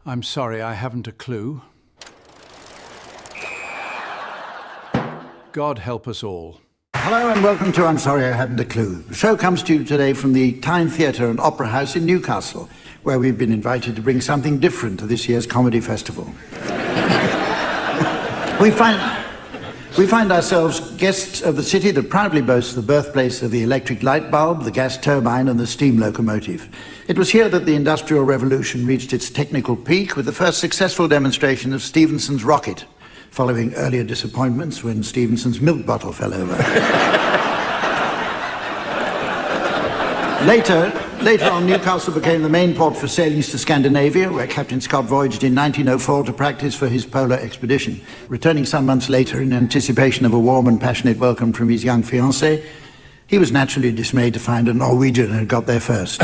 I'm sorry, I haven't a clue. God help us all. Hello and welcome to I'm Sorry I Haven't a Clue. The show comes to you today from the Tyne Theatre and Opera House in Newcastle, where we've been invited to bring something different to this year's comedy festival. We find ourselves guests of the city that proudly boasts the birthplace of the electric light bulb, the gas turbine and the steam locomotive. It was here that the Industrial Revolution reached its technical peak with the first successful demonstration of Stephenson's rocket, following earlier disappointments when Stephenson's milk bottle fell over. Later on, Newcastle became the main port for sailings to Scandinavia, where Captain Scott voyaged in 1904 to practice for his polar expedition. Returning some months later in anticipation of a warm and passionate welcome from his young fiancée, he was naturally dismayed to find a Norwegian had got there first.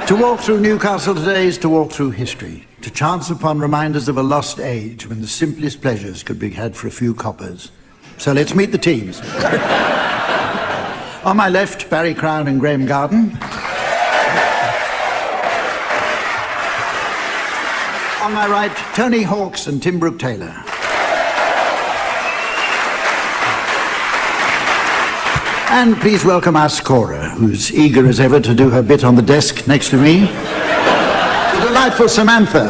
To walk through Newcastle today is to walk through history, to chance upon reminders of a lost age when the simplest pleasures could be had for a few coppers. So let's meet the teams. On my left, Barry Crown and Graeme Garden. On my right, Tony Hawkes and Tim Brooke-Taylor. And please welcome our scorer, who's eager as ever to do her bit on the desk next to me, the delightful Samantha.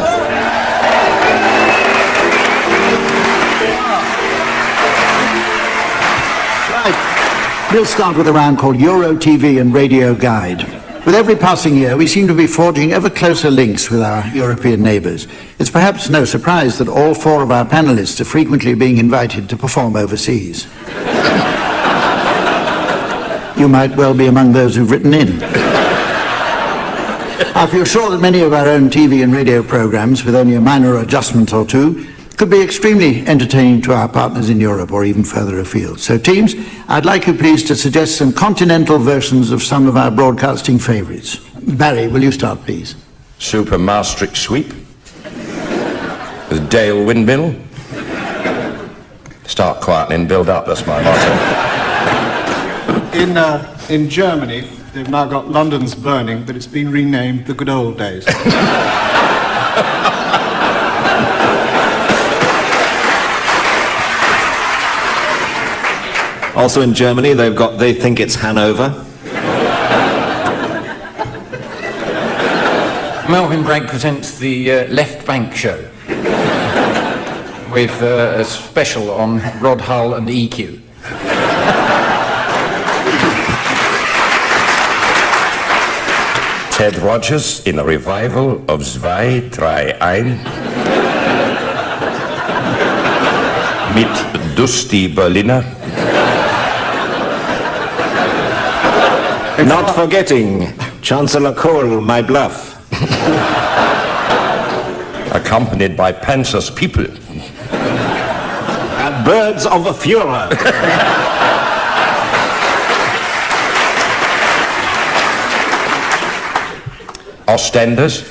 Right, we'll start with a round called Euro TV and Radio Guide. With every passing year, we seem to be forging ever closer links with our European neighbours. It's perhaps no surprise that all four of our panellists are frequently being invited to perform overseas. You might well be among those who've written in. I feel sure that many of our own TV and radio programmes, with only a minor adjustment or two, could be extremely entertaining to our partners in Europe or even further afield. So teams, I'd like you please to suggest some continental versions of some of our broadcasting favourites. Barry, will you start please? Super Maastricht Sweep. With Dale Windmill. Start quietly and build up, that's my motto. In Germany, they've now got London's Burning, but it's been renamed The Good Old Days. Also in Germany, they've got They Think It's Hanover. Melvin Bragg presents the Left Bank Show with a special on Rod Hull and EQ. Ted Rogers in a revival of Zwei, Drei, Ein. Mit Dusty Berliner. Not forgetting Chancellor Kohl, My Bluff. Accompanied by Panzer's People. And Birds of a Führer. Ostenders.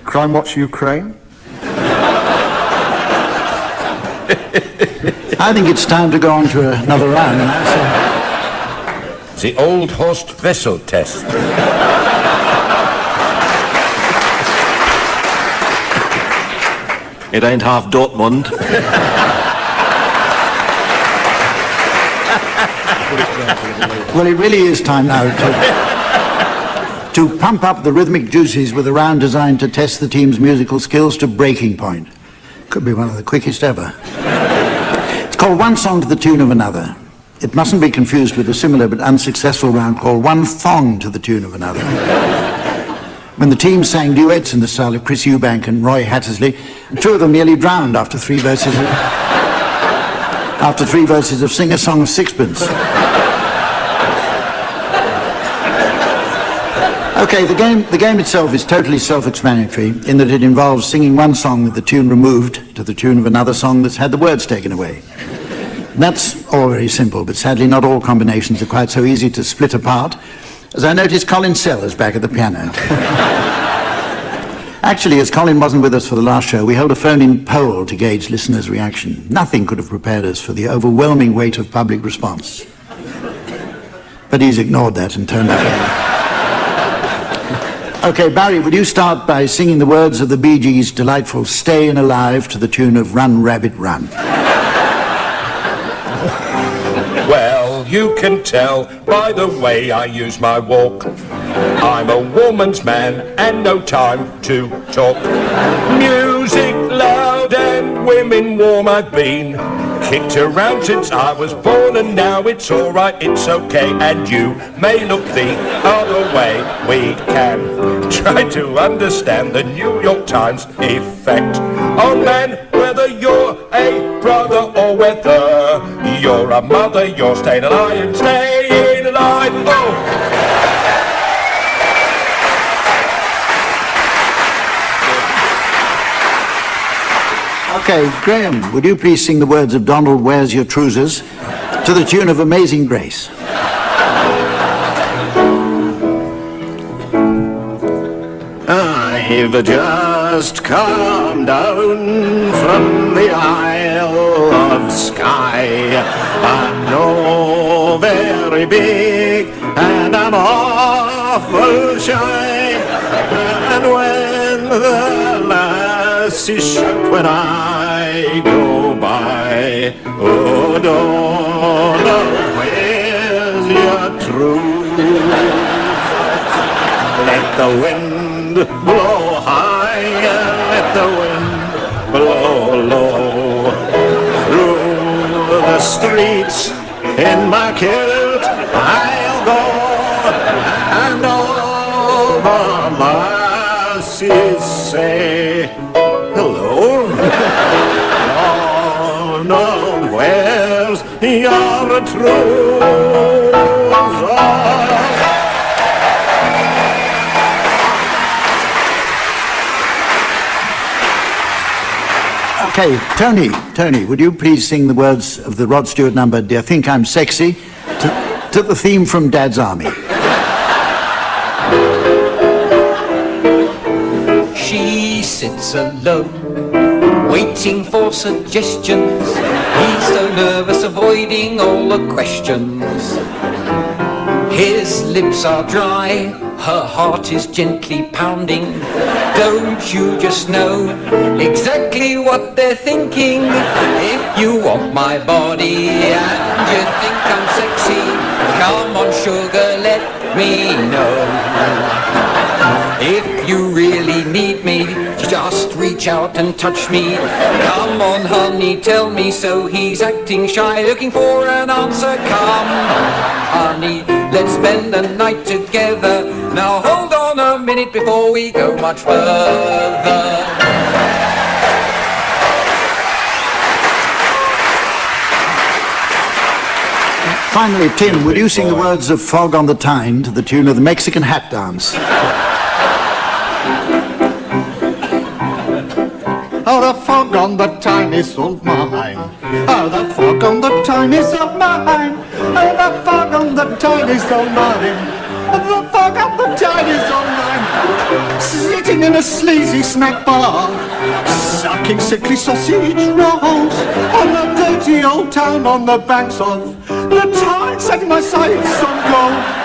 Crime Watch Ukraine. I think it's time to go on to another round now, so. The Old Horst Wessel Test. It ain't half Dortmund. Well, it really is time now to pump up the rhythmic juices with a round designed to test the team's musical skills to breaking point. Could be one of the quickest ever. It's called One Song to the Tune of Another. It mustn't be confused with a similar but unsuccessful round called One Thong to the Tune of Another. When the team sang duets in the style of Chris Eubank and Roy Hattersley, two of them nearly drowned after three verses of Sing a Song of Sixpence. Okay, the game itself is totally self-explanatory in that it involves singing one song with the tune removed to the tune of another song that's had the words taken away. That's all very simple, but sadly not all combinations are quite so easy to split apart, as I noticed Colin Sellers back at the piano. Actually, as Colin wasn't with us for the last show, we held a phone-in poll to gauge listeners' reaction. Nothing could have prepared us for the overwhelming weight of public response. But he's ignored that and turned up. Okay, Barry, would you start by singing the words of the Bee Gees' delightful Stayin' Alive to the tune of Run, Rabbit, Run? Well, you can tell by the way I use my walk. I'm a woman's man and no time to talk. Music loud and women warm I've been. Kicked around since I was born and now it's alright, it's okay. And you may look the other way. We can try to understand the New York Times effect on man, whether you're a brother or whether you're a mother, you're staying alive and staying alive. Oh! Okay, Graham, would you please sing the words of Donald Where's Your Trousers to the tune of Amazing Grace? I've just come down from the Isle of Skye. I'm no very big and I'm awful shy. And when the lassies shout when I go by, oh, Donald, where's your truth? Let the wind blow high and let the wind blow low. Through the streets in my kilt I'll go, and all the lassies say hello. Oh, no, where's your trousers? Okay, Tony, would you please sing the words of the Rod Stewart number, Do You Think I'm Sexy, to the theme from Dad's Army? She sits alone, waiting for suggestions. He's so nervous, avoiding all the questions. His lips are dry, her heart is gently pounding. Don't you just know exactly what they're thinking? If you want my body and you think I'm sexy, come on sugar, let me know. If you really need me, just reach out and touch me. Come on honey, tell me so. He's acting shy, looking for an answer. Come on honey, let's spend the night together. Now hold on a minute before we go much further. Finally, Tim, would you sing the words of Fog on the Tyne to the tune of the Mexican Hat Dance? Oh, the fog on the Tyne is all mine. Oh, the fog on the Tyne is all mine. Oh, the fog on the Tyne is all mine. The fog on the Tyne is all mine. Sitting in a sleazy snack bar, sucking sickly sausage rolls on the dirty old town on the banks of the Tyne, setting my sights on gold.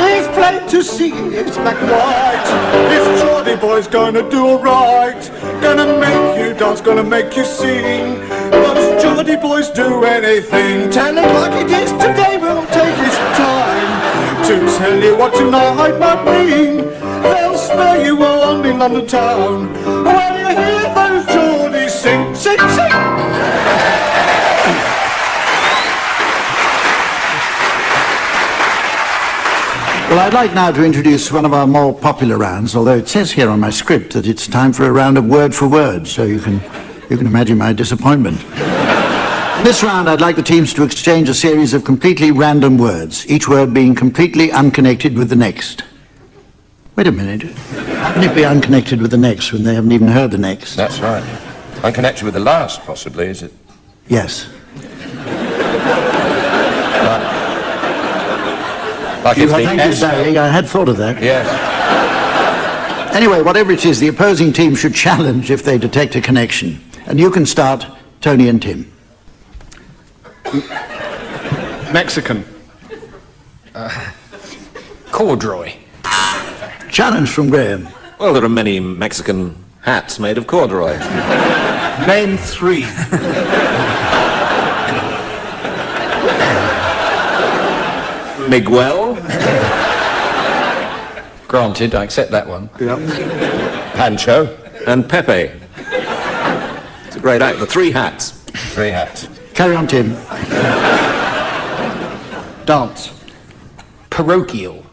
It's plain to see, it's black and white. This Geordie boy's gonna do alright. Gonna make you dance, gonna make you sing. Those Geordie boys do anything. Tell it like it is, today we'll take his time to tell you what tonight might mean. They'll spur you on in London town when you hear those Geordies sing, sing, sing. Well, I'd like now to introduce one of our more popular rounds, although it says here on my script that it's time for a round of word for word, so you can imagine my disappointment. In this round, I'd like the teams to exchange a series of completely random words, each word being completely unconnected with the next. Wait a minute. How can it be unconnected with the next when they haven't even heard the next? That's right. Unconnected with the last, possibly, is it? Yes. Like it's the Thank you, S. Barry. I had thought of that. Yes. Anyway, whatever it is, the opposing team should challenge if they detect a connection. And you can start, Tony and Tim. Mexican. Corduroy. Challenge from Graeme. Well, there are many Mexican hats made of corduroy. Name 3. Miguel, Granted, I accept that one. Pancho. and Pepe. It's a great act. The 3 hats. 3 hats. Carry on, Tim. Dance. Parochial.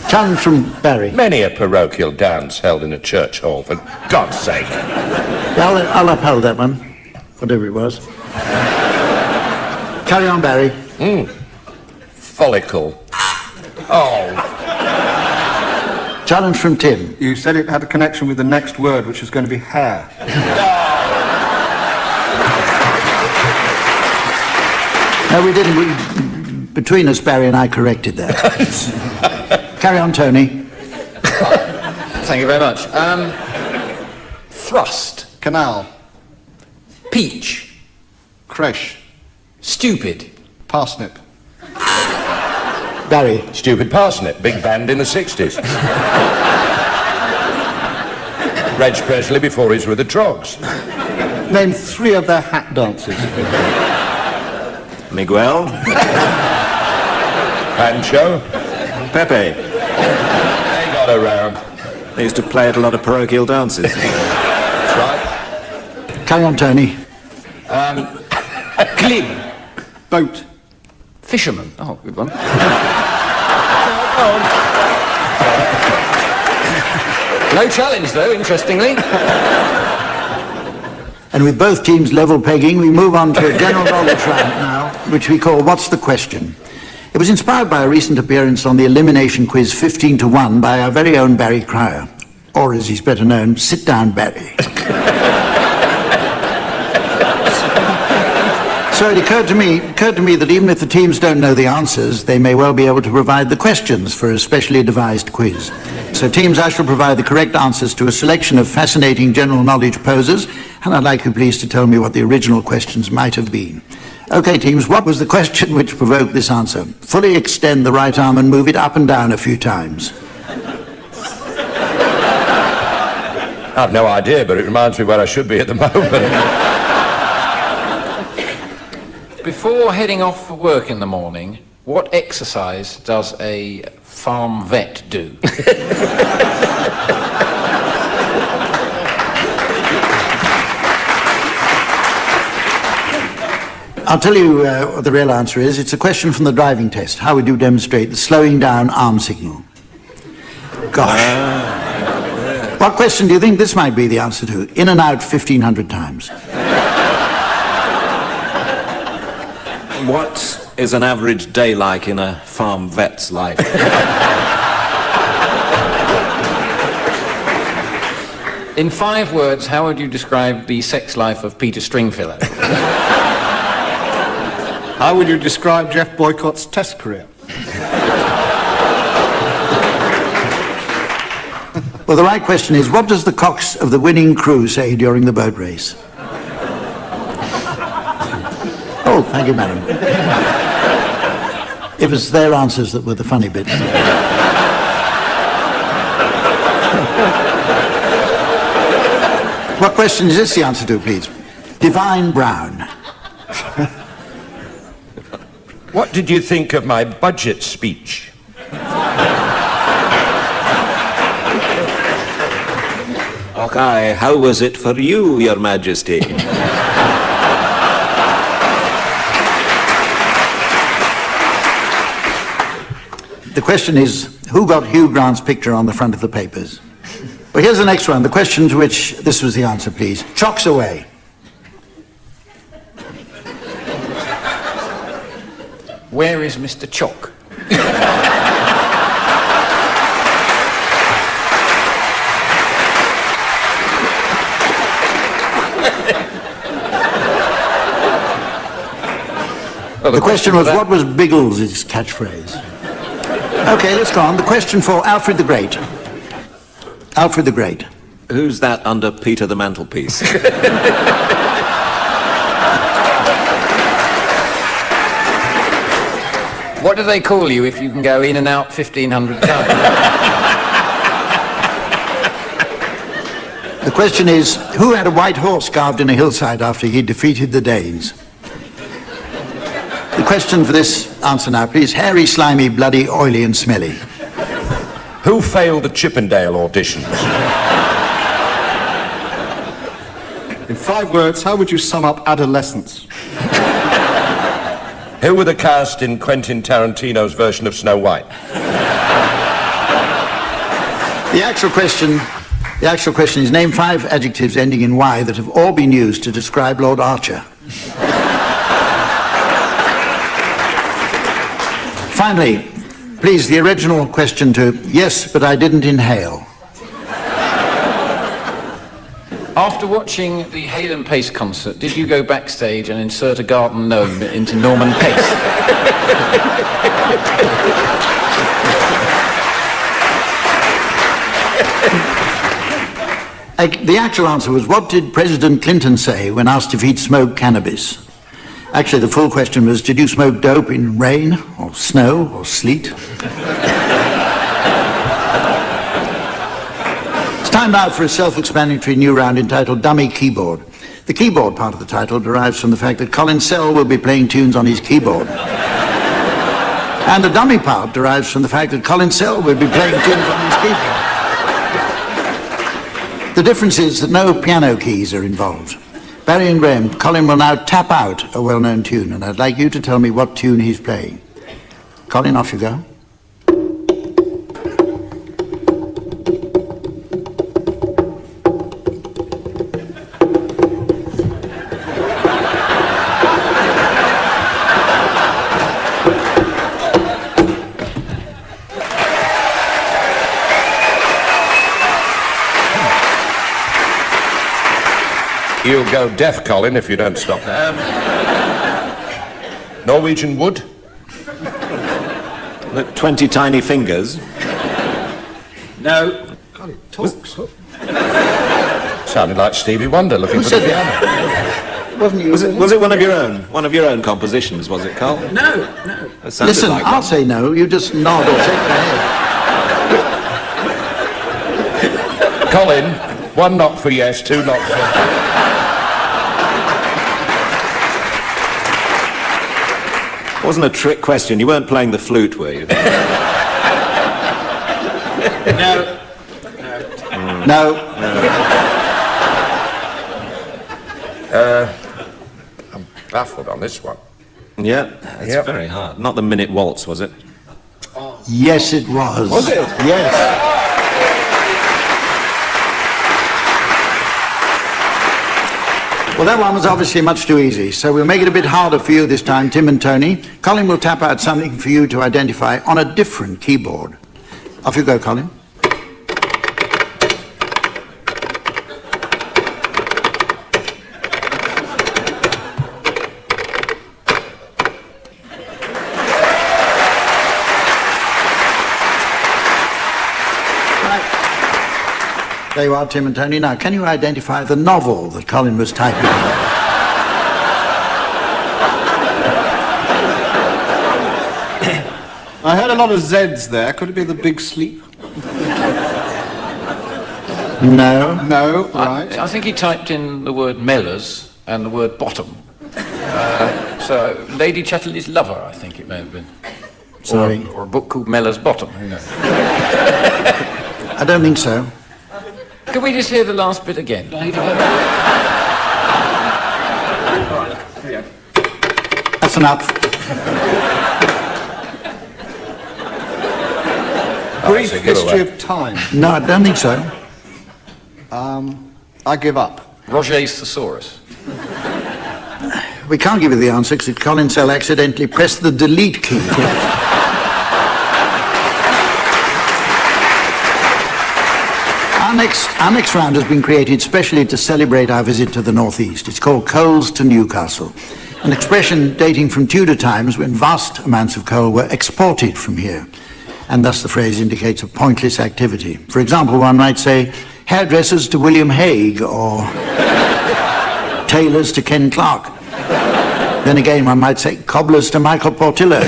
Challenge from Barry. Many a parochial dance held in a church hall, for God's sake. Yeah, I'll uphold that one, whatever it was. Carry on, Barry. Follicle. Oh, Challenge from Tim. You said it had a connection with the next word, which was going to be hair. No, we didn't. Between us, Barry and I corrected that. Carry on, Tony. Thank you very much. Thrust. Canal. Peach. Creche. Stupid. Parsnip. Barry. Stupid Parsnip, big band in the 60s. Reg Presley before he's with the Trogs. Name 3 of their hat dances. Miguel, Pancho. Pepe. They got around. They used to play at a lot of parochial dances. That's right. Carry on, Tony. Glim. Boat. Fisherman. Oh, good one. No challenge, though, interestingly. And with both teams level pegging, we move on to a general knowledge round now, which we call What's the Question? It was inspired by a recent appearance on the elimination quiz 15-1 by our very own Barry Cryer, or as he's better known, Sit Down Barry. So it occurred to me that even if the teams don't know the answers, they may well be able to provide the questions for a specially devised quiz. So teams, I shall provide the correct answers to a selection of fascinating general knowledge posers, and I'd like you please to tell me what the original questions might have been. Okay, teams, what was the question which provoked this answer? Fully extend the right arm and move it up and down a few times. I've no idea, but it reminds me where I should be at the moment. Before heading off for work in the morning, what exercise does a farm vet do? I'll tell you what the real answer is. It's a question from the driving test. How would you demonstrate the slowing down arm signal? Gosh. What question do you think this might be the answer to? In and out 1,500 times. What is an average day like in a farm vet's life? In 5 words, how would you describe the sex life of Peter Stringfellow? How would you describe Jeff Boycott's test career? Well, the right question is, what does the cocks of the winning crew say during the boat race? Oh, thank you, madam. It was their answers that were the funny bits. What question is this the answer to, please? Divine Brown. What did you think of my budget speech? Okay, how was it for you, Your Majesty? The question is, who got Hugh Grant's picture on the front of the papers? Well, here's the next one. The question to which this was the answer, please. Chocks away. Where is Mr. Chock? Well, the question was, what was Biggles' catchphrase? Okay, let's go on. The question for Alfred the Great. Alfred the Great. Who's that under Peter the Mantelpiece? What do they call you if you can go in and out 1,500 times? question is, who had a white horse carved in a hillside after he defeated the Danes? The question for this answer now, please. Hairy, slimy, bloody, oily and smelly. Who failed the Chippendale auditions? In 5 words, how would you sum up adolescence? Who were the cast in Quentin Tarantino's version of Snow White? The actual question is, name 5 adjectives ending in Y that have all been used to describe Lord Archer. Finally, please, the original question to yes, but I didn't inhale. After watching the Hale and Pace concert, did you go backstage and insert a garden gnome into Norman Pace? The actual answer was, what did President Clinton say when asked if he'd smoked cannabis? Actually, the full question was, did you smoke dope in rain, or snow, or sleet? It's time now for a self-explanatory new round entitled Dummy Keyboard. The keyboard part of the title derives from the fact that Colin Sell will be playing tunes on his keyboard. And the dummy part derives from the fact that Colin Sell will be playing tunes on his keyboard. The difference is that no piano keys are involved. Barry and Graeme, Colin will now tap out a well-known tune, and I'd like you to tell me what tune he's playing. Colin, off you go. You'll go deaf, Colin, if you don't stop. Norwegian Wood? 20 Tiny Fingers. No. God, it talks. Sounded like Stevie Wonder looking for the piano. Wasn't you? Was it one of your own compositions, was it, Carl? No. It sounded Listen, like I'll one. say no, you just nod or shake your head. Colin, 1 knock for yes, 2 knock for... It wasn't a trick question. You weren't playing the flute, were you? No. No. I'm baffled on this one. Yeah, it's Yep. very hard. Not the Minute Waltz, was it? Yes, it was. Was it? Yes. Well, that one was obviously much too easy, so we'll make it a bit harder for you this time, Tim and Tony. Colin will tap out something for you to identify on a different keyboard. Off you go, Colin. There you are, Tim and Tony. Now, can you identify the novel that Colin was typing? I heard a lot of Z's there. Could it be The Big Sleep? No. No, right. I think he typed in the word Mellors and the word bottom. So, Lady Chatterley's Lover, I think it may have been. Sorry. Or a book called Mellors Bottom, who knows? I don't think so. Can we just hear the last bit again? That's enough. Brief that's a good History one. of Time. No, I don't think so. I give up. Roger's Thesaurus. We can't give you the answer because Colin Sell accidentally pressed the delete key. Our next round has been created specially to celebrate our visit to the Northeast. It's called Coals to Newcastle, an expression dating from Tudor times when vast amounts of coal were exported from here, and thus the phrase indicates a pointless activity. For example, one might say, hairdressers to William Hague, or tailors to Ken Clark. Then again, one might say cobblers to Michael Portillo.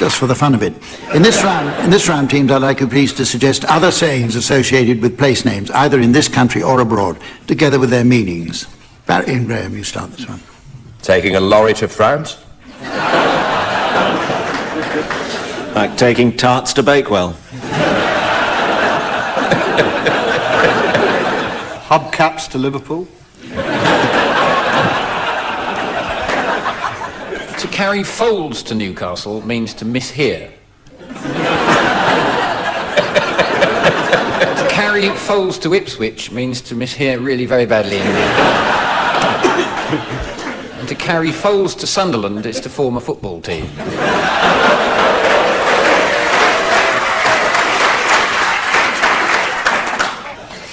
just for the fun of it. In this round, teams, I'd like you please to suggest other sayings associated with place names, either in this country or abroad, together with their meanings. Barry and Graeme, you start this one. Taking a lorry to France. Like taking tarts to Bakewell. Hubcaps to Liverpool. To carry folds to Newcastle means to mishear. To carry folds to Ipswich means to mishear really very badly indeed. And to carry folds to Sunderland is to form a football team.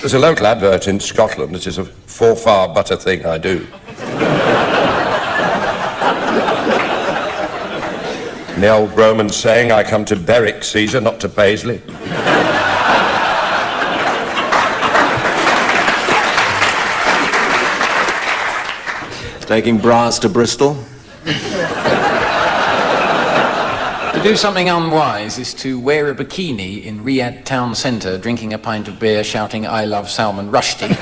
There's a local advert in Scotland that is a for far but a thing I do. And the old Roman saying, I come to Berwick, Caesar, not to Paisley. Taking bras to Bristol. To do something unwise is to wear a bikini in Riyadh town centre, drinking a pint of beer, shouting, I love Salman Rushdie.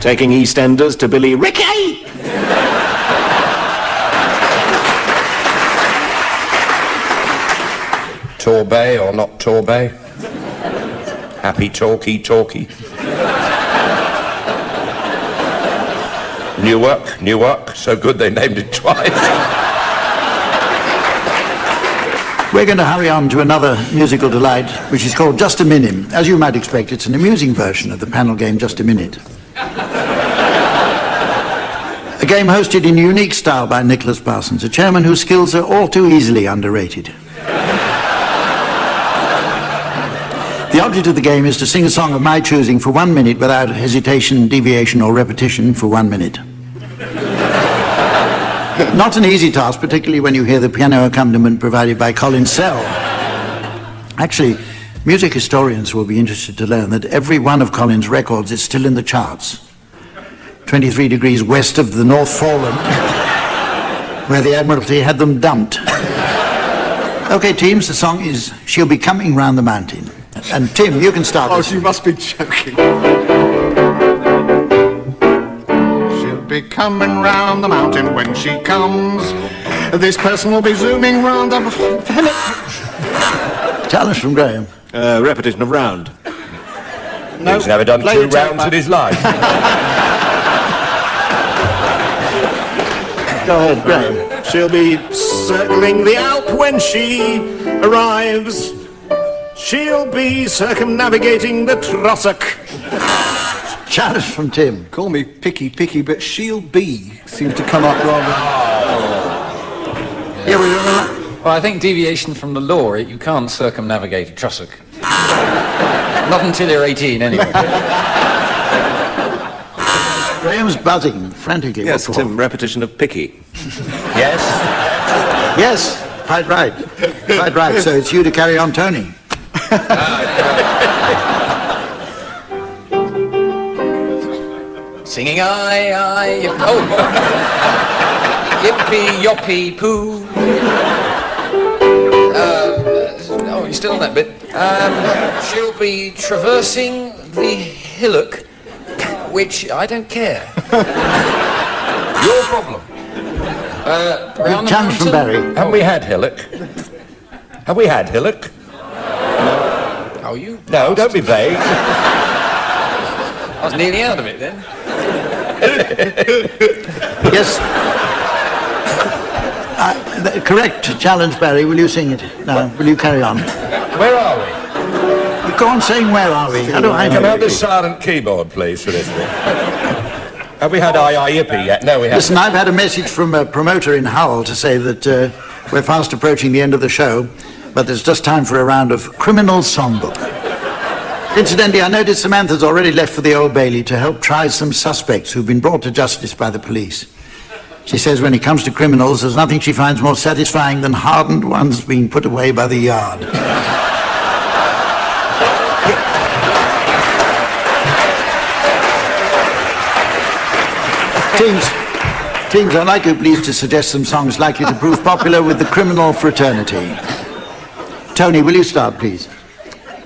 Taking EastEnders to Billy Ricky. Torbay or not Torbay? Happy talky. Newark, so good they named it twice. We're going to hurry on to another musical delight, which is called Just a Minute. As you might expect, it's an amusing version of the panel game Just a Minute. A game hosted in unique style by Nicholas Parsons, a chairman whose skills are all too easily underrated. The object of the game is to sing a song of my choosing for 1 minute without hesitation, deviation or repetition for 1 minute. Not an easy task, particularly when you hear the piano accompaniment provided by Colin Sell. Actually, music historians will be interested to learn that every one of Colin's records is still in the charts. 23 degrees west of the North Foreland, where the Admiralty had them dumped. Okay, teams, the song is She'll Be Coming Round the Mountain. And Tim, you can start this. Oh, you must be joking. She'll be coming round the mountain when she comes. This person will be zooming round the... Challenge from Graeme. Repetition of round. No, He's never done 2 rounds in his life. Go ahead, Graeme. She'll be circling the Alp when she arrives. She'll be circumnavigating the Trosach. Challenge from Tim. Call me picky, but she'll be seems to come up rather... Yeah, Well, I think deviation from the law, you can't circumnavigate a Trosach. Not until you're 18, anyway. Graham's buzzing frantically. Yes, Tim, repetition of picky. Yes? Yes, quite right. Quite right. So it's you to carry on, Tony. Singing I, yippee, yoppee, poo. Oh, you're still on that bit. She'll be traversing the hillock, which I don't care. Your problem. Round the Challenge from mountain. Barry. Have we had hillock? Have we had hillock? Oh, you? No, don't be vague. I was nearly out of it then. Yes. Correct. Challenge, Barry. Will you sing it? No. Will you carry on? Where are we? Go on saying where are we? How do I Can I know? have the silent keyboard, please, for this one? Have we had yippee yet? No, we haven't. Listen, I've had a message from a promoter in Hull to say that we're fast approaching the end of the show, but there's just time for a round of Criminal Song Book. Incidentally, I noticed Samantha's already left for the Old Bailey to help try some suspects who've been brought to justice by the police. She says when it comes to criminals, there's nothing she finds more satisfying than hardened ones being put away by the yard. Teams, I'd like you please to suggest some songs likely to prove popular with the criminal fraternity. Tony, will you start, please?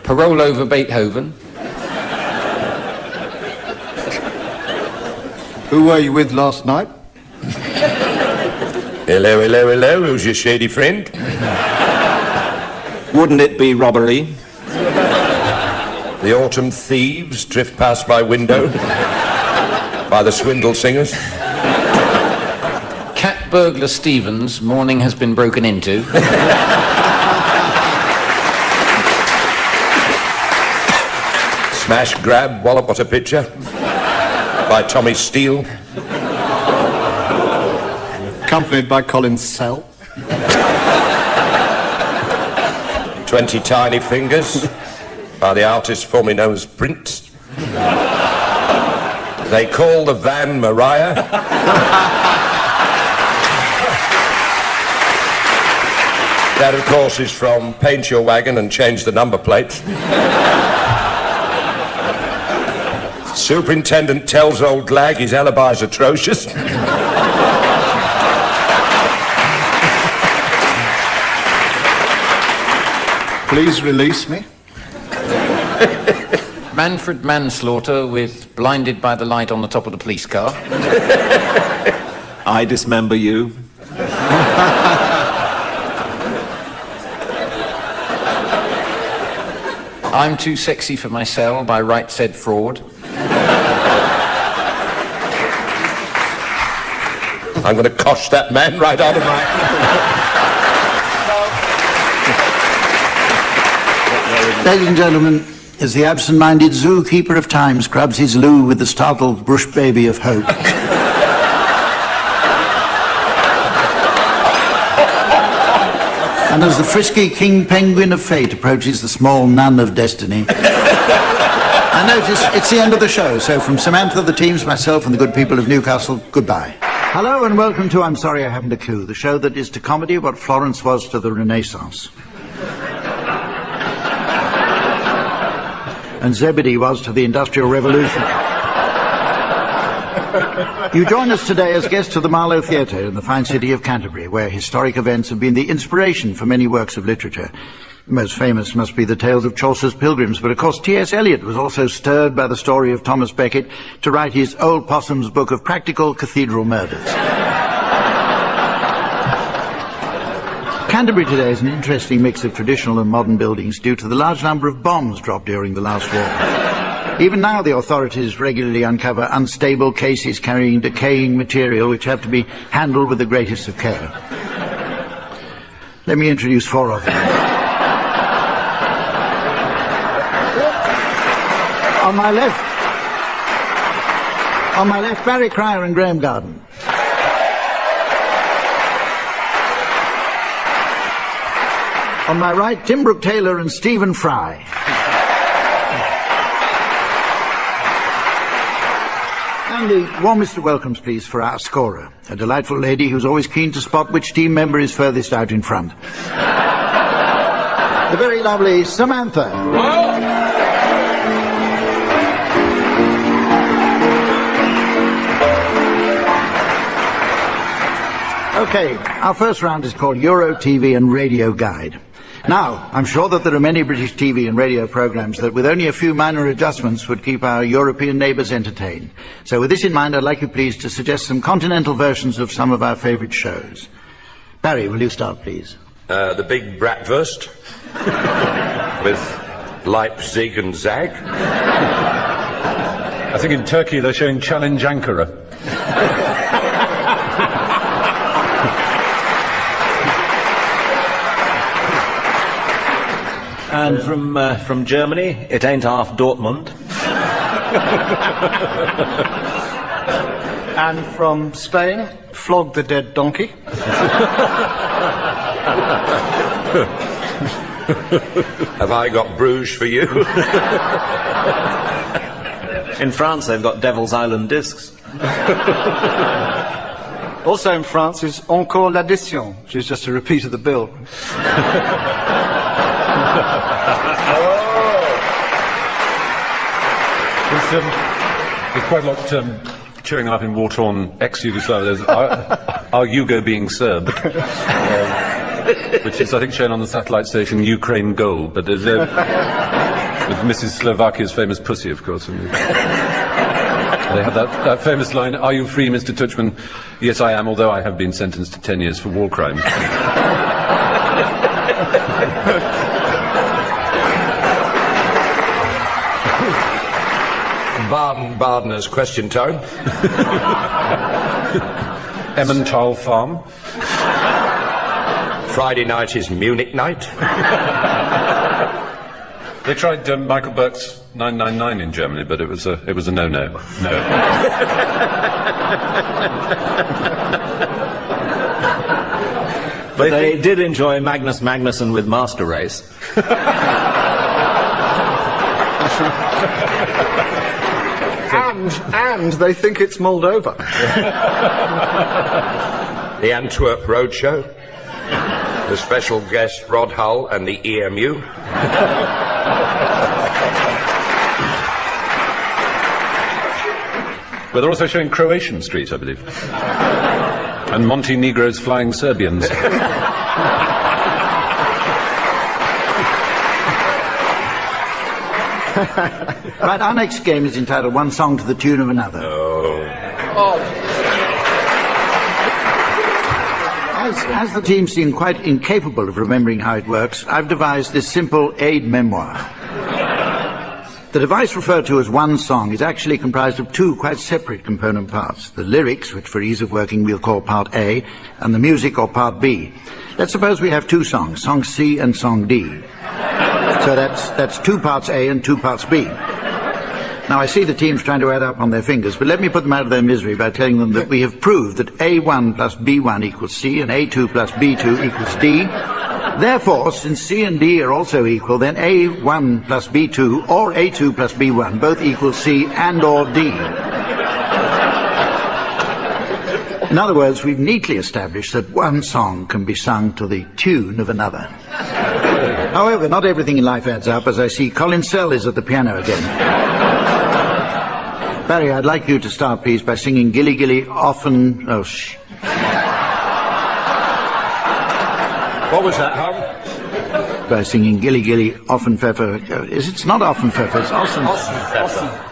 Parole over Beethoven. Who were you with last night? Hello, hello, hello, who's your shady friend? Wouldn't it be robbery? The autumn thieves drift past my window by the swindle singers. Cat burglar Stevens, morning has been broken into. Smash, grab, wallop, what a picture by Tommy Steele. Accompanied by Colin Sell. 20 Tiny Fingers by the artist formerly known as Prince. They call the van Mariah. That, of course, is from Paint Your Wagon and Change the Number Plate. Superintendent tells old lag his alibi's atrocious. Please release me. Manfred Manslaughter with Blinded by the Light on the Top of the Police Car. I dismember you. I'm Too Sexy for My Cell by Right Said Fraud. I'm going to cosh that man right out of my... Ladies and gentlemen, as the absent-minded zookeeper of time scrubs his loo with the startled bush baby of hope. And as the frisky king penguin of fate approaches the small nun of destiny, I notice it's the end of the show, so from Samantha, the teams, myself and the good people of Newcastle, goodbye. Hello and welcome to I'm Sorry I Haven't a Clue, the show that is to comedy what Florence was to the Renaissance. And Zebedee was to the Industrial Revolution. You join us today as guests of the Marlow Theatre in the fine city of Canterbury, where historic events have been the inspiration for many works of literature. The most famous must be the tales of Chaucer's Pilgrims, but of course T.S. Eliot was also stirred by the story of Thomas Becket to write his Old Possum's book of practical cathedral murders. Canterbury today is an interesting mix of traditional and modern buildings due to the large number of bombs dropped during the last war. Even now the authorities regularly uncover unstable cases carrying decaying material which have to be handled with the greatest of care. Let me introduce four of them. On my left, Barry Cryer and Graeme Garden. On my right, Tim Brooke-Taylor and Stephen Fry. And the warmest of welcomes, please, for our scorer, a delightful lady who's always keen to spot which team member is furthest out in front. The very lovely Samantha. Okay, our first round is called Euro TV and Radio Guide. Now, I'm sure that there are many British TV and radio programmes that with only a few minor adjustments would keep our European neighbours entertained. So with this in mind, I'd like you please to suggest some continental versions of some of our favourite shows. Barry, will you start, please? The Big Bratwurst with Leipzig and Zag. I think in Turkey they're showing Challenge Ankara. And from Germany, it ain't half Dortmund. And from Spain, Flog the Dead Donkey. Have I got Bruges for you? In France, they've got Devil's Island discs. Also in France is Encore l'addition, which is just a repeat of the bill. There's quite a lot cheering up in war-torn ex-Yugoslavia. There's our Yugo being Serb, which is, I think, shown on the satellite station Ukraine Gold, but there's with Mrs. Slovakia's famous pussy, of course. And they have that famous line, "Are you free, Mr. Tuchman?" "Yes, I am, although I have been sentenced to 10 years for war crimes." Baden-Badener's question time. Emmental Farm. Friday night is Munich night. They tried Michael Burke's 999 in Germany, but it was a no-no. No. But they did enjoy Magnus Magnusson with Master Race. And they think it's Moldova. The Antwerp Roadshow. The special guest Rod Hull and the EMU. Well, they're also showing Croatian Street, I believe. And Montenegro's Flying Serbians. Right, our next game is entitled One Song to the Tune of Another. As the team seem quite incapable of remembering how it works, I've devised this simple aid memoir. The device referred to as One Song is actually comprised of two quite separate component parts. The lyrics, which for ease of working we'll call Part A, and the music, or Part B. Let's suppose we have two songs, Song C and Song D. So that's two parts A and two parts B. Now, I see the teams trying to add up on their fingers, but let me put them out of their misery by telling them that we have proved that A1 plus B1 equals C and A2 plus B2 equals D. Therefore, since C and D are also equal, then A1 plus B2 or A2 plus B1 both equal C and or D. In other words, we've neatly established that one song can be sung to the tune of another. However, not everything in life adds up, as I see Colin Sell is at the piano again. Barry, I'd like you to start, please, by singing Gilly Gilly Often... Oh, shh. What was that, Hum? By singing Gilly Gilly Often Pfeffer... It's not Often Pfeffer, it's Ossen.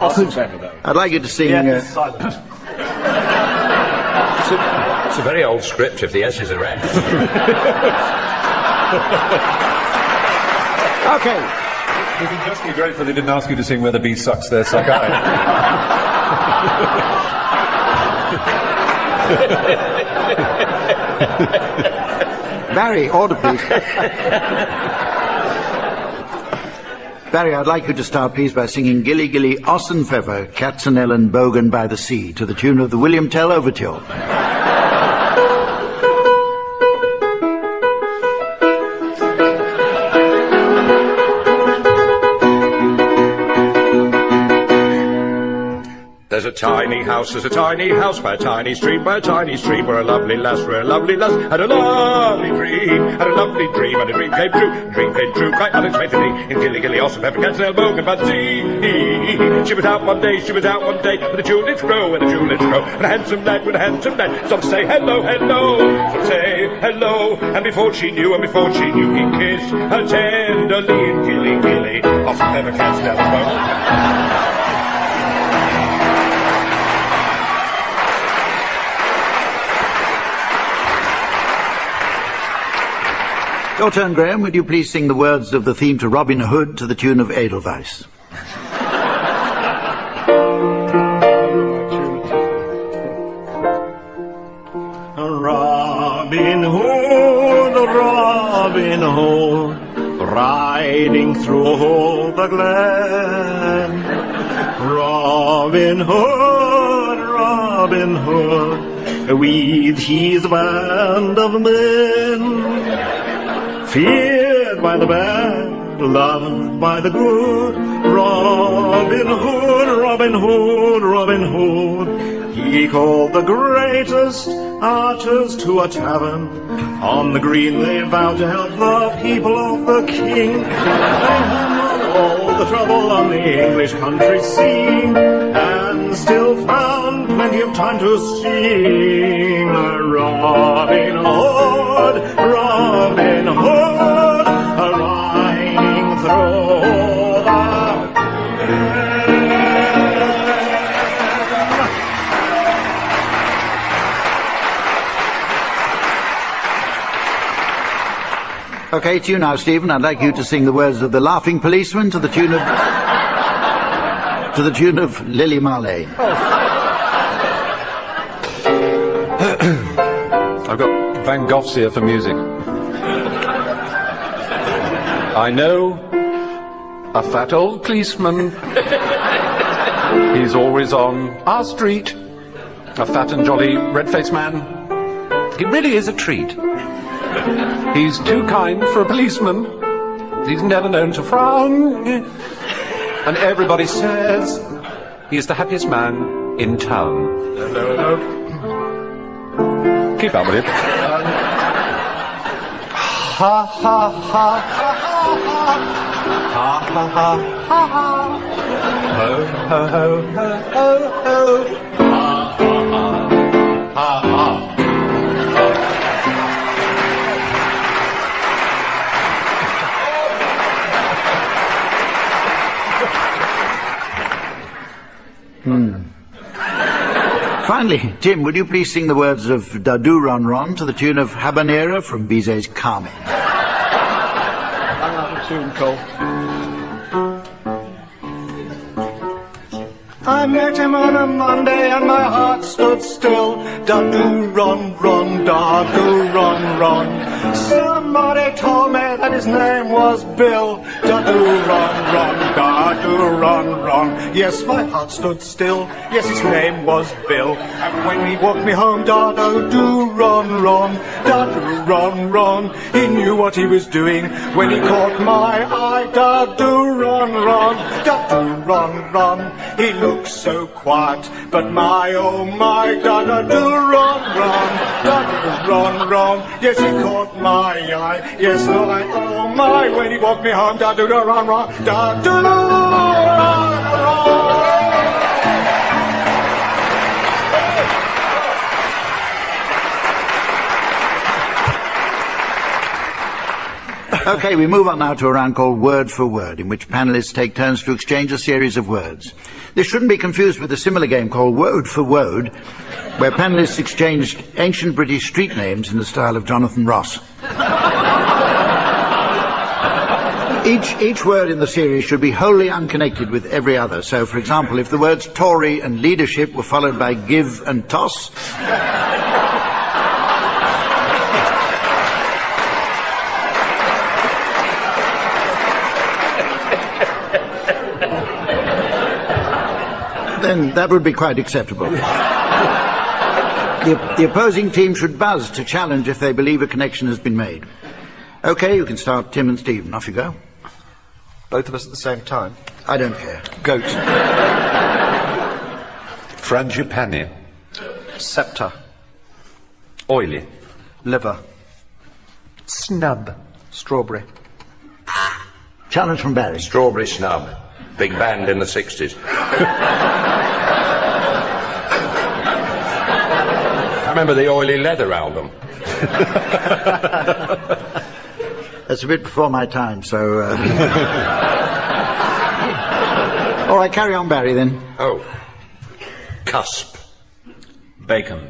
Ossen Pfeffer. I'd like you to sing... silent. It's a very old script if the S's are right. Okay. You can just be grateful they didn't ask you to sing Where the Bee Sucks Their Suck Eye. Barry, order, please. Barry, I'd like you to start, please, by singing Gilly Gilly Ossen Pfeffer, Katzenellen Bogen by the Sea, to the tune of the William Tell Overture. There's a tiny house by a tiny stream, where a lovely lass had a lovely dream, and a dream came true, quite unexpectedly, in Gilly Gilly Ossen Pfeffer, Katzenellen Bogen by the sea. She was out one day, with the tulips grow, and a handsome lad, stopped to say hello, and before she knew, he kissed her tenderly in Gilly Gilly Ossen Pfeffer, Katzenellen Bogen. Your turn, Graham. Would you please sing the words of the theme to Robin Hood to the tune of Edelweiss? Robin Hood, Robin Hood, riding through the glen. Robin Hood, Robin Hood, with his band of men. Feared by the bad, loved by the good, Robin Hood, Robin Hood, Robin Hood. He called the greatest archers to a tavern. On the green they vowed to help the people of the king. They hammered all the trouble on the English country scene, and still found plenty of time to sing. Robin Hood, Robin Hood, riding through the Okay, it's you now, Stephen. I'd like you to sing the words of The Laughing Policeman to the tune of Lily Marley. I've got Van Gogh's here for music. I know a fat old policeman. He's always on our street. A fat and jolly red-faced man. He really is a treat. He's too kind for a policeman. He's never known to frown. And everybody says he's the happiest man in town. Keep up with it. Ha ha ha ha ha ha ha ha ha. Ho ho ho ho ho ho. Ha ha ha ha ha. Finally, Tim, would you please sing the words of Da-Do Ron Ron to the tune of Habanera from Bizet's Carnage? Another tune, Cole. I met him on a Monday and my heart stood still. Da-do ron ron, da-do ron ron. Somebody told me that his name was Bill. Da-do ron ron, da-do ron ron. Yes, my heart stood still. Yes, his name was Bill. And when he walked me home, da-do ron ron, da-do ron ron. He knew what he was doing when he caught my eye. Da-do ron ron, da-do ron ron. He looked so quiet, but my oh my, da-da-do-ron-ron, da-da-do-ron-ron. Yes, he caught my eye, yes, my oh my, when he walked me home, da-da-do-ron-ron, da-da-do-ron-ron. Okay, we move on now to a round called Word for Word, in which panellists take turns to exchange a series of words. This shouldn't be confused with a similar game called Word for Word, where panellists exchange ancient British street names in the style of Jonathan Ross. Each word in the series should be wholly unconnected with every other. So, for example, if the words Tory and leadership were followed by give and toss, then that would be quite acceptable. The opposing team should buzz to challenge if they believe a connection has been made. Okay, you can start, Tim and Stephen. Off you go. Both of us at the same time? I don't care. Goat. Frangipani. Scepter. Oily. Liver. Snub. Strawberry. Challenge from Barry. Strawberry Snub. Big band in the 60s. I remember the Oily Leather album. That's a bit before my time, so... All right, carry on, Barry, then. Oh. Cusp. Bacon.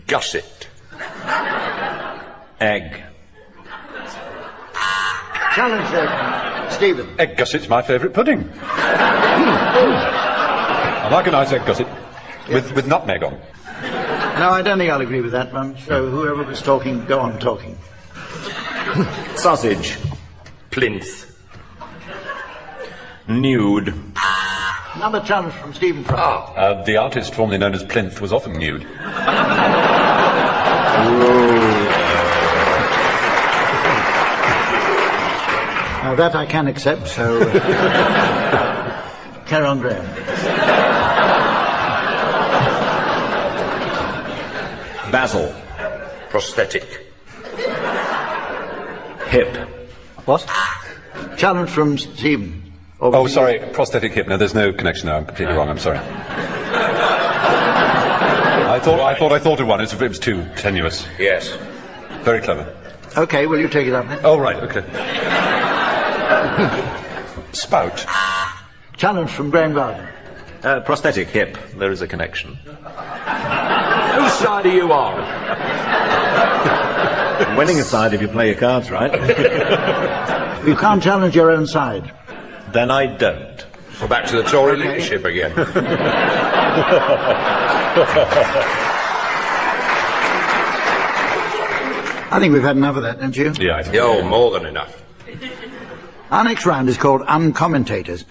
Gusset. Egg. Challenge there, Stephen. Egg gusset's my favourite pudding. I like a nice egg gusset with nutmeg on. No, I don't think I'll agree with that one. So whoever was talking, go on talking. Sausage. Plinth. Nude. Another challenge from Stephen Fry. The artist formerly known as Plinth was often nude. Now that I can accept, so... carry on, Graeme. Basil. Prosthetic. Hip. What? Challenge from Stephen. Oh, sorry, prosthetic hip. No, there's no connection there. I'm completely wrong. I'm sorry. I thought of one. It was too tenuous. Yes. Very clever. OK, will you take it up then? Oh, right, OK. Spout. Challenge from Graeme Garden. Prosthetic hip. There is a connection. Whose side are you on? Winning aside if you play your cards right. You can't challenge your own side. Then I don't. We're back to the Tory leadership again. I think we've had enough of that, don't you? Yeah, I think. Oh, more than enough. Our next round is called Uncommentators.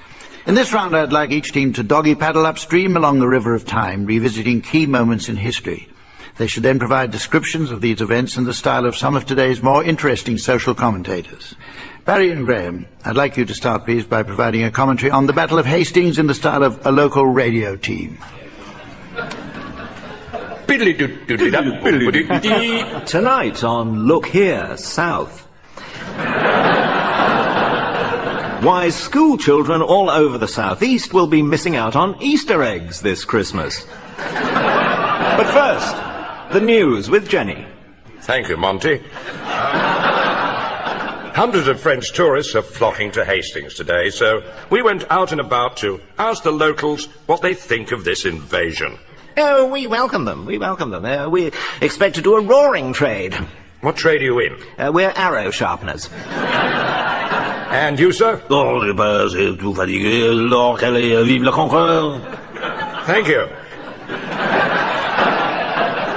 In this round, I'd like each team to doggy paddle upstream along the river of time, revisiting key moments in history. They should then provide descriptions of these events in the style of some of today's more interesting social commentators. Barry and Graham, I'd like you to start, please, by providing a commentary on the Battle of Hastings in the style of a local radio team. Tonight on Look Here, South. Why school children all over the southeast will be missing out on Easter eggs this Christmas. But first, the news with Jenny. Thank you, Monty. Hundreds of French tourists are flocking to Hastings today, so we went out and about to ask the locals what they think of this invasion. Oh, we welcome them. We we expect to do a roaring trade. What trade are you in? We're arrow sharpeners. And you, sir? Thank you.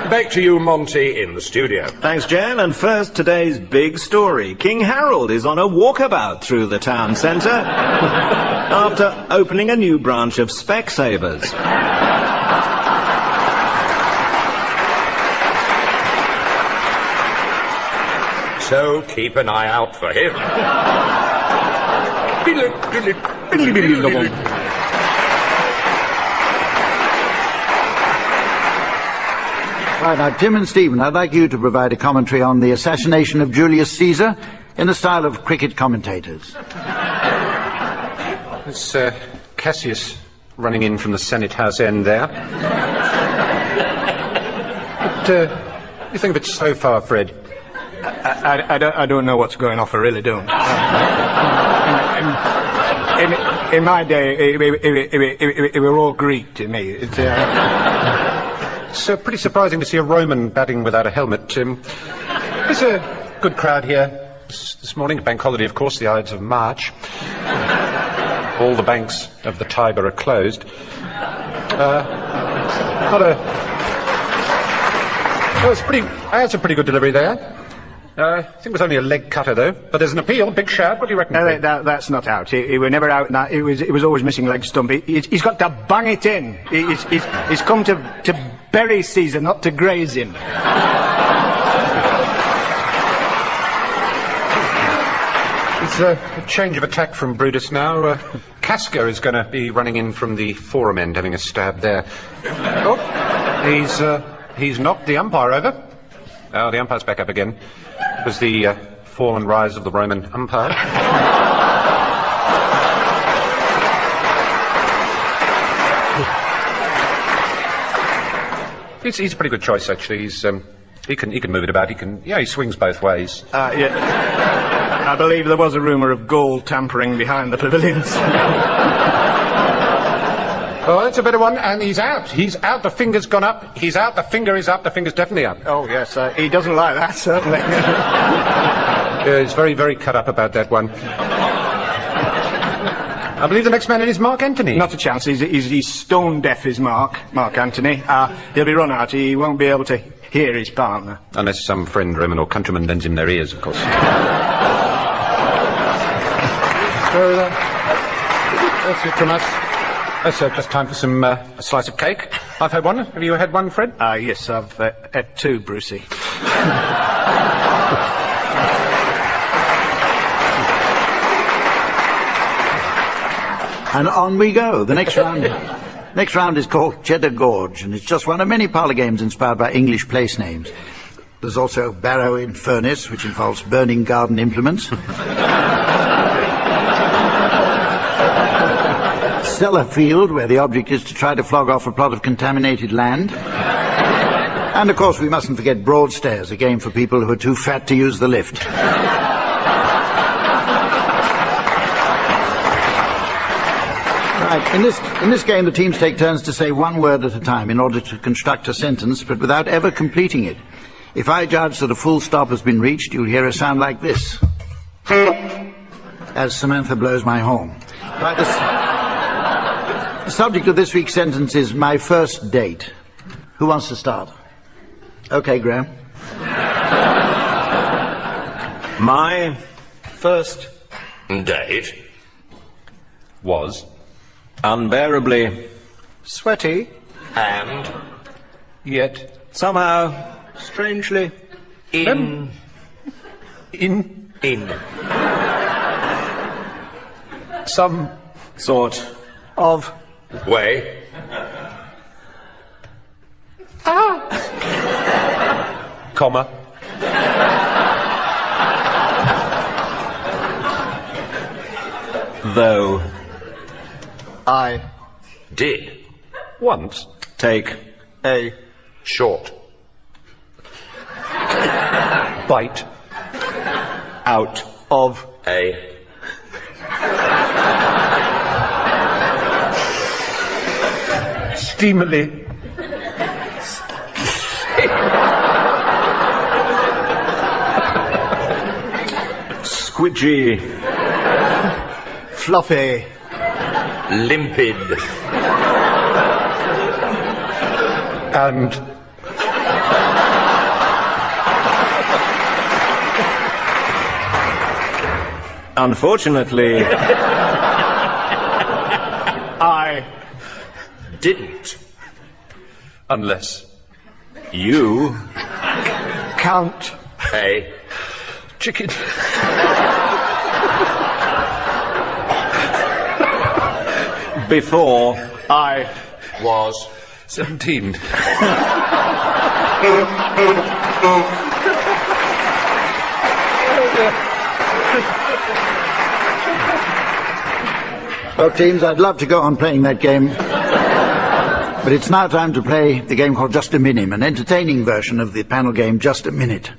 Back to you, Monty, in the studio. Thanks, Jen. And first, today's big story. King Harold is on a walkabout through the town centre after opening a new branch of Specsavers. So keep an eye out for him. Right, now, Tim and Stephen, I'd like you to provide a commentary on the assassination of Julius Caesar in the style of cricket commentators. It's Cassius running in from the Senate House end there. What you think of it so far, Fred? I don't know what's going off. I really don't. In my day, it were all Greek to me. It's pretty surprising to see a Roman batting without a helmet, Tim. There's a good crowd here this morning. Bank holiday, of course, the Ides of March. All the banks of the Tiber are closed. That's a pretty good delivery there. I think it was only a leg cutter, though. But there's an appeal, big shout. What do you reckon? That's not out. He were never out. It was always missing leg stump. He's got to bang it in. He's come to bury Caesar, not to graze him. It's a change of attack from Brutus now. Casca is going to be running in from the forum end, having a stab there. Oh, he's knocked the umpire over. Oh, the umpire's back up again. It was the fall and rise of the Roman umpire. He's a pretty good choice, actually. He can move it about. He swings both ways. Yeah. I believe there was a rumour of gold tampering behind the pavilions. Oh, that's a better one, and he's out. He's out, the finger's gone up. He's out, the finger is up, the finger's definitely up. Oh, yes, he doesn't like that, certainly. He's very, very cut up about that one. I believe the next man in is Mark Antony. Not a chance. He's stone deaf, is Mark Antony. He'll be run out. He won't be able to hear his partner. Unless some friend, Roman or countryman lends him their ears, of course. So, that's it from us. So just time for a slice of cake. I've had one. Have you had one, Fred? Yes, I've had two, Brucey. And on we go. The next round is called Cheddar Gorge, and it's just one of many parlour games inspired by English place names. There's also Barrow in Furnace, which involves burning garden implements. cellar field, where the object is to try to flog off a plot of contaminated land. And, of course, we mustn't forget Broadstairs, a game for people who are too fat to use the lift. Right, in this game, the teams take turns to say one word at a time in order to construct a sentence, but without ever completing it. If I judge that a full stop has been reached, you'll hear a sound like this, as Samantha blows my horn. Right, the subject of this week's sentence is my first date. Who wants to start? Okay, Graeme. My first Date. Was. unbearably, Sweaty. And Yet. somehow, strangely, in Some. sort Of. way. Comma. though, I. Did. Once. take, A. Short. Bite. out, Of. A. Steamily. squidgy, Fluffy. Limpid. And. unfortunately, I. Didn't. Unless. you, Count. A. Chicken. before, I. Was. 17. Well, teams, I'd love to go on playing that game, but it's now time to play the game called Just a Minim, an entertaining version of the panel game Just a Minute.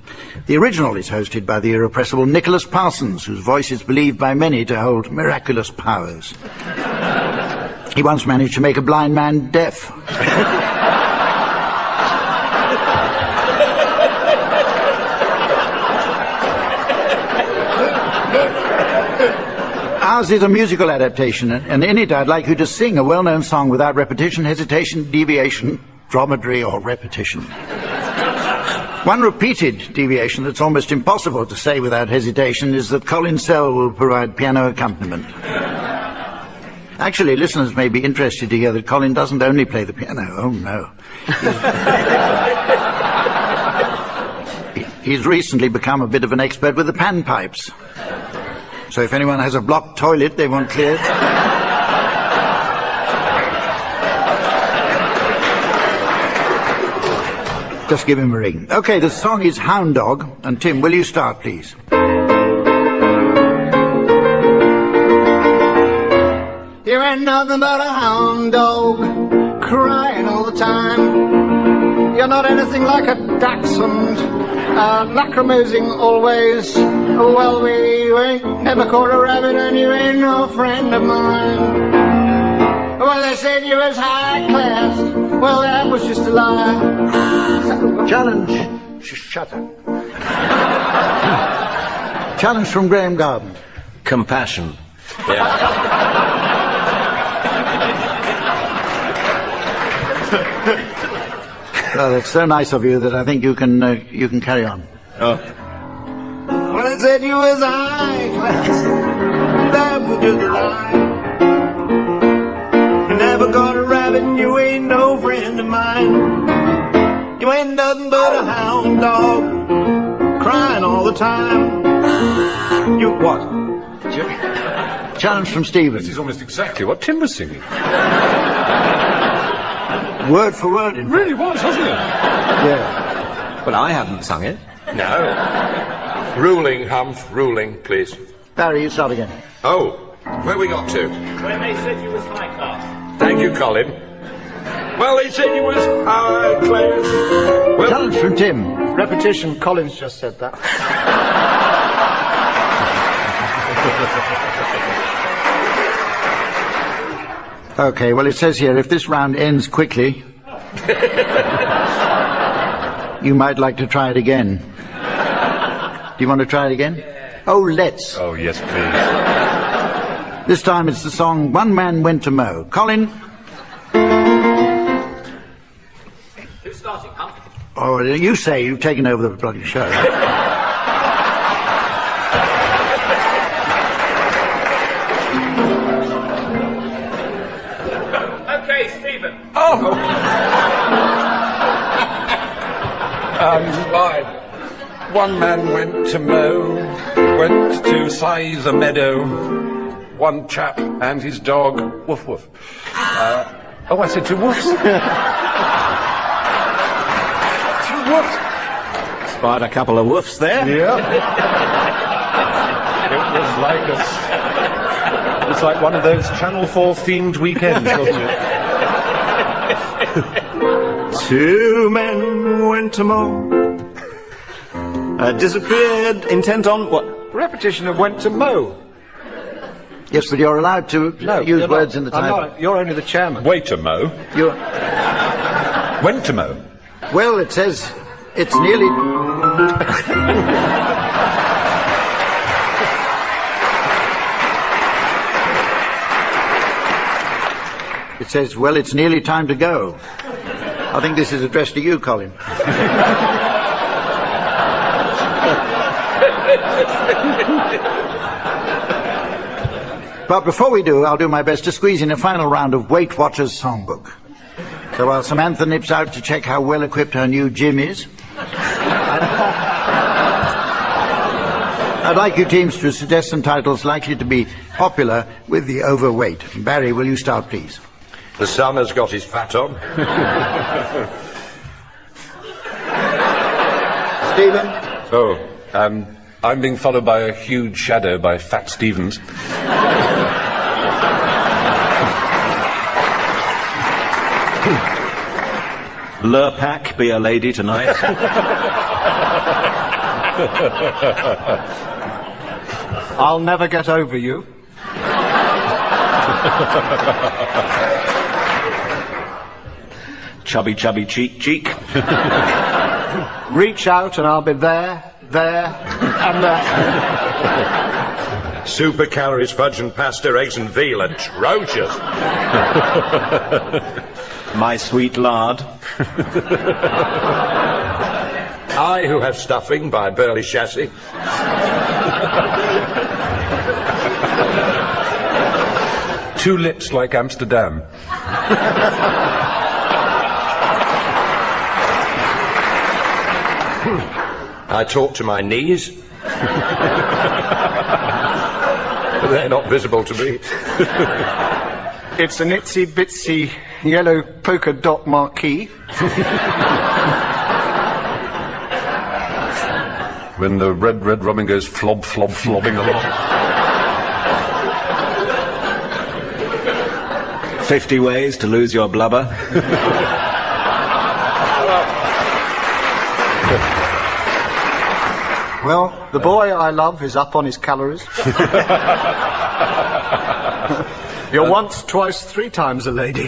The original is hosted by the irrepressible Nicholas Parsons, whose voice is believed by many to hold miraculous powers. He once managed to make a blind man deaf. Ours is a musical adaptation, and in it I'd like you to sing a well-known song without repetition, hesitation, deviation, dromedary, or repetition. One repeated deviation that's almost impossible to say without hesitation is that Colin Sell will provide piano accompaniment. Actually, listeners may be interested to hear that Colin doesn't only play the piano. Oh, no. He's recently become a bit of an expert with the panpipes. So if anyone has a blocked toilet they want cleared... just give him a ring. Okay, the song is Hound Dog, and Tim, will you start, please? You ain't nothing but a hound dog, crying all the time. You're not anything like a dachshund, lacrimosing always. Well, we ain't never caught a rabbit and you ain't no friend of mine. Well, they said you was high class, well, that was just a lie. Challenge. Shut up. Challenge from Graeme Garden. compassion. Well, it's so nice of you that I think you can carry on. Oh. Well, they said you was high class, that was just a lie. You never got a rabbit and you ain't no friend of mine. You ain't nothing but a hound dog, crying all the time. You what? Challenge from Stephen. This is almost exactly what Tim was singing. Word for word, in fact. Really was, hasn't it? Yeah. Well, I haven't sung it. No. Ruling, Humph, ruling, please. Barry, you start again. Oh, Where we got to? When they said you was high class. Thank you, Colin. Well, they said you was high class. Well, Challenge from Tim. Repetition, Collins just said that. Okay, well, it says here, if this round ends quickly, you might like to try it again. Do you want to try it again? Oh, let's. Oh, yes, please. This time it's the song One Man Went to Mow. Colin? Who's starting, Humphrey? Oh, you say you've taken over the bloody show. Okay, Stephen. oh. Fine. One man went to mow, went to size a meadow. One chap and his dog, woof woof. I said two woofs. Two woofs. Spied a couple of woofs there. Yeah. It was like one of those Channel 4 themed weekends, wasn't it? Two men went to mow. Disappeared, intent on what? Repetition of went to mow. Yes, but you're allowed to use words in the I'm title. not. You're only the chairman. Wait to mow. You're... Went to mow. Well, it says it's nearly... It says, well, it's nearly time to go. I think this is addressed to you, Colin. But before we do, I'll do my best to squeeze in a final round of Weightwatchers Song Book. So while Samantha nips out to check how well equipped her new gym is, I'd like you teams to suggest some titles likely to be popular with the overweight. Barry, will you start, please? The son has got his fat on. Stephen? Oh, I'm being followed by a huge shadow by Fat Stevens. Lurpak, be a lady tonight. I'll never get over you. Chubby, chubby, cheek, cheek. Reach out and I'll be there, and there. Super calories, fudge and pasta, eggs and veal. Atrocious. My sweet lard. I who have stuffing by Burley Chassis. Two lips like Amsterdam. I talk to my knees. But they're not visible to me. It's an itsy bitsy yellow polka dot marquee. When the red robin goes flob, flob, flobbing along. 50 ways to lose your blubber. Well, the boy I love is up on his calories. You're once, twice, three times a lady.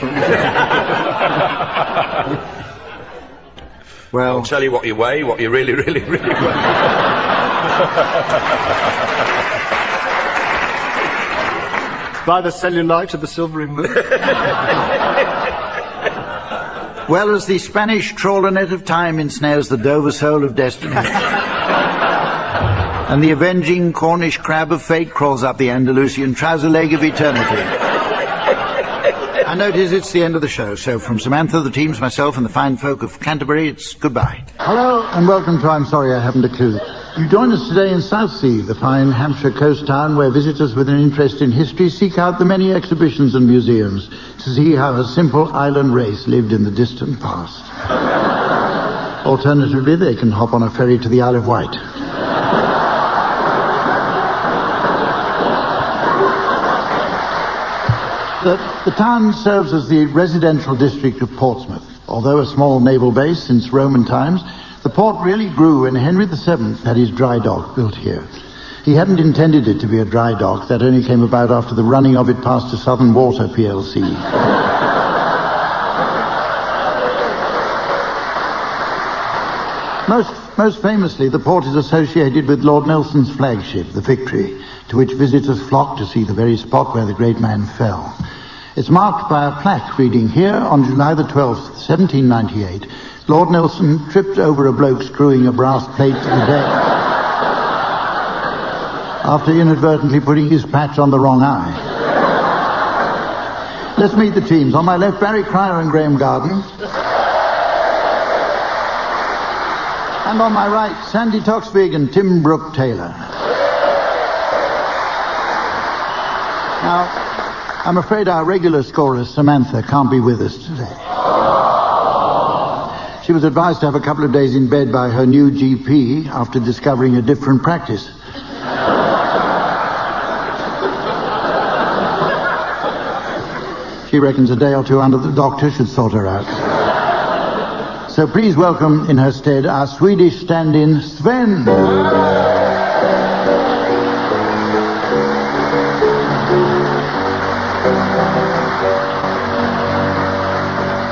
Well, I'll tell you what you weigh, what you really, really, really weigh. By the cellulite of the silvery moon. well, as the Spanish trawler net of time ensnares the Dover soul of destiny, and the avenging Cornish crab of fate crawls up the Andalusian trouser leg of eternity. I notice it's the end of the show, so from Samantha, the teams, myself, and the fine folk of Canterbury, it's goodbye. Hello, and welcome to I'm Sorry I Haven't a Clue. You join us today in Southsea, the fine Hampshire coast town where visitors with an interest in history seek out the many exhibitions and museums to see how a simple island race lived in the distant past. Alternatively, they can hop on a ferry to the Isle of Wight. The town serves as the residential district of Portsmouth. Although a small naval base since Roman times, the port really grew when Henry VII had his dry dock built here. He hadn't intended it to be a dry dock. That only came about after the running of it past the Southern Water plc. Most famously, the port is associated with Lord Nelson's flagship, the Victory, to which visitors flock to see the very spot where the great man fell. It's marked by a plaque reading, "Here on July the 12th, 1798, Lord Nelson tripped over a bloke screwing a brass plate to the deck after inadvertently putting his patch on the wrong eye." Let's meet the teams. On my left, Barry Cryer and Graeme Garden. And on my right, Sandy Toksvig and Tim Brooke-Taylor. Now, I'm afraid our regular scorer, Samantha, can't be with us today. She was advised to have a couple of days in bed by her new GP after discovering a different practice. She reckons a day or two under the doctor should sort her out. So please welcome in her stead our Swedish stand-in, Sven.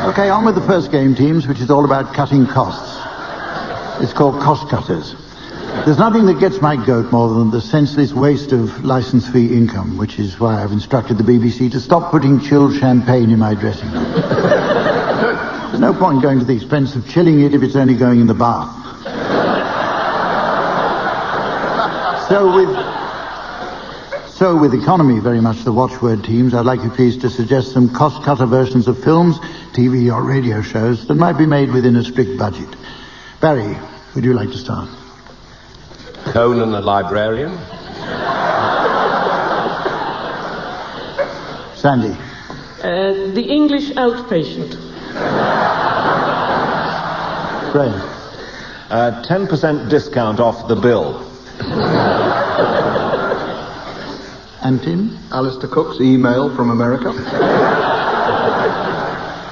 Okay, on with the first game, teams, which is all about cutting costs. It's called Cost Cutters. There's nothing that gets my goat more than the senseless waste of licence fee income, which is why I've instructed the BBC to stop putting chilled champagne in my dressing room. There's no point going to the expense of chilling it if it's only going in the bath. So with economy very much the watchword, teams, I'd like you please to suggest some cost-cutter versions of films, TV or radio shows that might be made within a strict budget. Barry, would you like to start? Conan the Librarian. Sandy. The English Outpatient. Graeme. 10% discount off the bill. And Tim? Alistair Cook's Email from America.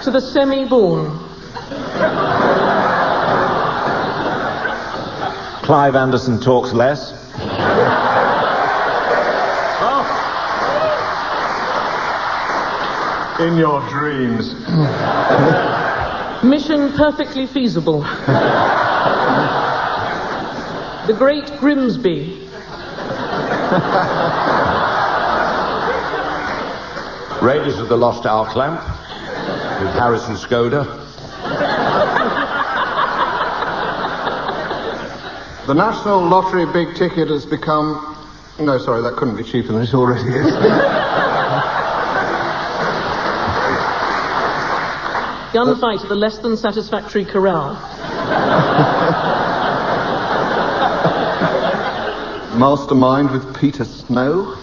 To the Semi-Born. Clive Anderson Talks Less. In your dreams. Mission Perfectly Feasible. The Great Grimsby. Raiders of the Lost Ark Lamp with Harrison Skoda. The National Lottery big ticket has become... No, sorry, that couldn't be cheaper than it already is. Gunfight at the Less Than Satisfactory Corral. Mastermind with Peter Snow.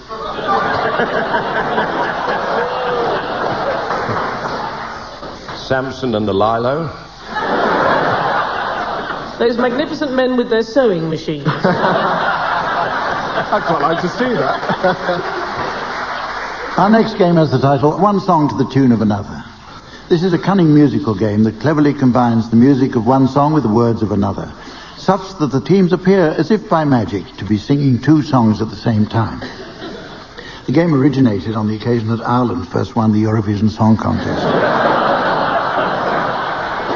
Samson and the Lilo. Those magnificent men with their sewing machines. I'd quite like to see that. Our next game has the title, One Song to the Tune of Another. This is a cunning musical game that cleverly combines the music of one song with the words of another, such that the teams appear as if by magic to be singing two songs at the same time. The game originated on the occasion that Ireland first won the Eurovision Song Contest.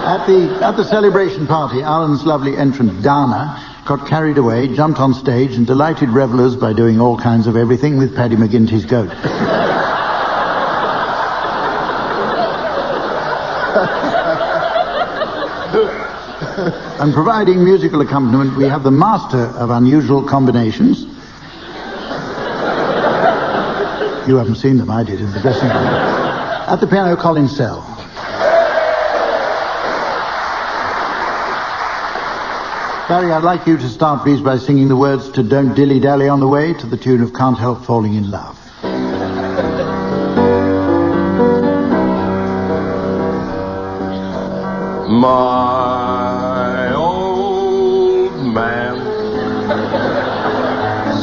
At the celebration party, Ireland's lovely entrant, Dana, got carried away, jumped on stage, and delighted revellers by doing all kinds of everything with Paddy McGinty's goat. And providing musical accompaniment, we have the master of unusual combinations. You haven't seen them, I did, in the dressing room. At the piano, Colin Sell. Barry, I'd like you to start, please, by singing the words to Don't Dilly Dally on the Way to the tune of Can't Help Falling in Love. My old man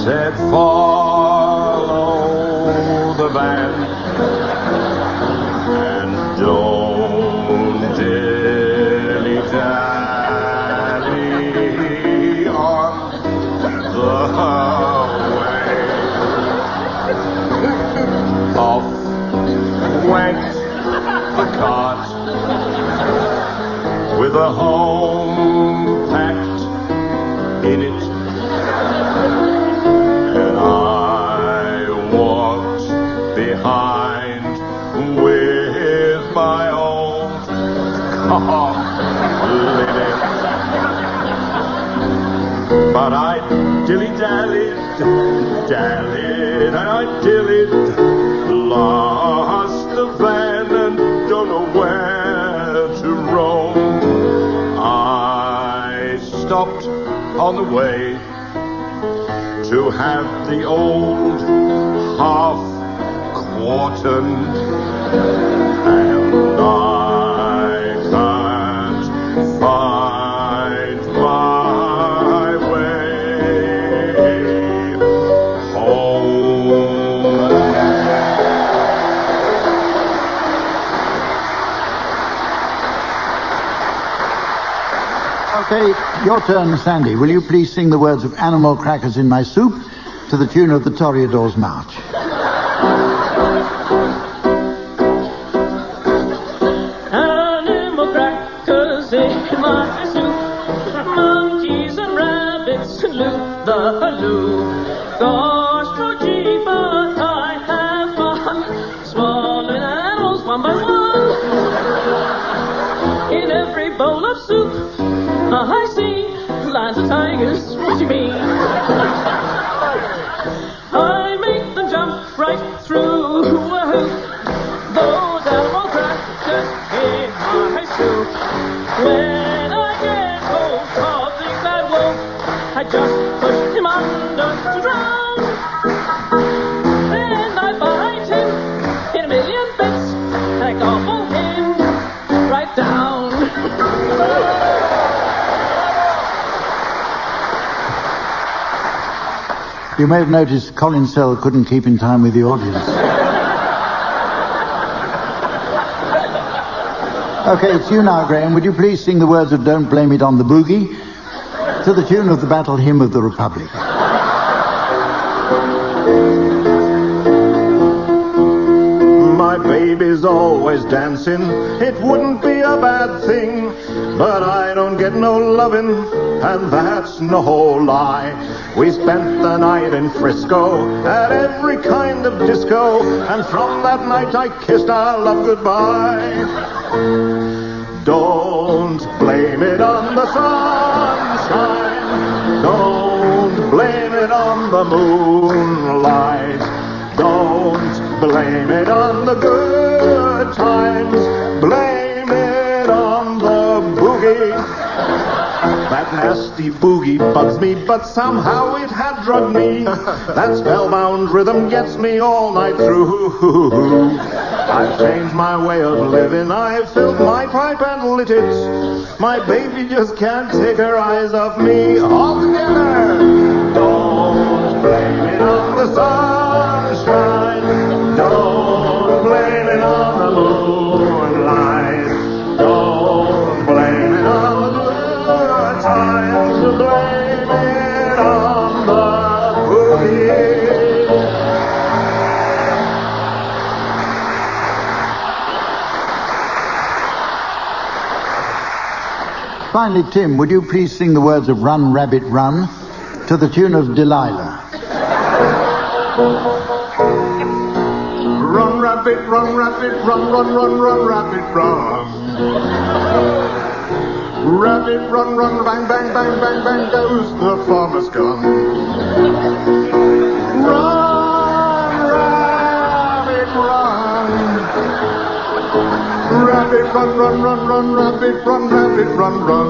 said follow the van a home packed in it. And I walked behind with my old car linen. But I dilly-dallied, and I dillied, lost the van and don't know where to roam. I stopped on the way to have the old half-quartern, and I can't find my way home. Okay, your turn, Sandy. Will you please sing the words of Animal Crackers in My Soup to the tune of the Toreador's March? Animal crackers in my soup, monkeys and rabbits loot the loo. Gosh, no gee, but I have fun, swallowing animals one by one. In every bowl of soup I see lions and tigers watching me. I make them jump right through a hoop. Those animal crackers in my soup. When I get hold of the bad wolf, I just push him under to drown. Then I bite him in a million bits and I gobble him right down. You may have noticed Colin Sell couldn't keep in time with the audience. Okay, it's you now, Graeme. Would you please sing the words of Don't Blame It on the Boogie to the tune of the Battle Hymn of the Republic? My baby's always dancing, it wouldn't be a bad thing, but I don't get no lovin', and that's no lie. We spent the night in Frisco at every kind of disco, and from that night I kissed our love goodbye. Don't blame it on the sunshine, don't blame it on the moonlight, don't blame it on the good times, blame it on the boogie. That nasty boogie bugs me, but somehow it had drugged me. That spellbound rhythm gets me all night through. I've changed my way of living, I've filled my pipe and lit it. My baby just can't take her eyes off me altogether. Don't blame it on the sunshine, don't blame it on the moonlight, don't blame it on the good times, blame it on the boogie. Finally, Tim, would you please sing the words of Run, Rabbit, Run to the tune of Delilah? Run, rabbit, run, rabbit, run, run, run, run, rabbit, run. Rabbit, run, run, bang, bang, bang, bang, bang goes the farmer's gun. Run, rabbit, run. Rabbit, run, run, run, run, rabbit, run, rabbit, run, run.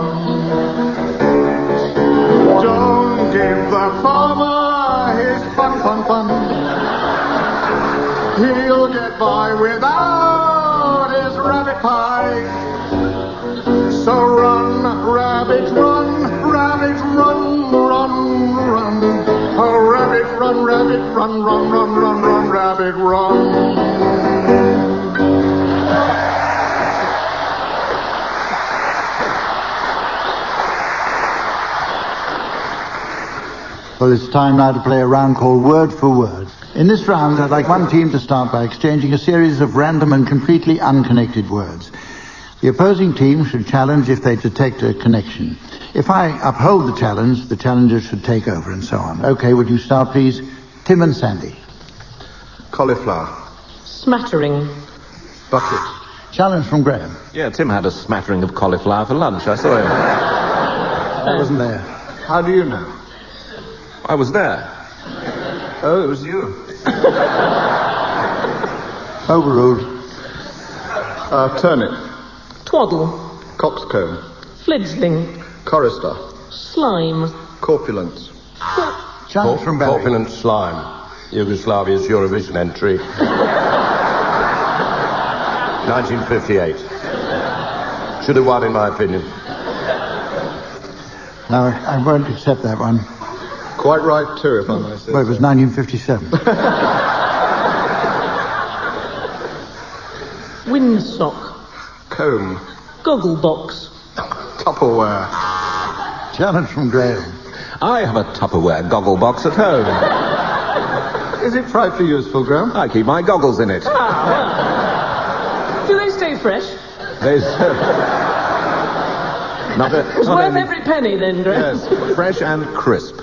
Don't give the farmer his fun, fun, fun. He'll get by without his rabbit pie. So run, rabbit, run, rabbit, run, run, run. Oh, rabbit, run, rabbit, run, run, run, run, run, rabbit, run. Well, it's time now to play a round called Word for Word. In this round, I'd like one team to start by exchanging a series of random and completely unconnected words. The opposing team should challenge if they detect a connection. If I uphold the challenge, the challenger should take over, and so on. Okay, would you start, please? Tim and Sandy. Cauliflower. Smattering. Bucket. Challenge from Graeme. Yeah, Tim had a smattering of cauliflower for lunch. I saw him. I wasn't there. How do you know? I was there. Oh, it was you. Overruled. Turnip. Twaddle. Coxcomb. Fledgling. Chorister. Slime. Corpulence. Challenge from Barry. Corpulent slime. Yugoslavia's Eurovision entry. 1958. Should have won, in my opinion. No, I won't accept that one. Quite right, too, if I may say. Well, it was 1957. Windsock. Comb. Gogglebox. Tupperware. Challenge from Graeme. I have a Tupperware goggle box at home. Is it frightfully useful, Graeme? I keep my goggles in it. Do they stay fresh? There's... It's worth every penny then, Graeme. Yes, fresh and crisp.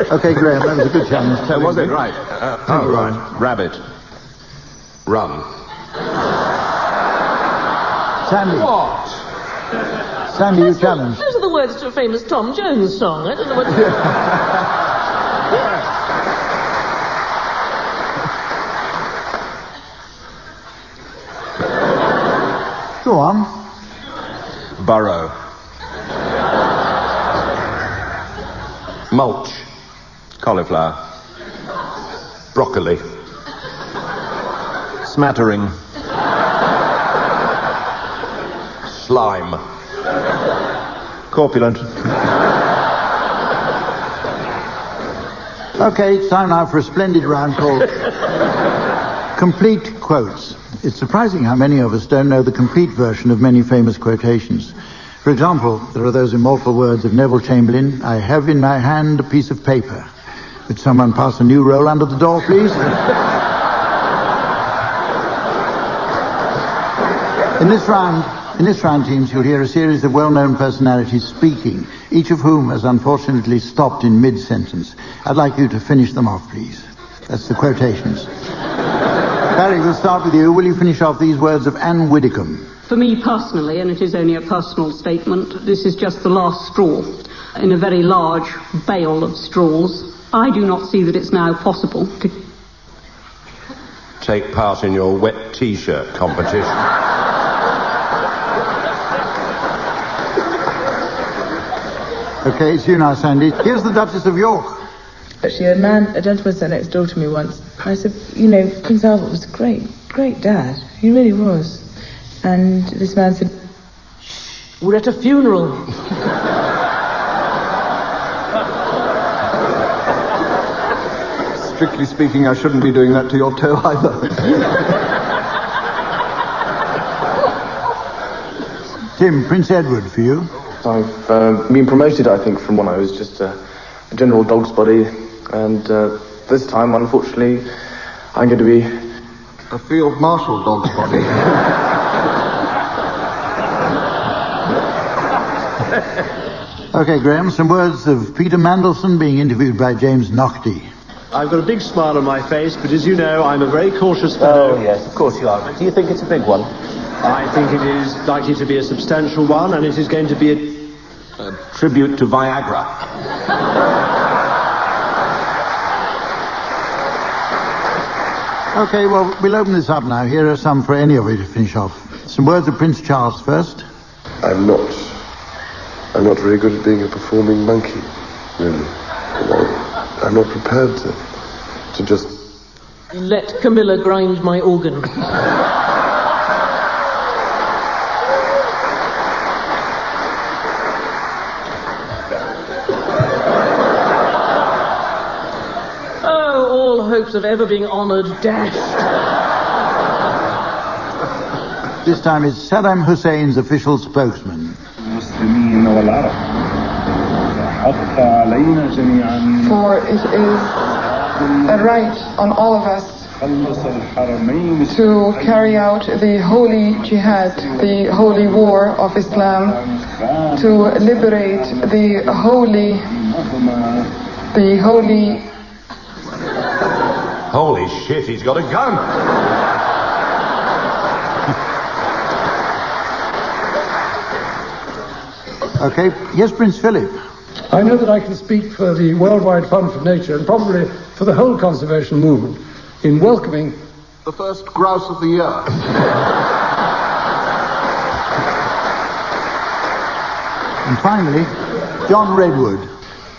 Okay, Graeme, that was a good challenge. So was it right? Right. Rabbit. Run. Sandy. What? Sandy, you challenge. Those are the words to a famous Tom Jones song. I don't know what... Go on. Burrow. Mulch. Cauliflower. Broccoli. Smattering. Slime. Corpulent. Okay, it's time now for a splendid round called Complete Quotes. It's surprising how many of us don't know the complete version of many famous quotations. For example, there are those immortal words of Neville Chamberlain, "I have in my hand a piece of paper." Would someone pass a new roll under the door, please? In this round, teams, you'll hear a series of well-known personalities speaking, each of whom has unfortunately stopped in mid-sentence. I'd like you to finish them off, please. That's the quotations. Barry, we'll start with you. Will you finish off these words of Anne Widdecombe? For me personally, and it is only a personal statement, this is just the last straw in a very large bale of straws. I do not see that it's now possible to Take part in your wet T-shirt competition. Okay, it's you now, Sandy. Here's the Duchess of York. Actually, a gentleman sat next door to me once. I said, Prince Albert was a great dad. He really was. And this man said, "We're at a funeral." Strictly speaking, I shouldn't be doing that to your toe either. Tim, Prince Edward for you. I've been promoted, I think, from when I was just a general dog's body, and this time, unfortunately, I'm going to be a field marshal dog's body. Okay, Graeme, some words of Peter Mandelson being interviewed by James Naughtie. I've got a big smile on my face, but as you know, I'm a very cautious fellow. Oh, yes, of course you are. But do you think it's a big one? I think it is likely to be a substantial one, and it is going to be a tribute to Viagra. Okay, well, we'll open this up now. Here are some for any of you to finish off. Some words of Prince Charles first. I'm not very good at being a performing monkey, really. I'm not prepared to just... Let Camilla grind my organ. Oh, all hopes of ever being honoured dashed. This time it's Saddam Hussein's official spokesman. For it is a right on all of us to carry out the holy jihad, the holy war of Islam, to liberate the holy. Holy shit, he's got a gun! Okay, yes, Prince Philip. I know that I can speak for the Worldwide Fund for Nature and probably for the whole conservation movement in welcoming the first grouse of the year. And finally, John Redwood.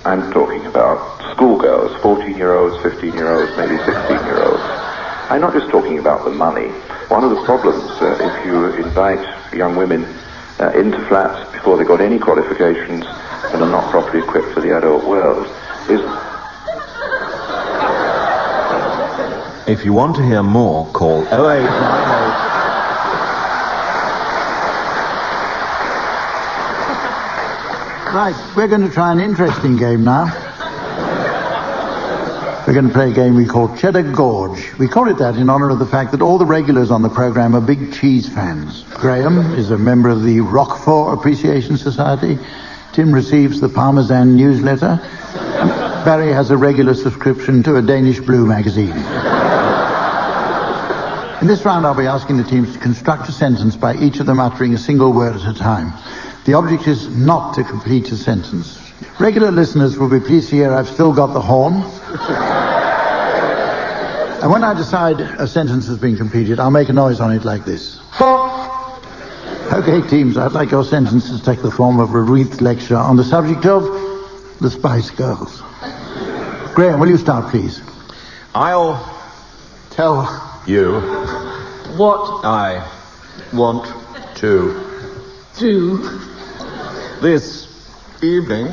I'm talking about schoolgirls, 14-year-olds, 15-year-olds, maybe 16-year-olds. I'm not just talking about the money. One of the problems, if you invite young women into flats before they've got any qualifications and are not properly equipped for the adult world, is... If you want to hear more, call 0898... Right, we're going to try an interesting game now. We're going to play a game we call Cheddar Gorge. We call it that in honour of the fact that all the regulars on the programme are big cheese fans. Graeme is a member of the Roquefort Appreciation Society. Tim receives the Parmesan newsletter. Barry has a regular subscription to a Danish Blue magazine. In this round, I'll be asking the teams to construct a sentence by each of them uttering a single word at a time. The object is not to complete a sentence. Regular listeners will be pleased to hear I've still got the horn. And when I decide a sentence has been completed, I'll make a noise on it like this. Okay, teams, I'd like your sentences to take the form of a wreathed lecture on the subject of the Spice Girls. Graeme, will you start, please? I'll tell you what I want to do this evening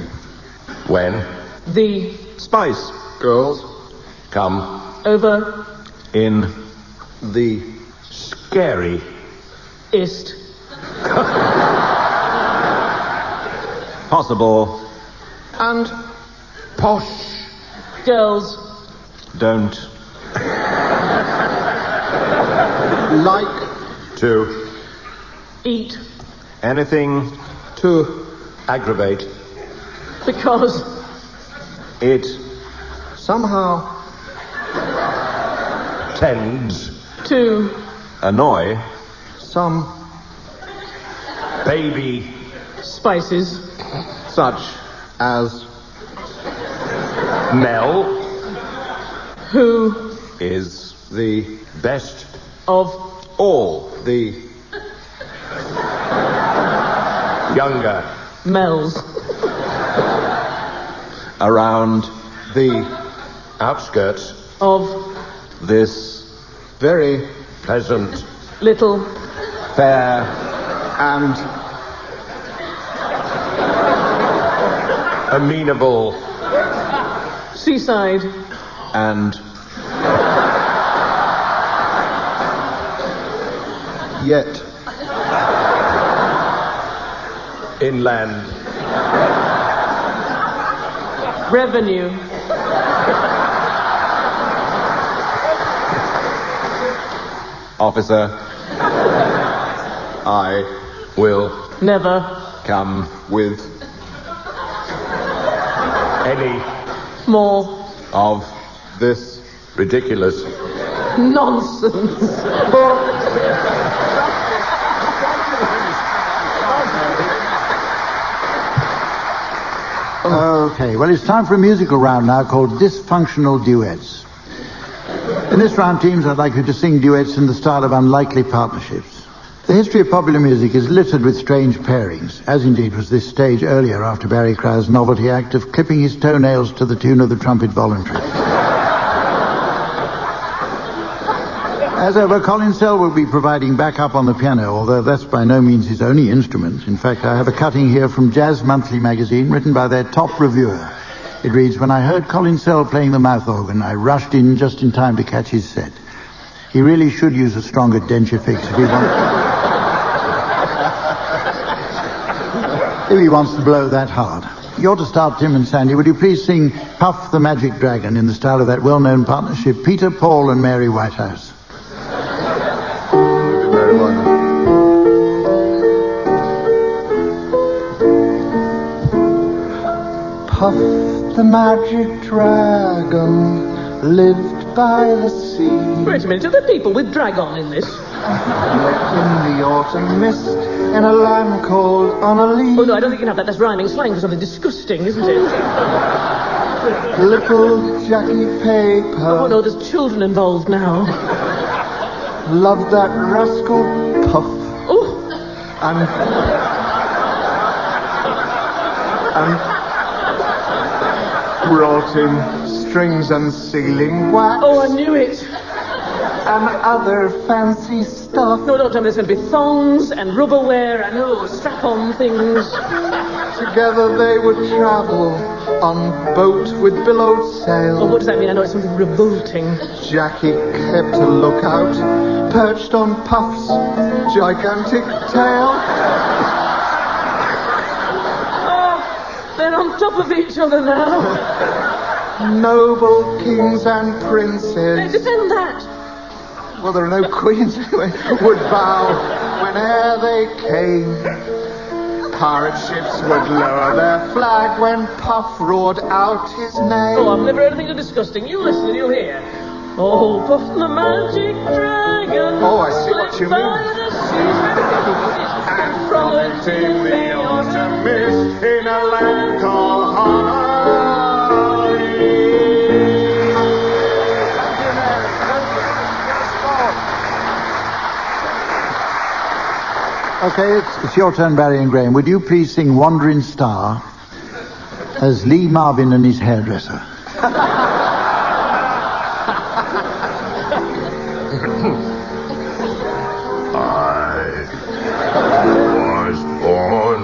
when the Spice Girls come over in the scary ist possible and posh girls don't Like to eat anything to aggravate because it somehow tends to annoy some baby spices such as Mel, who is the best of all the younger Mels around the outskirts of this very pleasant little fair and amenable seaside and yet inland revenue officer, I will never come with any more of this ridiculous nonsense. Okay, well, it's time for a musical round now called Dysfunctional Duets. In this round, teams, I'd like you to sing duets in the style of unlikely partnerships. The history of popular music is littered with strange pairings, as indeed was this stage earlier after Barry Crow's novelty act of clipping his toenails to the tune of the Trumpet Voluntary. As ever, Colin Sell will be providing backup on the piano, although that's by no means his only instrument. In fact, I have a cutting here from Jazz Monthly magazine written by their top reviewer. It reads, "When I heard Colin Sell playing the mouth organ, I rushed in just in time to catch his set. He really should use a stronger denture fix if he wants to blow that hard." You're to start, Tim and Sandy. Would you please sing Puff the Magic Dragon in the style of that well-known partnership, Peter, Paul and Mary Whitehouse. Mary Whitehouse. Puff the magic dragon lived by the sea. Wait a minute, are there people with dragon in this? In the autumn mist, in a land called Honolulu. Oh, no, I don't think you can have that. That's rhyming slang for something disgusting, isn't it? Little Jackie Paper. Oh, no, there's children involved now. Loved that rascal Puff. Oh. And brought him strings and sealing wax. Oh, I knew it. And other fancy stuff. No, don't tell me there's going to be thongs and rubberware and, strap-on things. Together they would travel on boat with billowed sail. Oh, what does that mean? I know it's something revolting. Jackie kept a lookout, perched on Puff's gigantic tail. Oh, they're on top of each other now. Noble kings and princes. Defend that. Well, there are no queens anyway. Would bow whene'er they came. Pirate ships would lower their flag when Puff roared out his name. Oh, I've never heard anything so disgusting. You listen and you'll hear. Oh, Puff the magic dragon. Oh, I see what you mean. From in the autumn mist in a land called Honolulu. Okay, it's your turn, Barry and Graeme. Would you please sing Wandering Star as Lee Marvin and his hairdresser? I was born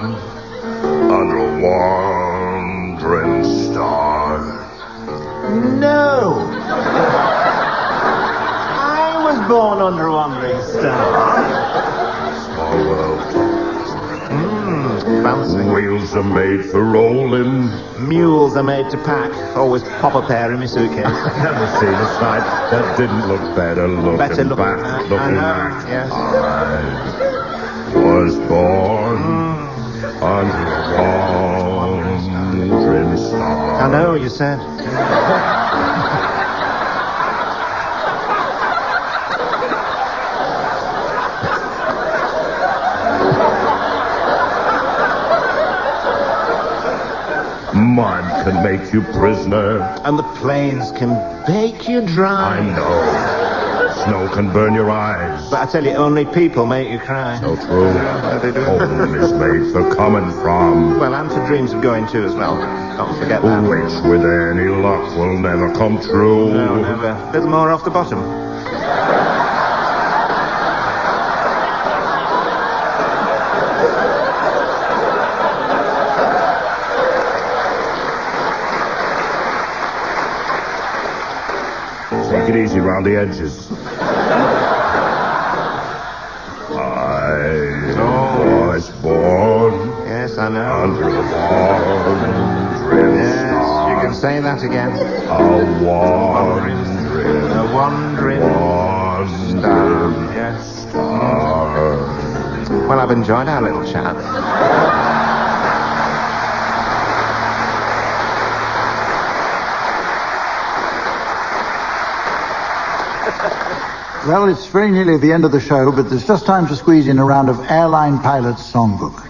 under a wandering star. No! I was born under a wandering star. Small world. Bouncing. Wheels are made for rolling. Mules are made to pack. Always pop a pair in my suitcase. Never seen a sight that didn't look better looking Better looking back. Looking I know, back. yes. I was born under a wandering star. I know, you said. Mud can make you prisoner. And the plains can bake you dry. I know. Snow can burn your eyes. But I tell you, only people make you cry. So true. Yeah, they do. Home is made for coming from. Well, and for dreams of going to as well. Don't forget that. Which, with any luck, will never come true. No, never. A little more off the bottom. Take it easy round the edges. I was born. Yes, I know. Under a wandering star. You can say that again. A wandering star. Yes. Star. Well, I've enjoyed our little chat. Well, it's very nearly the end of the show, but there's just time to squeeze in a round of Airline Pilots Song Book.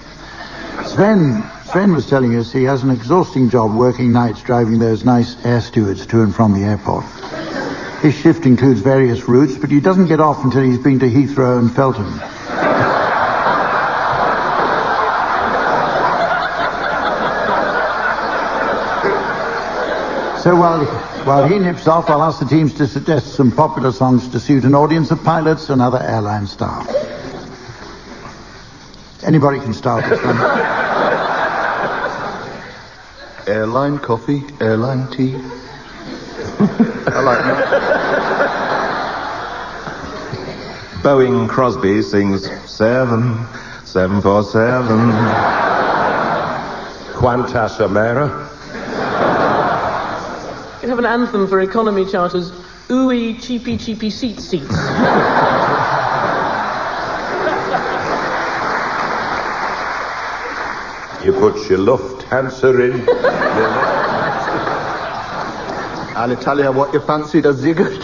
Sven was telling us he has an exhausting job working nights driving those nice air stewards to and from the airport. His shift includes various routes, but he doesn't get off until he's been to Heathrow and Felton. So while he nips off, I'll ask the teams to suggest some popular songs to suit an audience of pilots and other airline staff. Anybody can start this one. Airline coffee, airline tea. I like that. Boeing Crosby sings 747. Quantas Amera. We have an anthem for economy charters. Ooey, cheapy, cheapy seats. You put your Lufthansa in. I'll tell you what you fancy, does it good?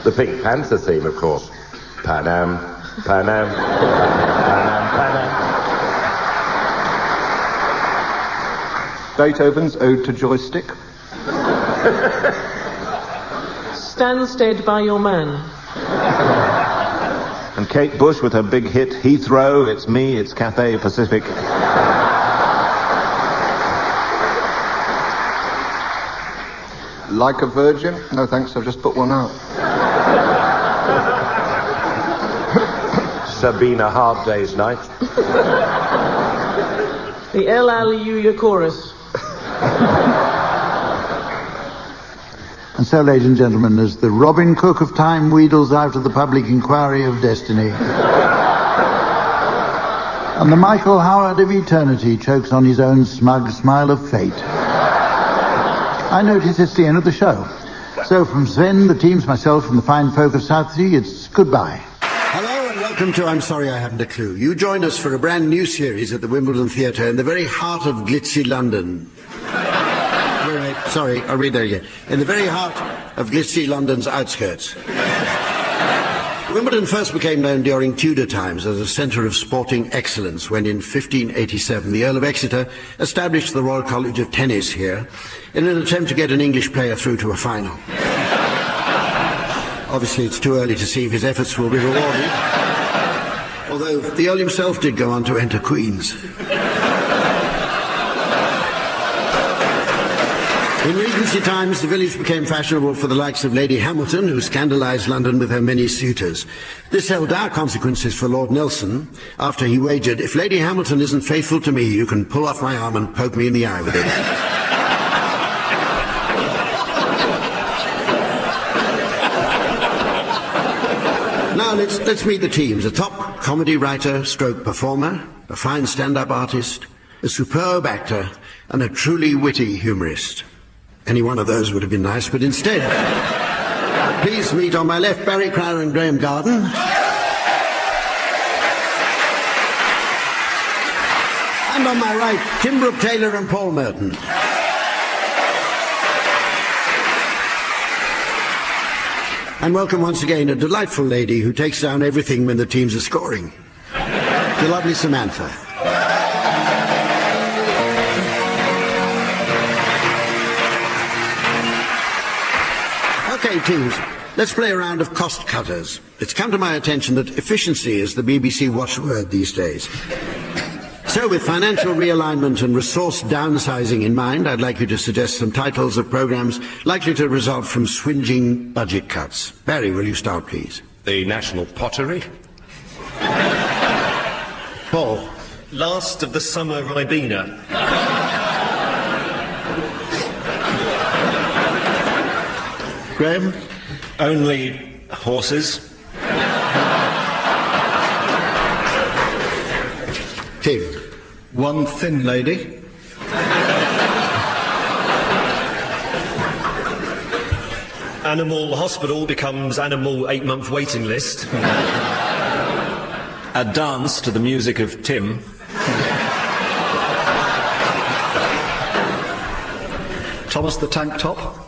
The Pink Panther theme, of course. Panam, Panam, Panam, Panam. Beethoven's Ode to Joystick. Stand stead by your man. And Kate Bush with her big hit, Heathrow, It's Me, It's Cathay Pacific. Like a Virgin? No thanks, I've just put one out. Sabina Hard Day's Night. The El Aliuya chorus. And so, ladies and gentlemen, as the Robin Cook of time wheedles out of the public inquiry of destiny, and the Michael Howard of eternity chokes on his own smug smile of fate, I notice it's the end of the show. So from Sven, the teams, myself, and the fine folk of Southsea, it's goodbye. Hello and welcome to I'm Sorry I Haven't a Clue. You joined us for a brand new series at the Wimbledon Theatre in the very heart of glitzy London. Sorry, I'll read that again. In the very heart of glitzy London's outskirts. Wimbledon first became known during Tudor times as a centre of sporting excellence when in 1587 the Earl of Exeter established the Royal College of Tennis here in an attempt to get an English player through to a final. Obviously it's too early to see if his efforts will be rewarded, although the Earl himself did go on to enter Queen's. In Regency times, the village became fashionable for the likes of Lady Hamilton, who scandalised London with her many suitors. This held dire consequences for Lord Nelson, after he wagered, if Lady Hamilton isn't faithful to me, you can pull off my arm and poke me in the eye with it. Now, let's meet the teams. A top comedy writer, stroke performer, a fine stand-up artist, a superb actor, and a truly witty humorist. Any one of those would have been nice, but instead, please meet on my left Barry Crowder and Graeme Garden. And on my right, Tim Brooke-Taylor and Paul Merton. And welcome once again a delightful lady who takes down everything when the teams are scoring. The lovely Samantha. Okay, teams, let's play a round of cost cutters. It's come to my attention that efficiency is the BBC watchword these days. So with financial realignment and resource downsizing in mind, I'd like you to suggest some titles of programmes likely to result from swingeing budget cuts. Barry, will you start, please? The National Pottery. Paul. Last of the Summer Ribena. Graeme? Only horses. Tim? One thin lady. Animal hospital becomes animal 8-month waiting list. A dance to the music of Tim. Thomas the Tank Top.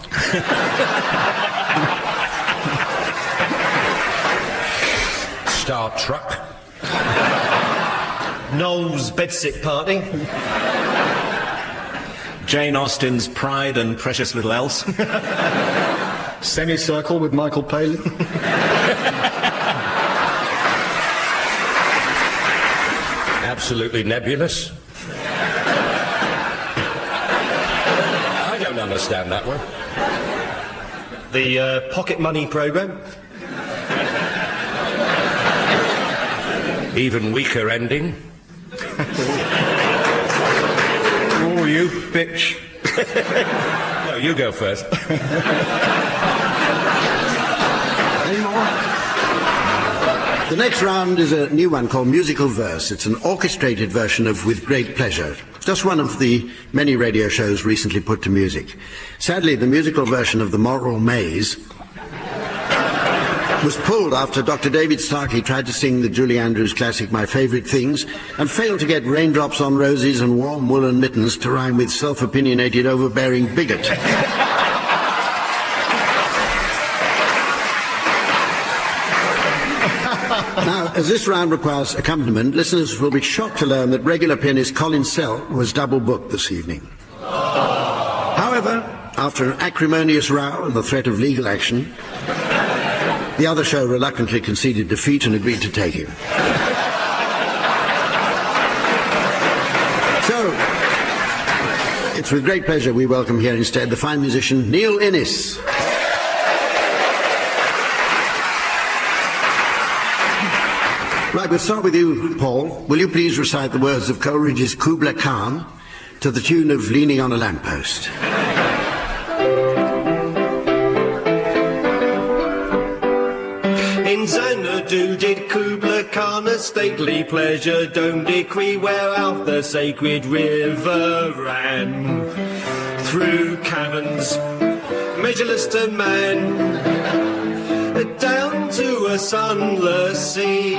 Star Truck. Noel's bedsit party. Jane Austen's Pride and Precious Little Else. Semicircle with Michael Palin. Absolutely nebulous. I don't understand that one. The pocket money programme. Even weaker ending. Oh, you bitch. No, you go first. Any more? The next round is a new one called Musical Verse. It's an orchestrated version of With Great Pleasure. just one of the many radio shows recently put to music. Sadly, the musical version of The Moral Maze was pulled after Dr. David Starkey tried to sing the Julie Andrews classic My Favourite Things and failed to get raindrops on roses and warm woolen mittens to rhyme with self-opinionated, overbearing bigot. Now, as this round requires accompaniment, listeners will be shocked to learn that regular pianist Colin Selt was double booked this evening. However, after an acrimonious row and the threat of legal action, the other show reluctantly conceded defeat and agreed to take him. So, it's with great pleasure we welcome here instead the fine musician Neil Innes. Right, we'll start with you, Paul. Will you please recite the words of Coleridge's Kubla Khan to the tune of Leaning on a Lamppost? In Xanadu did Kubla Khan a stately pleasure dome decree, where out the sacred river ran through caverns measureless to man, down to a sunless sea.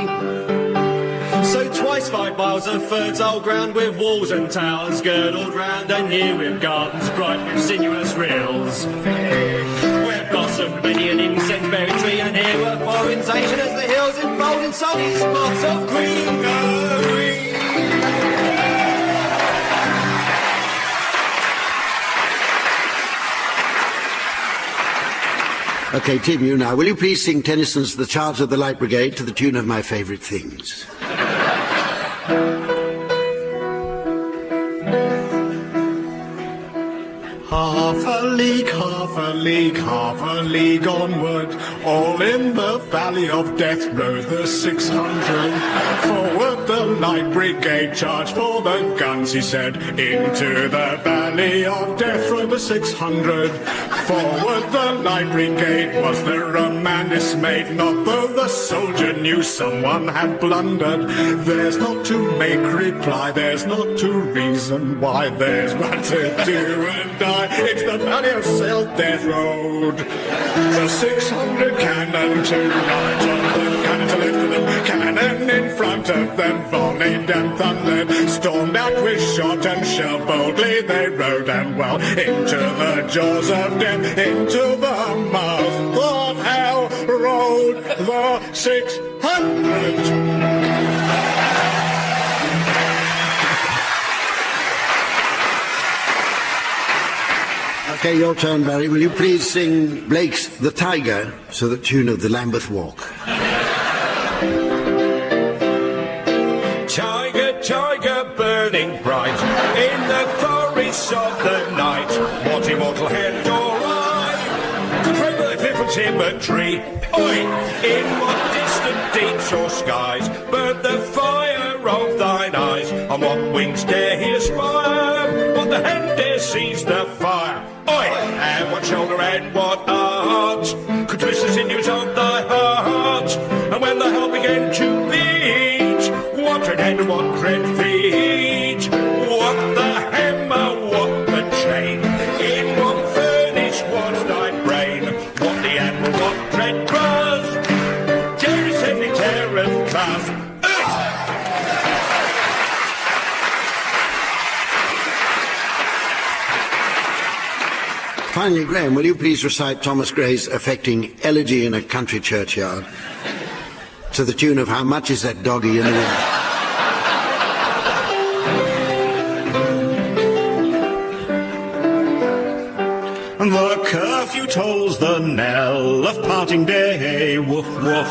So twice 5 miles of fertile ground, with walls and towers girdled round, and here with gardens bright with sinuous rills, where blossomed many an incense-bearing tree, and here were foreign Asian as the hills enfold in sunny spots of greenery. Okay, Tim, you now. Will you please sing Tennyson's The Charge of the Light Brigade to the tune of My Favourite Things? Half a league, half a league, half a league onward, all in the valley of death rode the 600. Forward the light brigade, charge for the guns, he said. Into the valley of death rode the 600. Forward the light brigade. Was there a man dismayed? Not though the soldier knew someone had blundered. There's not to make reply, there's not to reason why, there's but to do and die. It's the valley of self-death road. The 600 cannon to right of them, cannon to left of them, cannon in front of them, volleyed and thundered, stormed out with shot and shell, boldly they rode and well into the jaws of death, into the mouth of hell rode the 600. Okay, your turn, Barry. Will you please sing Blake's The Tiger to the tune of The Lambeth Walk? Tiger, tiger, burning bright in the forests of the night. What immortal hand or eye could frame the fearful symmetry? Oi! In what distant deeps or skies burnt the fire of thine eyes? On what wings dare he aspire? What the hand dare seize the fire? Oi! And what shoulder and what arch could twist the sinews of thy heart? And when the hell began to beat, what dread hand and what dread feet? What the hammer, what the chain? In what furnace was thy brain? What the anvil, what dread grasp? Dare ascending terror's clasp? Finally, Graeme, will you please recite Thomas Gray's affecting Elegy in a Country Churchyard to the tune of How Much Is That Doggy in the Wind? The curfew tolls the knell of parting day, woof woof.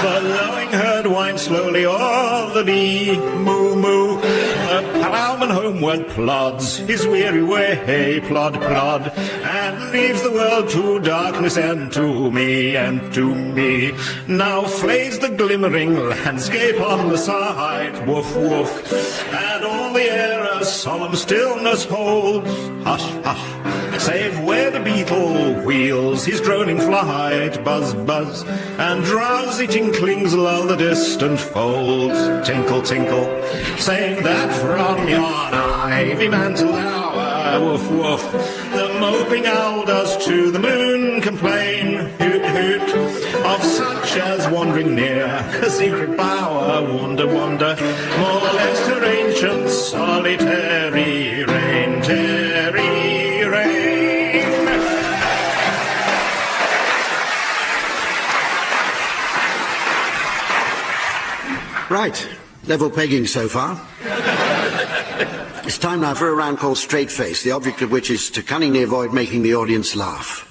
The lowing herd winds slowly o'er the lea, moo moo. The ploughman homeward plods his weary way, plod plod, and leaves the world to darkness and to me, and to me. Now flays the glimmering landscape on the side, woof woof, and all the air a solemn stillness holds, hush hush, save where the beetle wonderful wheels, his droning flight, buzz, buzz, and drowsy tinklings lull the distant folds. Tinkle, tinkle, saying that from yon ivy mantled hour, woof, woof, the moping owl does to the moon complain, hoot, hoot, of such as wandering near a secret bower, wander, wander, more or less her ancient solitary reign, terry reign. Right, level pegging so far. It's time now for a round called Straight Face, the object of which is to cunningly avoid making the audience laugh.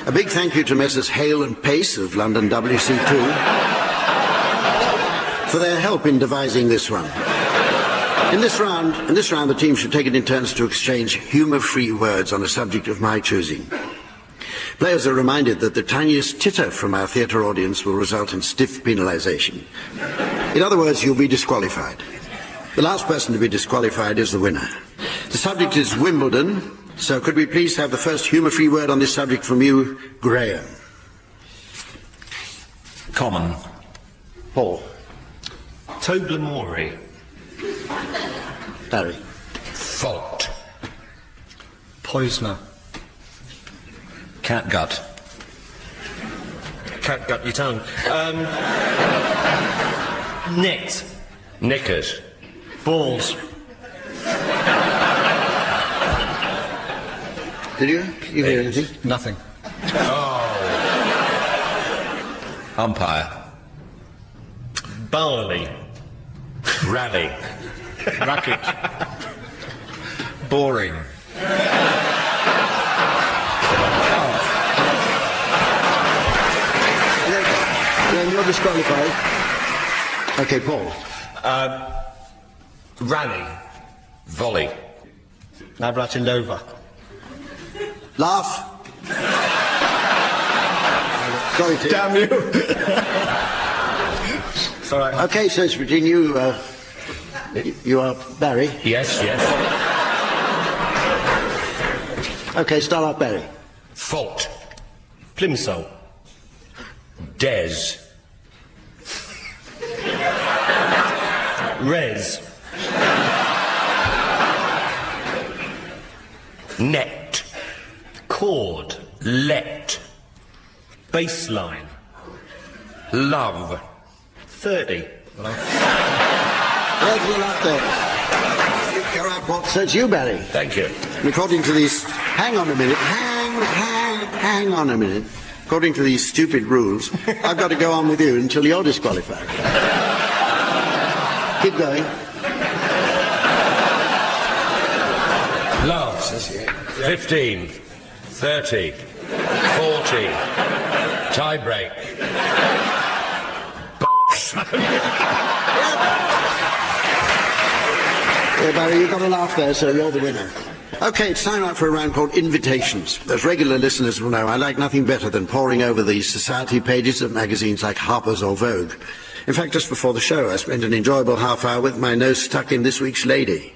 A big thank you to Messrs. Hale and Pace of London WC2 for their help in devising this one. In this round, the team should take it in turns to exchange humour-free words on a subject of my choosing. Players are reminded that the tiniest titter from our theatre audience will result in stiff penalisation. In other words, you'll be disqualified. The last person to be disqualified is the winner. The subject is Wimbledon, so could we please have the first humour-free word on this subject from you, Graeme? Common. Paul. Toblerone. Barry. Fault. Poisoner. Catgut. Catgut your tongue. Net. Knickers. Balls. Did you hear anything? Nothing. Oh. Umpire. Barley. Rally. Racket. Boring. Then you're disqualified. Okay, Paul. Rally. Volley. Navratilova. Laugh. Sorry, Tim. Damn you. It's all right. Okay, so it's between you. You are Barry. Yes, yes. Okay, start off, Barry. Fault. Plimsoll. Des. Res. Net. Cord. Let. Baseline. Love. 30. There's one up there. You're up, Paul. So it's you, Barry. Thank you. And according to these... Hang on a minute. Hang on a minute. According to these stupid rules, I've got to go on with you until you're disqualified. Keep going. Love. 15. 30. 40. Tie break. Yeah, Barry, you got a laugh there, so you're the winner. Okay, it's time out for a round called Invitations. As regular listeners will know, I like nothing better than poring over the society pages of magazines like Harper's or Vogue. In fact, just before the show, I spent an enjoyable half hour with my nose stuck in This Week's Lady.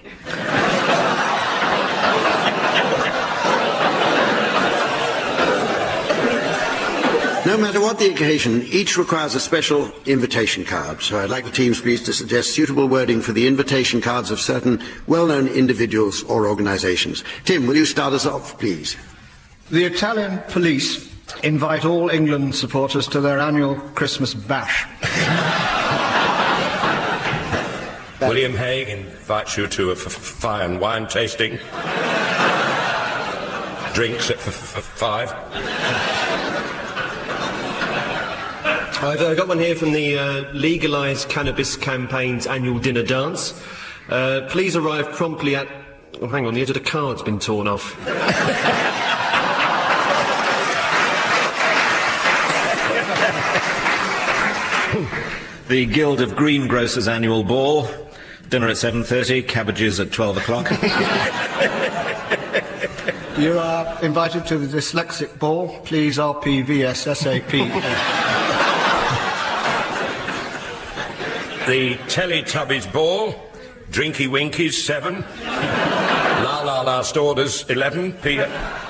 No matter what the occasion, each requires a special invitation card, so I'd like the teams please to suggest suitable wording for the invitation cards of certain well-known individuals or organisations. Tim, will you start us off, please? The Italian police invite all England supporters to their annual Christmas bash. William Hague invites you to a fire and wine tasting. Drinks at 5. I've got one here from the Legalise Cannabis Campaign's annual dinner dance. Please arrive promptly at... Oh, hang on, the edge of the card's been torn off. The Guild of Greengrocers annual ball. Dinner at 7:30, cabbages at 12 o'clock. You are invited to the dyslexic ball. Please RPVSSAP. The Teletubbies ball. Drinky Winkies 7. La La Last Orders 11.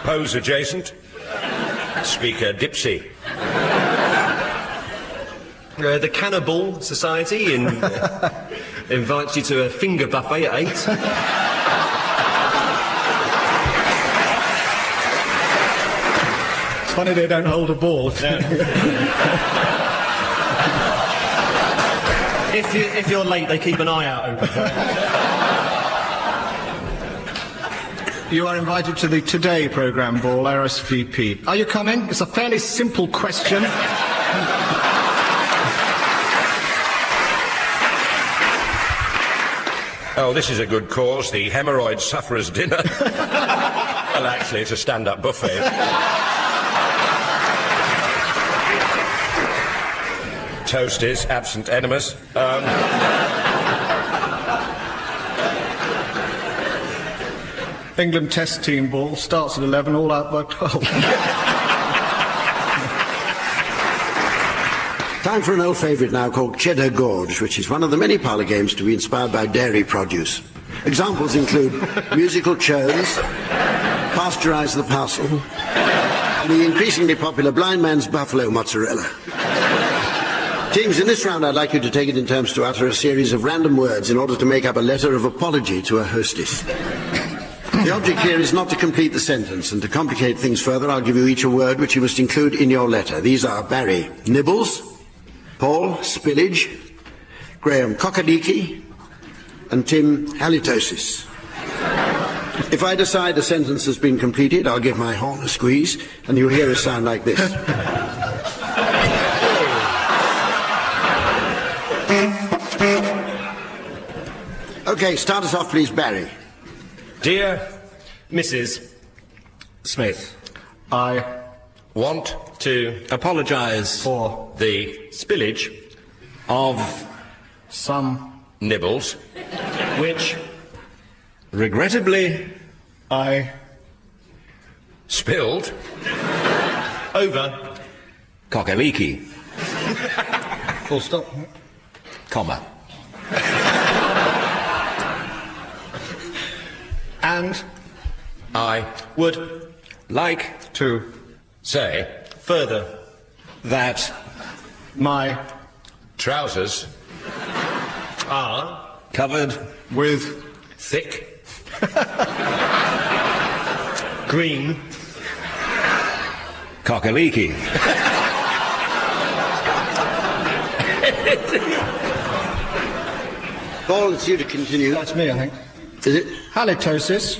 Pose adjacent. Speaker Dipsy. The Cannibal Society invites you to a finger buffet at 8. It's funny they don't hold a ball. If you're late, they keep an eye out open for it. You are invited to the Today programme ball, RSVP. Are you coming? It's a fairly simple question. Oh, this is a good cause, the hemorrhoid sufferers' dinner. Well, actually, it's a stand-up buffet. Toasties, absent enemas. England Test team ball starts at 11, all out by 12. Time for an old favourite now called Cheddar Gorge, which is one of the many parlour games to be inspired by dairy produce. Examples include musical churns, Pasteurise the Parcel, and the increasingly popular Blind Man's Buffalo Mozzarella. Teams, in this round I'd like you to take it in turns to utter a series of random words in order to make up a letter of apology to a hostess. The object here is not to complete the sentence, and to complicate things further I'll give you each a word which you must include in your letter. These are Barry Nibbles, Paul Spillage, Graeme Cockaliki, and Tim Halitosis. If I decide a sentence has been completed, I'll give my horn a squeeze, and you'll hear a sound like this. Okay, start us off, please, Barry. Dear Mrs. Smith, I want to apologise for the spillage of some nibbles, which regrettably I spilled over Cockaliki. Full stop. Comma. And I would like to say further that my trousers are covered with thick green Cockaliki. Paul, it's you to continue. That's me, I think. Is it? Halitosis.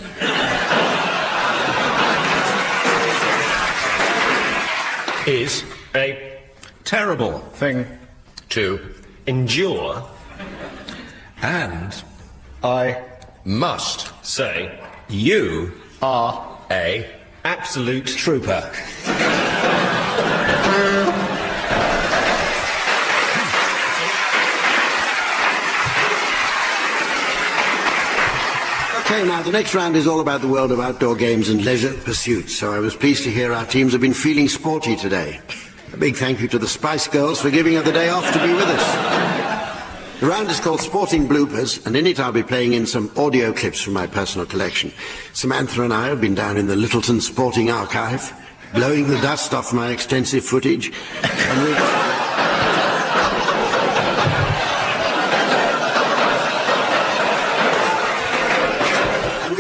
Is a terrible thing to endure, and I must say you are a absolute trooper. Okay, now the next round is all about the world of outdoor games and leisure pursuits, so I was pleased to hear our teams have been feeling sporty today. A big thank you to the Spice Girls for giving us the day off to be with us. The round is called Sporting Bloopers, and in it I'll be playing in some audio clips from my personal collection. Samantha and I have been down in the Lyttelton Sporting Archive, blowing the dust off my extensive footage, and we've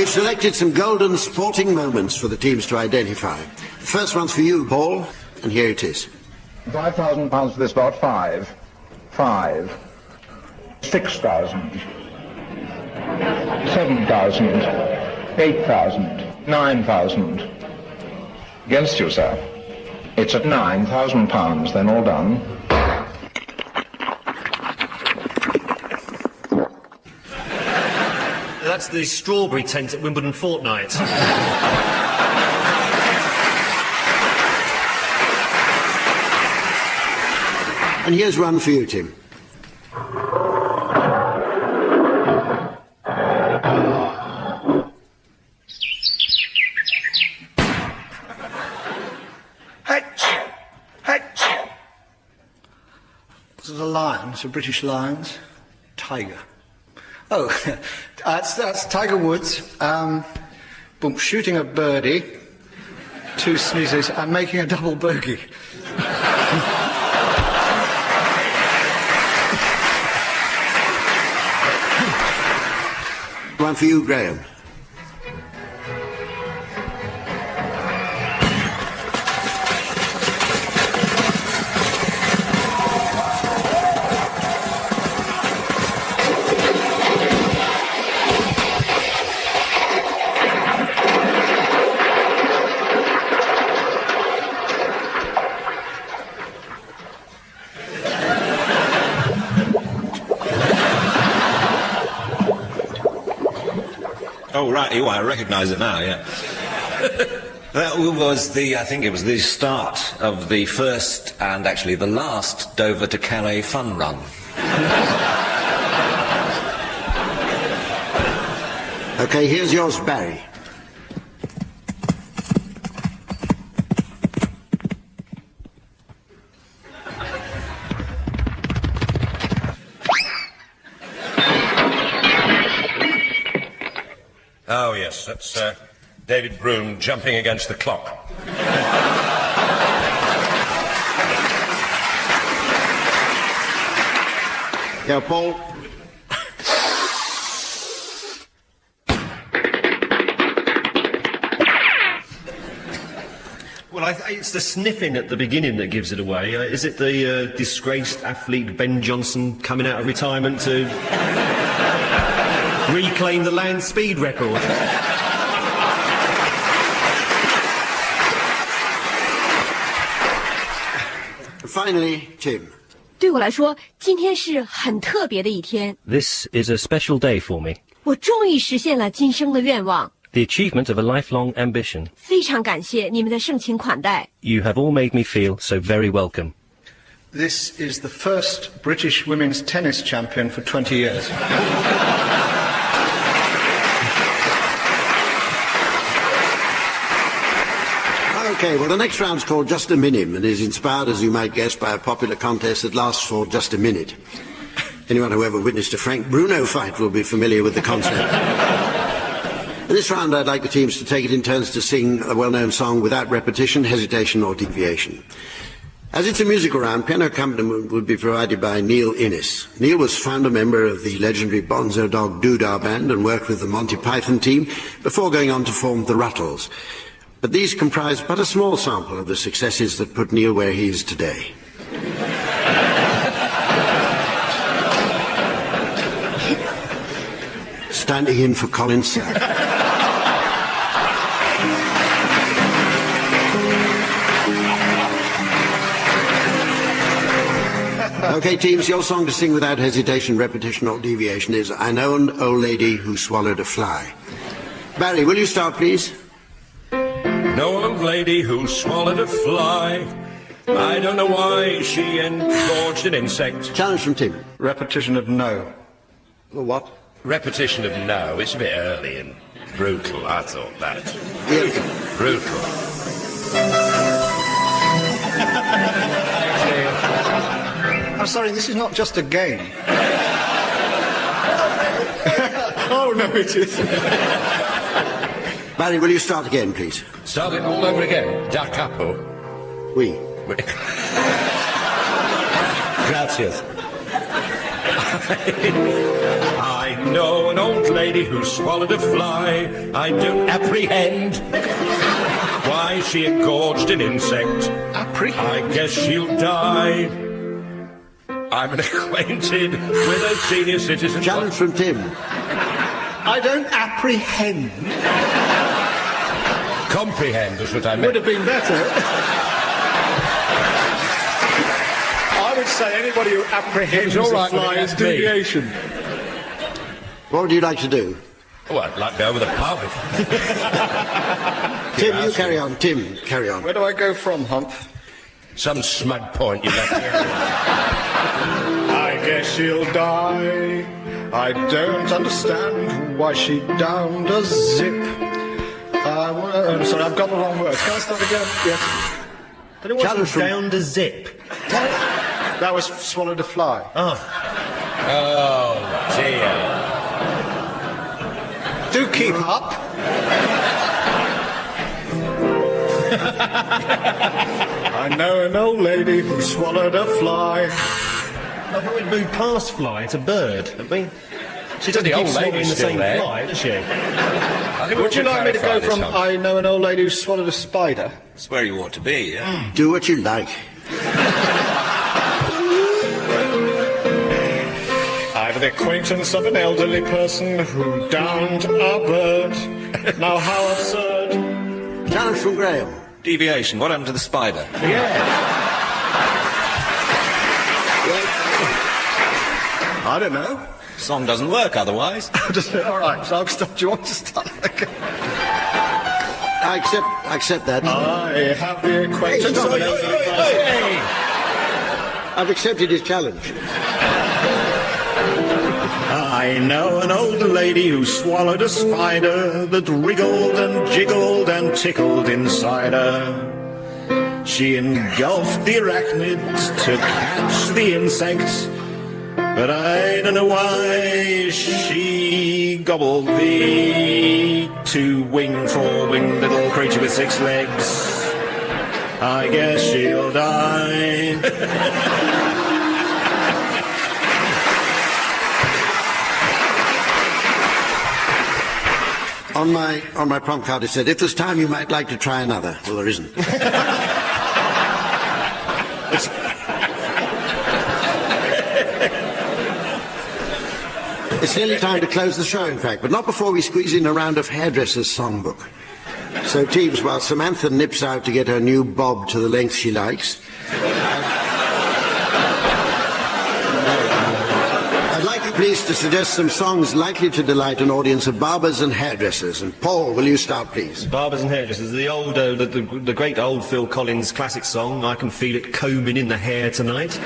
selected some golden sporting moments for the teams to identify. The first one's for you, Paul, and here it is. £5,000 for this lot. 5. 6,000. 7,000. 8,000. 9,000. Against you, sir. It's at £9,000, then all done. That's the strawberry tent at Wimbledon Fortnight. And here's one for you, Tim. This is a lion, it's a British Lions. Tiger. Oh, that's Tiger Woods, shooting a birdie 2 sneezes and making a double bogey. One for you, Graham. Oh, right, I recognise it now, yeah. That was I think it was the start of the first and actually the last Dover to Calais fun run. OK, here's yours, Barry. Oh, yes, that's David Broome jumping against the clock. Yeah, Paul. Well, it's the sniffing at the beginning that gives it away. Is it the disgraced athlete Ben Johnson coming out of retirement to reclaim the land speed record? Finally, Tim. 对我来说，今天是很特别的一天。 This is a special day for me. 我终于实现了今生的愿望。 The achievement of a lifelong ambition. 非常感谢你们的盛情款待。 You have all made me feel so very welcome. This is the first British women's tennis champion for 20 years. OK, well, the next round's called Just a Minim and is inspired, as you might guess, by a popular contest that lasts for just a minute. Anyone who ever witnessed a Frank Bruno fight will be familiar with the concept. In this round, I'd like the teams to take it in turns to sing a well-known song without repetition, hesitation or deviation. As it's a musical round, piano accompaniment would be provided by Neil Innes. Neil was founder member of the legendary Bonzo Dog Doodah Band and worked with the Monty Python team before going on to form the Ruttles. But these comprise but a small sample of the successes that put Neil where he is today. Standing in for Colin Sack. OK, teams, your song to sing without hesitation, repetition or deviation is I Know an Old Lady Who Swallowed a Fly. Barry, will you start, please? No old lady who swallowed a fly. I don't know why she engorged an insect. Challenge from Tim. Repetition of no. Well, what? Repetition of no. It's a bit early and brutal, I thought that. Yeah. Brutal. I'm sorry, this is not just a game. Oh, no, it isn't. Barry, will you start again, please? Start it all over again. Da capo. Oui. Gracias. I know an old lady who swallowed a fly. I don't apprehend why she engorged an insect. I guess she'll die. I'm acquainted with a senior citizen. Challenge from Tim. I don't apprehend. Comprehend is what I meant. Would have been better. I would say anybody who apprehends a fly is deviation. What would you like to do? Oh, I'd like to go over the pub. Tim, you carry on. Tim, carry on. Where do I go from, Hump? Some smug point you left here. I guess she'll die. I don't understand why she downed a zip. Sorry, I've got the wrong words. Can I start again? Yes. But it wasn't down to zip. That was swallowed a fly. Oh. Oh, dear. Do keep up. I know an old lady who swallowed a fly. I thought we'd moved past fly. It's a bird. I mean, she doesn't The keep old swallowing lady's the still same there. fly, does she? Would you like me to go from I know an old lady who swallowed a spider? That's where you ought to be, yeah? Do what you like. I've the acquaintance of an elderly person who downed a bird. Now how absurd. Challenge from Graeme. Deviation. What happened to the spider? I don't know. Song doesn't work otherwise. All right, so I'll stop. Do you want to start again? I accept that. I have the acquaintance of an elderly person. I've accepted his challenge. I know an old lady who swallowed a spider that wriggled and jiggled and tickled inside her. She engulfed the arachnid to catch the insect, but I don't know why she gobbled the two-winged, four-winged little creature with 6 legs. I guess she'll die. On my prompt card it said, if there's time you might like to try another. Well, there isn't. It's nearly time to close the show, in fact, but not before we squeeze in a round of Hairdressers Song Book. So, Teeves, while Samantha nips out to get her new bob to the length she likes, I'd like you please to suggest some songs likely to delight an audience of barbers and hairdressers. And Paul, will you start, please? Barbers and Hairdressers, the old, the great old Phil Collins classic song, I Can Feel It Combing in the Hair Tonight.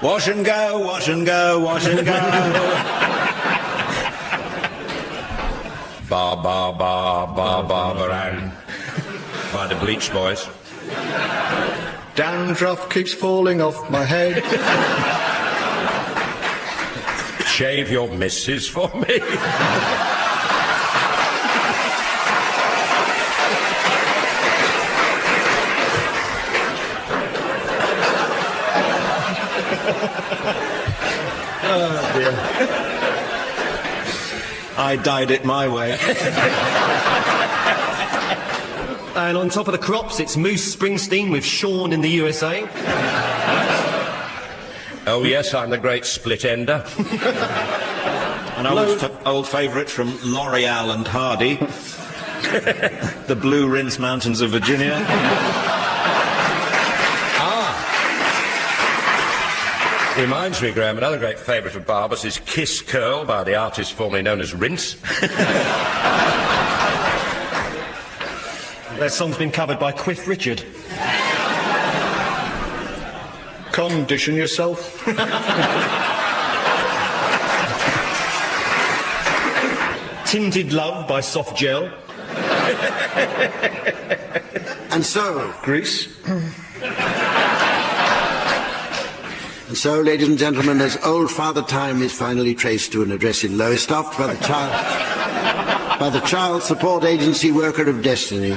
Wash and go, wash and go, wash and go. Bar, bar, bar, bar, barbaran. By the Bleach Boys. Dandruff keeps falling off my head. Shave your missus for me. Oh, dear. I dyed it my way. And on top of the crops, it's Moose Springsteen with Sean in the USA. Oh, yes, I'm the great split ender. An old favourite from L'Oreal and Hardy. The Blue Rinse Mountains of Virginia. Reminds me, Graham, another great favourite of barbers is Kiss Curl by the artist formerly known as Rinse. Their song's been covered by Quiff Richard. Condition yourself. Tinted Love by Soft Gel. And so... Grease. And so, ladies and gentlemen, as old Father Time is finally traced to an address in Lowestoft by the Child Support Agency Worker of Destiny.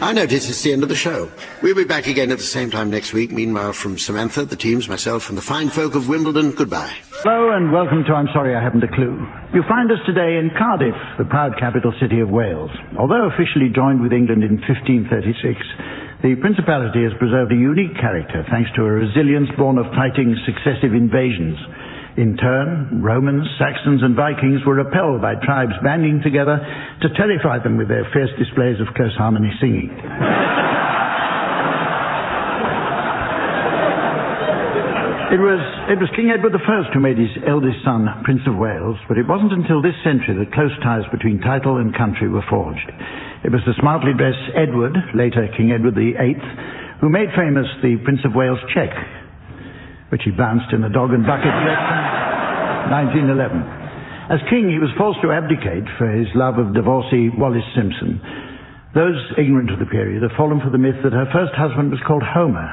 I notice it's the end of the show. We'll be back again at the same time next week. Meanwhile, from Samantha, the teams, myself, and the fine folk of Wimbledon, goodbye. Hello and welcome to I'm Sorry I Haven't a Clue. You find us today in Cardiff, the proud capital city of Wales. Although officially joined with England in 1536, the Principality has preserved a unique character thanks to a resilience born of fighting successive invasions. In turn, Romans, Saxons and Vikings were repelled by tribes banding together to terrify them with their fierce displays of close harmony singing. It was King Edward I who made his eldest son Prince of Wales, but it wasn't until this century that close ties between title and country were forged. It was the smartly dressed Edward, later King Edward VIII, who made famous the Prince of Wales cheque, which he bounced in the dog and bucket election 1911. As king, he was forced to abdicate for his love of divorcee Wallis Simpson. Those ignorant of the period have fallen for the myth that her first husband was called Homer.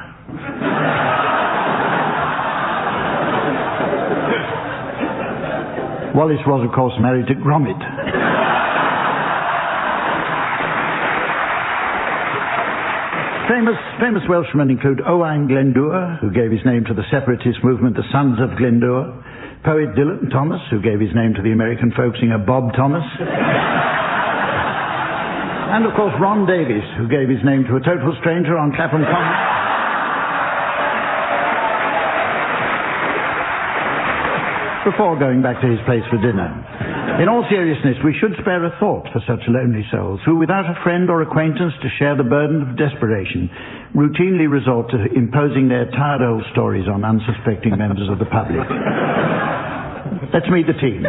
Wallis was, of course, married to Gromit. Famous Welshmen include Owain Glendower, who gave his name to the separatist movement, the Sons of Glendower, poet Dylan Thomas, who gave his name to the American folk singer Bob Thomas, and of course Ron Davies, who gave his name to a total stranger on Clapham Common. Before going back to his place for dinner. In all seriousness, we should spare a thought for such lonely souls who, without a friend or acquaintance to share the burden of desperation, routinely resort to imposing their tired old stories on unsuspecting members of the public. Let's meet the teams.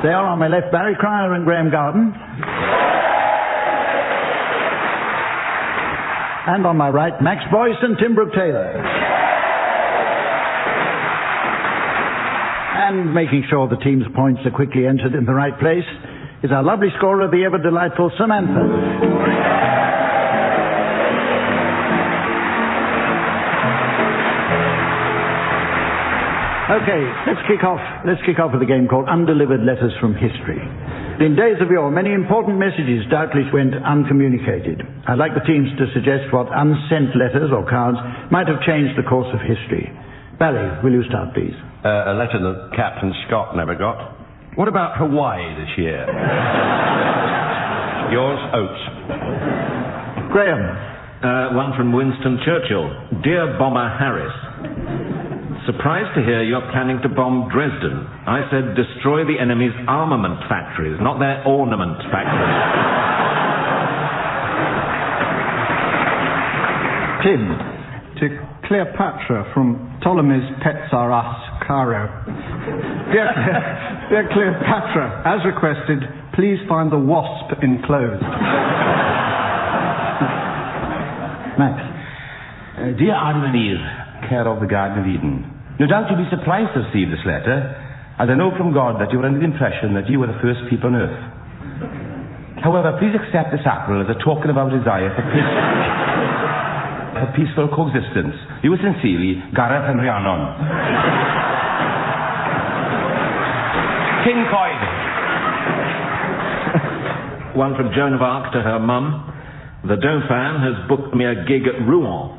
They are on my left, Barry Cryer and Graeme Garden. And on my right, Max Boyce and Tim Brooke-Taylor. And making sure the team's points are quickly entered in the right place is our lovely scorer, the ever-delightful Samantha. Okay, let's kick off with a game called Undelivered Letters from History. In days of yore, many important messages doubtless went uncommunicated. I'd like the teams to suggest what unsent letters or cards might have changed the course of history. Barry, will you start, please? A letter that Captain Scott never got. What about Hawaii this year? Yours, Oates. Graham. One from Winston Churchill. Dear Bomber Harris, surprised to hear you're planning to bomb Dresden. I said destroy the enemy's armament factories, not their ornament factories. Tim. To Cleopatra from Ptolemy's Pets Are Us, Cairo. Dear Cleopatra, as requested, please find the wasp enclosed. Max. Dear Adam and Eve, care of the Garden of Eden. No doubt you'll be surprised to receive this letter, as I know from God that you were under the impression that you were the first people on earth. However, please accept this apple as a token of our desire for peaceful coexistence. Yours sincerely, Gareth and Rhiannon. King Coid. One from Joan of Arc to her mum. The Dauphin has booked me a gig at Rouen.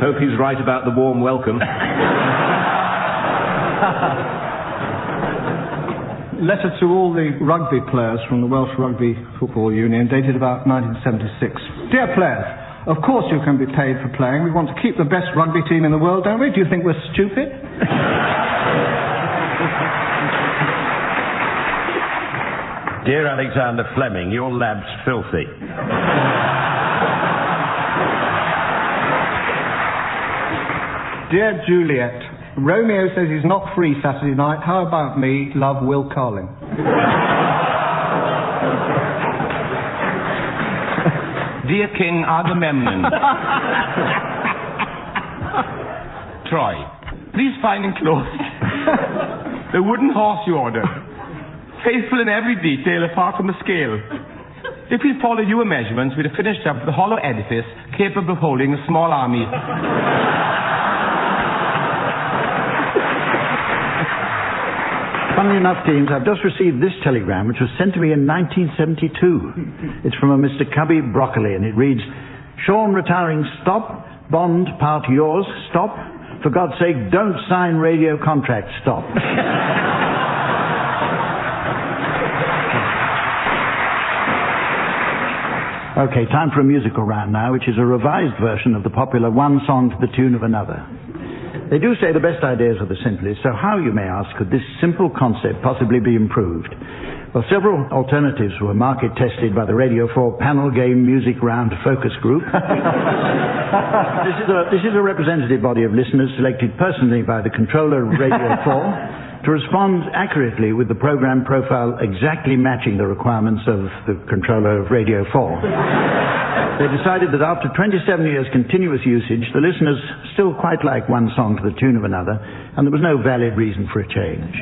Hope he's right about the warm welcome. Letter to all the rugby players from the Welsh Rugby Football Union, dated about 1976. Dear players, of course you can be paid for playing. We want to keep the best rugby team in the world, don't we? Do you think we're stupid? Dear Alexander Fleming, your lab's filthy. Dear Juliet, Romeo says he's not free Saturday night. How about me? Love, Will Carling. Dear King Agamemnon. Troy, please find enclosed the wooden horse you ordered, faithful in every detail apart from the scale. If we followed your measurements, we'd have finished up with a hollow edifice capable of holding a small army. Funnily enough, teams, I've just received this telegram, which was sent to me in 1972. It's from a Mr. Cubby Broccoli, and it reads, Sean retiring, stop. Bond, part yours, stop. For God's sake, don't sign radio contract, stop. Okay, time for a musical round now, which is a revised version of the popular One Song to the Tune of Another. They do say the best ideas are the simplest, so how, you may ask, could this simple concept possibly be improved? Well, several alternatives were market tested by the Radio 4 Panel Game Music Round Focus Group. This is a representative body of listeners selected personally by the controller of Radio 4 to respond accurately with the program profile exactly matching the requirements of the controller of Radio 4. They decided that after 27 years continuous usage, the listeners still quite like One Song to the Tune of Another, and there was no valid reason for a change.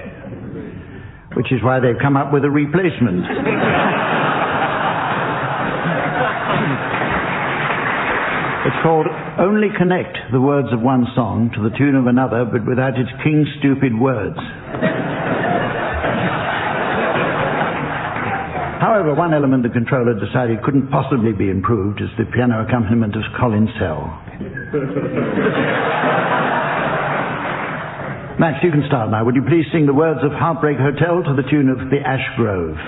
Which is why they've come up with a replacement. It's called Only Connect the Words of One Song to the Tune of Another, but without its king-stupid words. How However, one element the controller decided couldn't possibly be improved is the piano accompaniment of Colin Sell. Max, you can start now. Would you please sing the words of Heartbreak Hotel to the tune of The Ash Grove?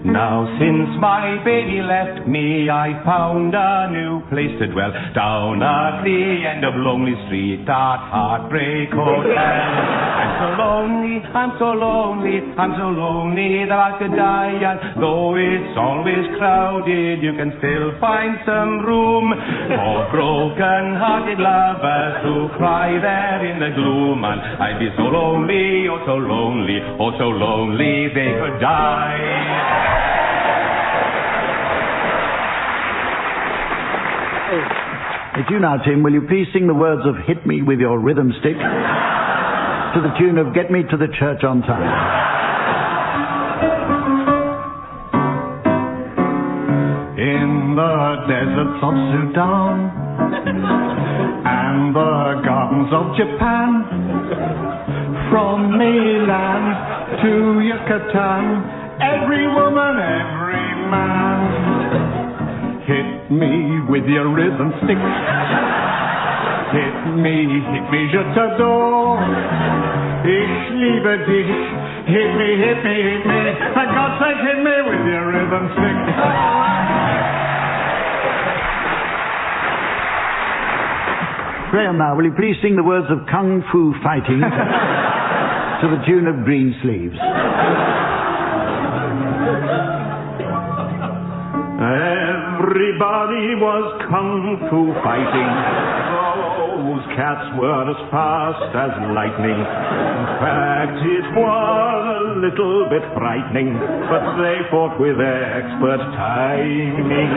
Now since my baby left me, I found a new place to dwell, down at the end of Lonely Street at Heartbreak Hotel. I'm so lonely, I'm so lonely, I'm so lonely that I could die, and though it's always crowded, you can still find some room for broken-hearted lovers who cry there in the gloom. And I'd be so lonely, oh so lonely, oh so lonely they could die. It's you now, Tim. Will you please sing the words of Hit Me With Your Rhythm Stick to the tune of Get Me to the Church on Time? In the deserts of Sudan and the gardens of Japan, from Milan to Yucatan, every woman, every man, hit me with your rhythm stick. Hit me, je t'adore. Ich liebe dich. Hit me, hit me, hit me. For God's sake, hit me with your rhythm stick. Graeme, now, will you please sing the words of Kung Fu Fighting to the tune of Green Sleeves? Everybody was kung fu fighting. Those cats were as fast as lightning. In fact, it was a little bit frightening, but they fought with expert timing.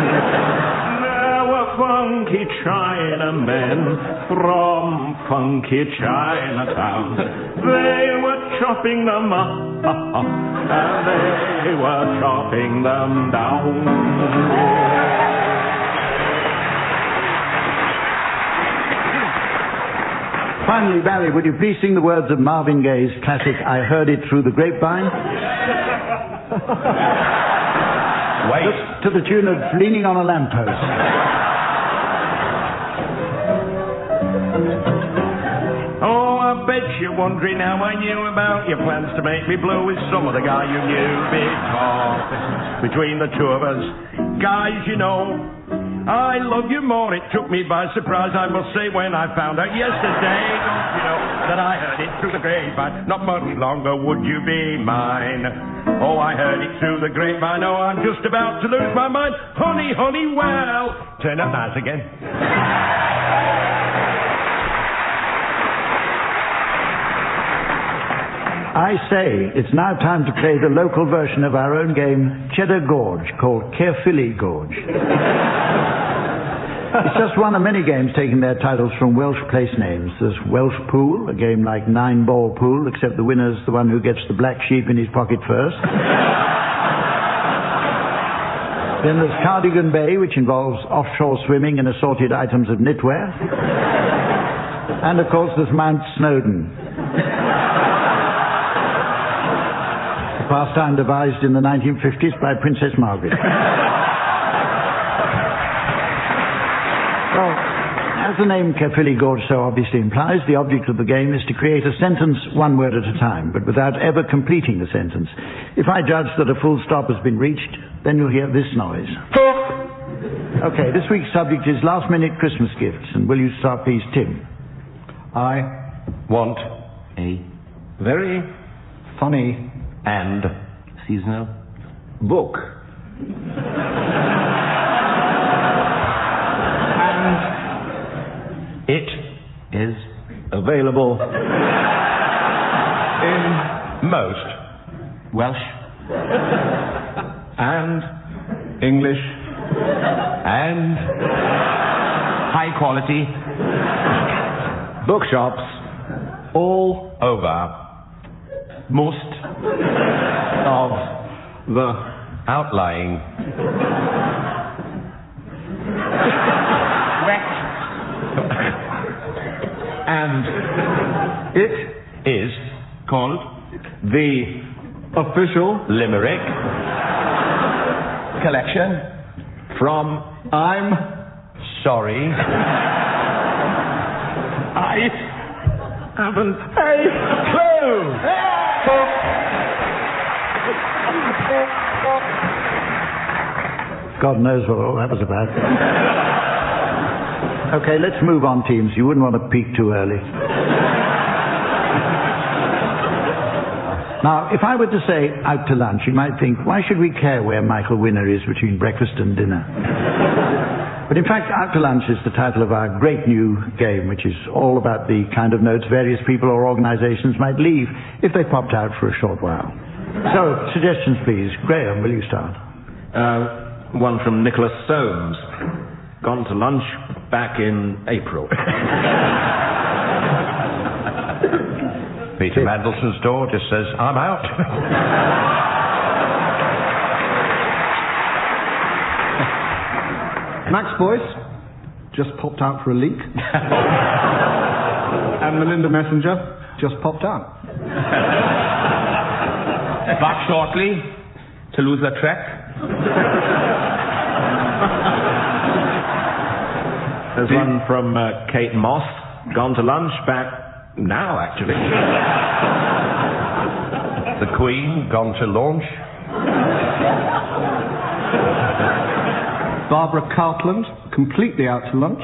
There were funky Chinamen from funky Chinatown. They were chopping them up, and they were chopping them down. Finally, Barry, would you please sing the words of Marvin Gaye's classic I Heard It Through the Grapevine? Wait. To the tune of Leaning on a Lamppost. Oh, I bet you're wondering how I knew about your plans to make me blue with some other guy you knew. Because between the two of us, guys, you know, I love you more. It took me by surprise, I must say, when I found out yesterday, don't you know, that I heard it through the grapevine. Not much longer would you be mine. Oh, I heard it through the grapevine. Oh, I'm just about to lose my mind. Honey, honey, well, turn up nice again. I say, it's now time to play the local version of our own game, Cheddar Gorge, called Caerphilly Gorge. It's just one of many games taking their titles from Welsh place names. There's Welsh Pool, a game like 9-ball pool, except the winner's the one who gets the black sheep in his pocket first. Then there's Cardigan Bay, which involves offshore swimming and assorted items of knitwear. And, of course, there's Mount Snowdon. Pastime devised in the 1950s by Princess Margaret. Well, as the name Caerphilly Gorge so obviously implies, the object of the game is to create a sentence one word at a time, but without ever completing the sentence. If I judge that a full stop has been reached, then you'll hear this noise. Okay, this week's subject is last-minute Christmas gifts, and will you start, please, Tim? I want a very funny and seasonal book. And it is available in most Welsh and English and high quality bookshops all over most of the outlying and it is called The official limerick collection from I'm sorry. I Haven't a clue. God knows what all that was about. Okay, let's move on, teams. You wouldn't want to peak too early. Now, if I were to say out to lunch, you might think, why should we care where Michael Winner is between breakfast and dinner? But in fact, Out to Lunch is the title of our great new game, which is all about the kind of notes various people or organisations might leave if they popped out for a short while. So, suggestions please. Graeme, will you start? One from Nicholas Soames. Gone to lunch back in April. Peter Mandelson's door just says, I'm out. Max Boyce just popped out for a leak. And Melinda Messenger just popped out. Back shortly to lose a trek. There's one from Kate Moss. Gone to lunch back now, actually. The Queen gone to launch. Barbara Cartland, completely out to lunch.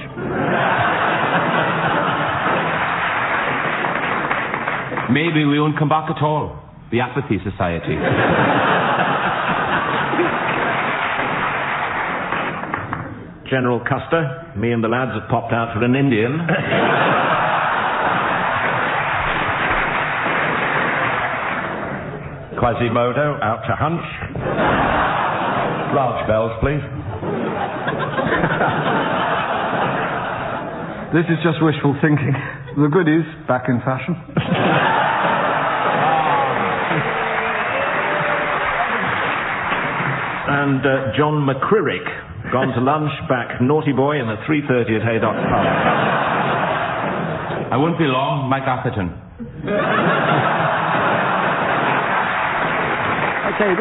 Maybe we won't come back at all. The Apathy Society. General Custer. Me and the lads have popped out for an Indian. Quasimodo out to hunch. Ranch bells, please. This is just wishful thinking. The goodies back in fashion. And John McCririck. Gone to lunch back naughty boy in the 3:30 at Haydock Pub. I won't be long, Mike Atherton. Okay,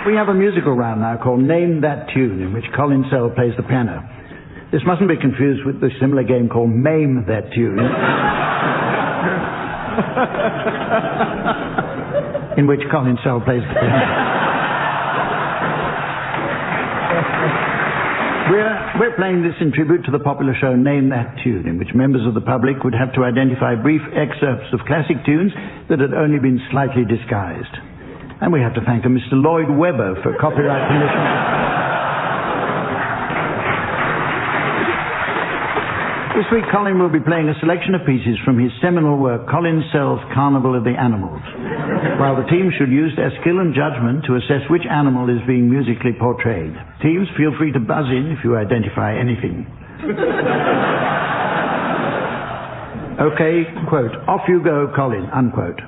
we have a musical round now called Name That Tune, in which Colin Sell plays the piano. This mustn't be confused with the similar game called Maim That Tune, in which Colin Sell plays the piano. We're playing this in tribute to the popular show Name That Tune, in which members of the public would have to identify brief excerpts of classic tunes that had only been slightly disguised. And we have to thank a Mr. Lloyd Webber for copyright permission. This week, Colin will be playing a selection of pieces from his seminal work, Colin Sell's Carnival of the Animals, while the team should use their skill and judgment to assess which animal is being musically portrayed. Teams, feel free to buzz in if you identify anything. Okay, quote, off you go, Colin, unquote.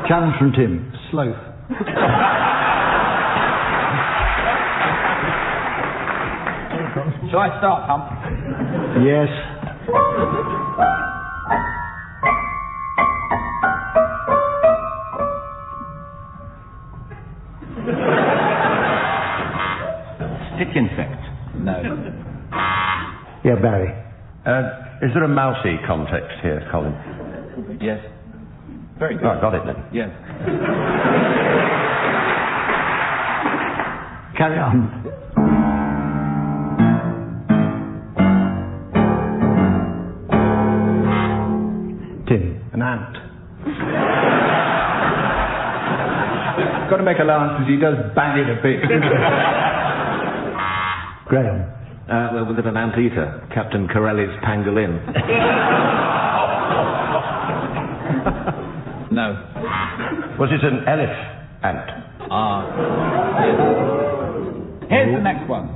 Challenge from Tim. Sloth. Shall I start, Hump? Yes. Stick insect. No. Yeah, Barry. Is there a mousy context here, Colin? Yes. Very good. Oh, I got it then. Yes. Carry on. Tim. An ant. Got to make allowances, he does bang it a bit. Graeme. Well, we've got an anteater, Captain Corelli's pangolin. No. Was it an elephant? Ah. Yes. Here's the next one.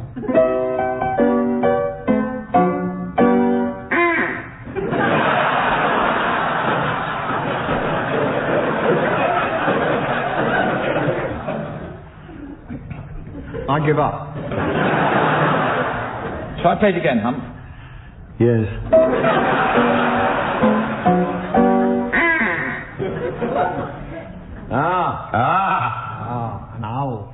I give up. Shall I play it again, Hump? Yes. An owl.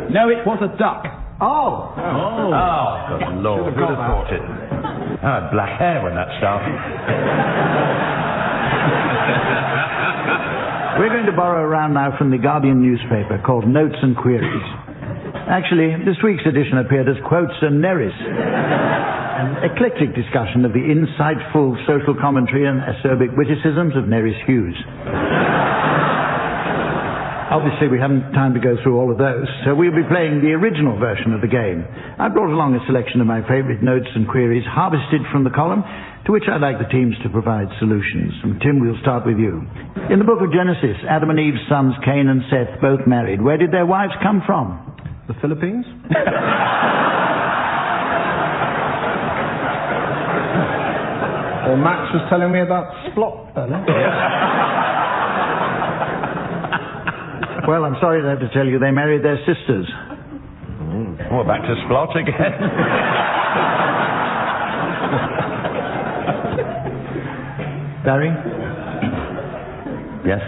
No, it was a duck. Oh, good Lord, who'd have thought it? I had black hair when that started. We're going to borrow a round now from the Guardian newspaper called Notes and Queries. Actually, this week's edition appeared as Quotes and Neris, an eclectic discussion of the insightful social commentary and acerbic witticisms of Neris Hughes. Obviously, we haven't time to go through all of those, so we'll be playing the original version of the game. I brought along a selection of my favourite notes and queries harvested from the column, to which I'd like the teams to provide solutions. And Tim, we'll start with you. In the book of Genesis, Adam and Eve's sons, Cain and Seth, both married. Where did their wives come from? The Philippines? Or Max was telling me about Splot earlier. Well, I'm sorry to have to tell you, they married their sisters. We're back to Splot again. Barry? Yes?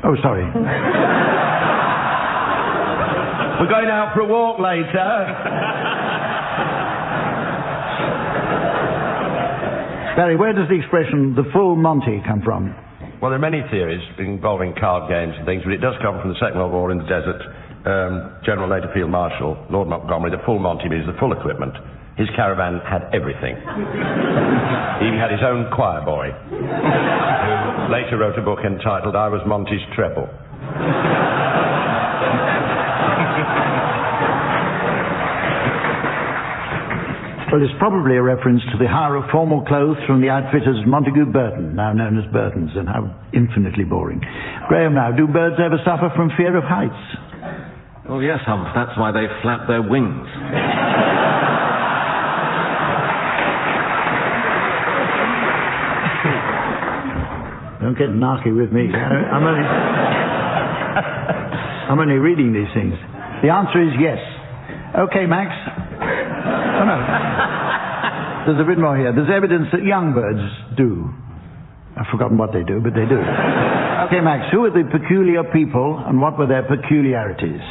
Oh, sorry. We're going out for a walk later. Barry, where does the expression, the full Monty, come from? Well, there are many theories involving card games and things, but it does come from the Second World War in the desert. General later Field Marshal Lord Montgomery, the full Monty means the full equipment. His caravan had everything. He even had his own choir boy, who later wrote a book entitled I Was Monty's Treble. Well, it's probably a reference to the hire of formal clothes from the outfitters Montagu Burton, now known as Burtons, and how infinitely boring. Graeme, now, do birds ever suffer from fear of heights? Oh, yes, Hump. That's why they flap their wings. Don't get narky with me. I'm only reading these things. The answer is yes. Okay, Max. Oh, no. There's a bit more here. There's evidence that young birds do. I've forgotten what they do, but they do. Okay, Max, who are the peculiar people and what were their peculiarities?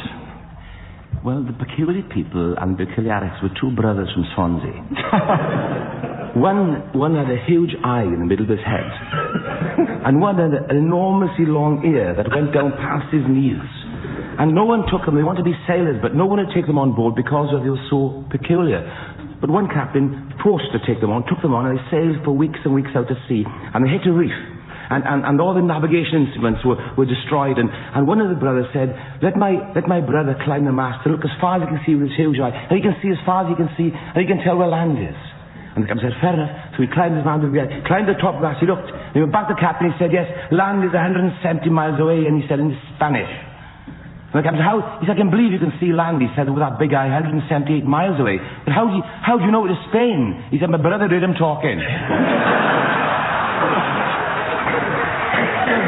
Well, the peculiar people and peculiarities were two brothers from Swansea. One had a huge eye in the middle of his head, and one had an enormously long ear that went down past his knees. And no one took them. They wanted to be sailors, but no one would take them on board because they were so peculiar. But one captain forced to take them on, took them on, and they sailed for weeks and weeks out to sea, and they hit a reef. And all the navigation instruments were destroyed, and one of the brothers said, let my brother climb the mast and look as far as he can see with his huge eye, and he can see as far as he can see, and he can tell where land is. And the captain said, fair enough. So he climbed his mountain, climbed the top mast, he looked, and he went back to the captain, he said, yes, land is 170 miles away, and he said in Spanish. And the captain said, he said, I can believe you can see land, he said, with that big eye, 178 miles away. But how do you know it is Spain? He said, my brother heard him talking.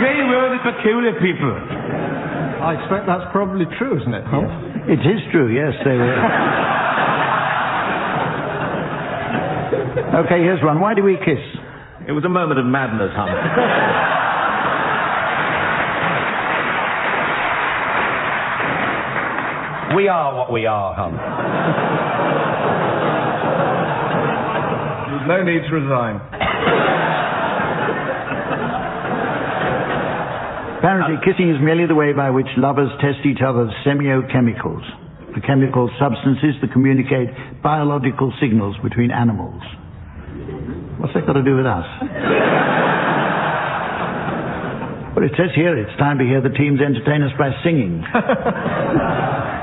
They were the peculiar people. I expect that's probably true, isn't it, Hump? It is true, yes, they were. Okay, here's one. Why do we kiss? It was a moment of madness, Hump. We are what we are, Hump. There's no need to resign. Apparently, kissing is merely the way by which lovers test each other's semiochemicals, the chemical substances that communicate biological signals between animals. What's that got to do with us? Well, it says here it's time to hear the teams entertain us by singing.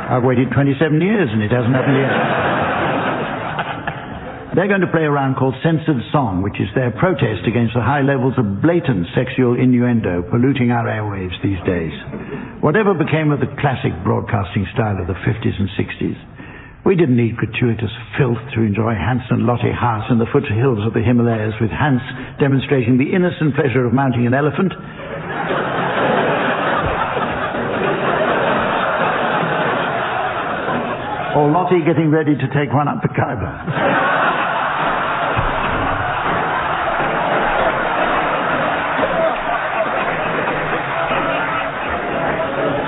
I've waited 27 years and it hasn't happened yet. They're going to play a round called Censored Song, which is their protest against the high levels of blatant sexual innuendo polluting our airwaves these days. Whatever became of the classic broadcasting style of the 50s and 60s, we didn't need gratuitous filth to enjoy Hans and Lottie Haas in the foothills of the Himalayas, with Hans demonstrating the innocent pleasure of mounting an elephant, or Lottie getting ready to take one up the Khyber.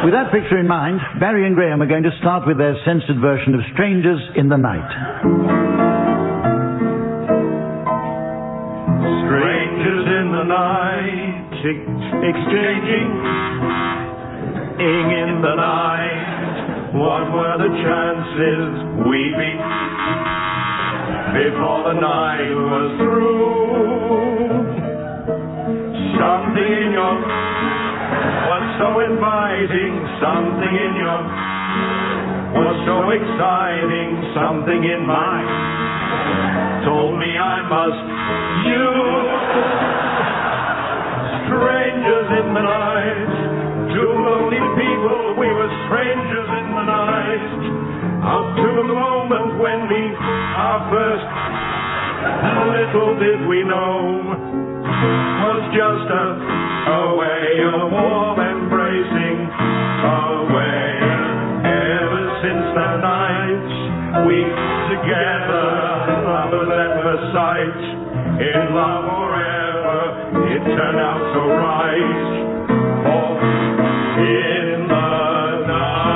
With that picture in mind, Barry and Graeme are going to start with their censored version of Strangers in the Night. Strangers in the night, exchanging in the night. What were the chances we'd meet before the night was through? Something in your was so inviting, something in your was so exciting, something in mine told me I must. You, strangers in the night, two lonely people, we were strangers in the night, up to the moment when we our first, little did we know, was just a way of warm embracing, a way. Ever since that night, we together, lovers at first sight, in love forever, it turned out so right. Oh, in the night.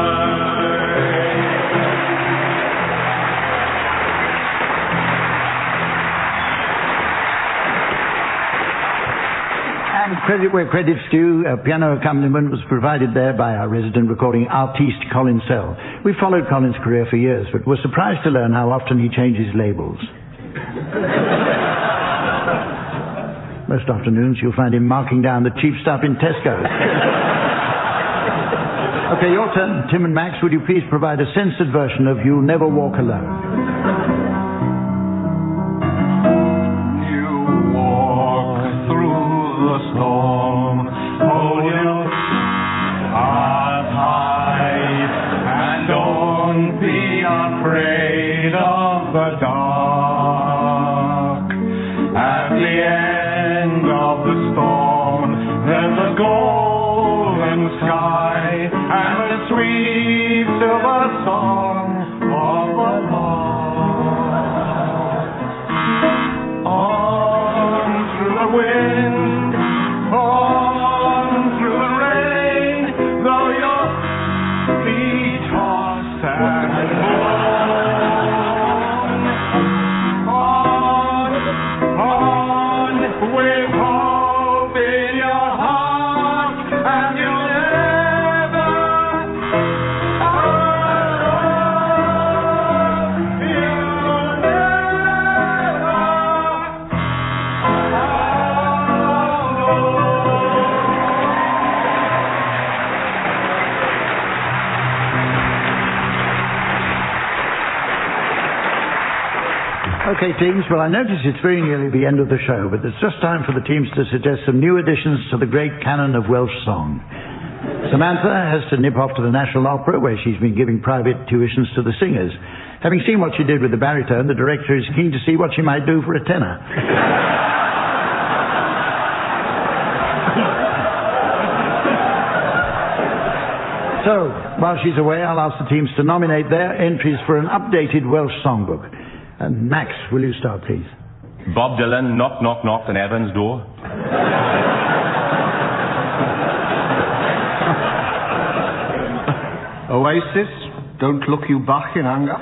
And credit where credit's due, a piano accompaniment was provided there by our resident recording artiste Colin Sell. We followed Colin's career for years, but were surprised to learn how often he changes labels. Most afternoons you'll find him marking down the cheap stuff in Tesco's. Okay, your turn. Tim and Max, would you please provide a censored version of You'll Never Walk Alone? Storm, hold your heart high and don't be afraid of the dark. At the end of the storm, there's a golden sky and a sweet silver song of the lark. On through the wind, on through the rain, though your feet toss and on, with hope in your heart, and you'll never, Okay, teams, well, I notice it's very nearly the end of the show, but it's just time for the teams to suggest some new additions to the great canon of Welsh song. Samantha has to nip off to the National Opera, where she's been giving private tuitions to the singers. Having seen what she did with the baritone, the director is keen to see what she might do for a tenor. So, while she's away, I'll ask the teams to nominate their entries for an updated Welsh songbook. And Max, will you start, please? Bob Dylan, knock, knock, knock on Evan's door. Oasis, Don't Look You Back in Anger.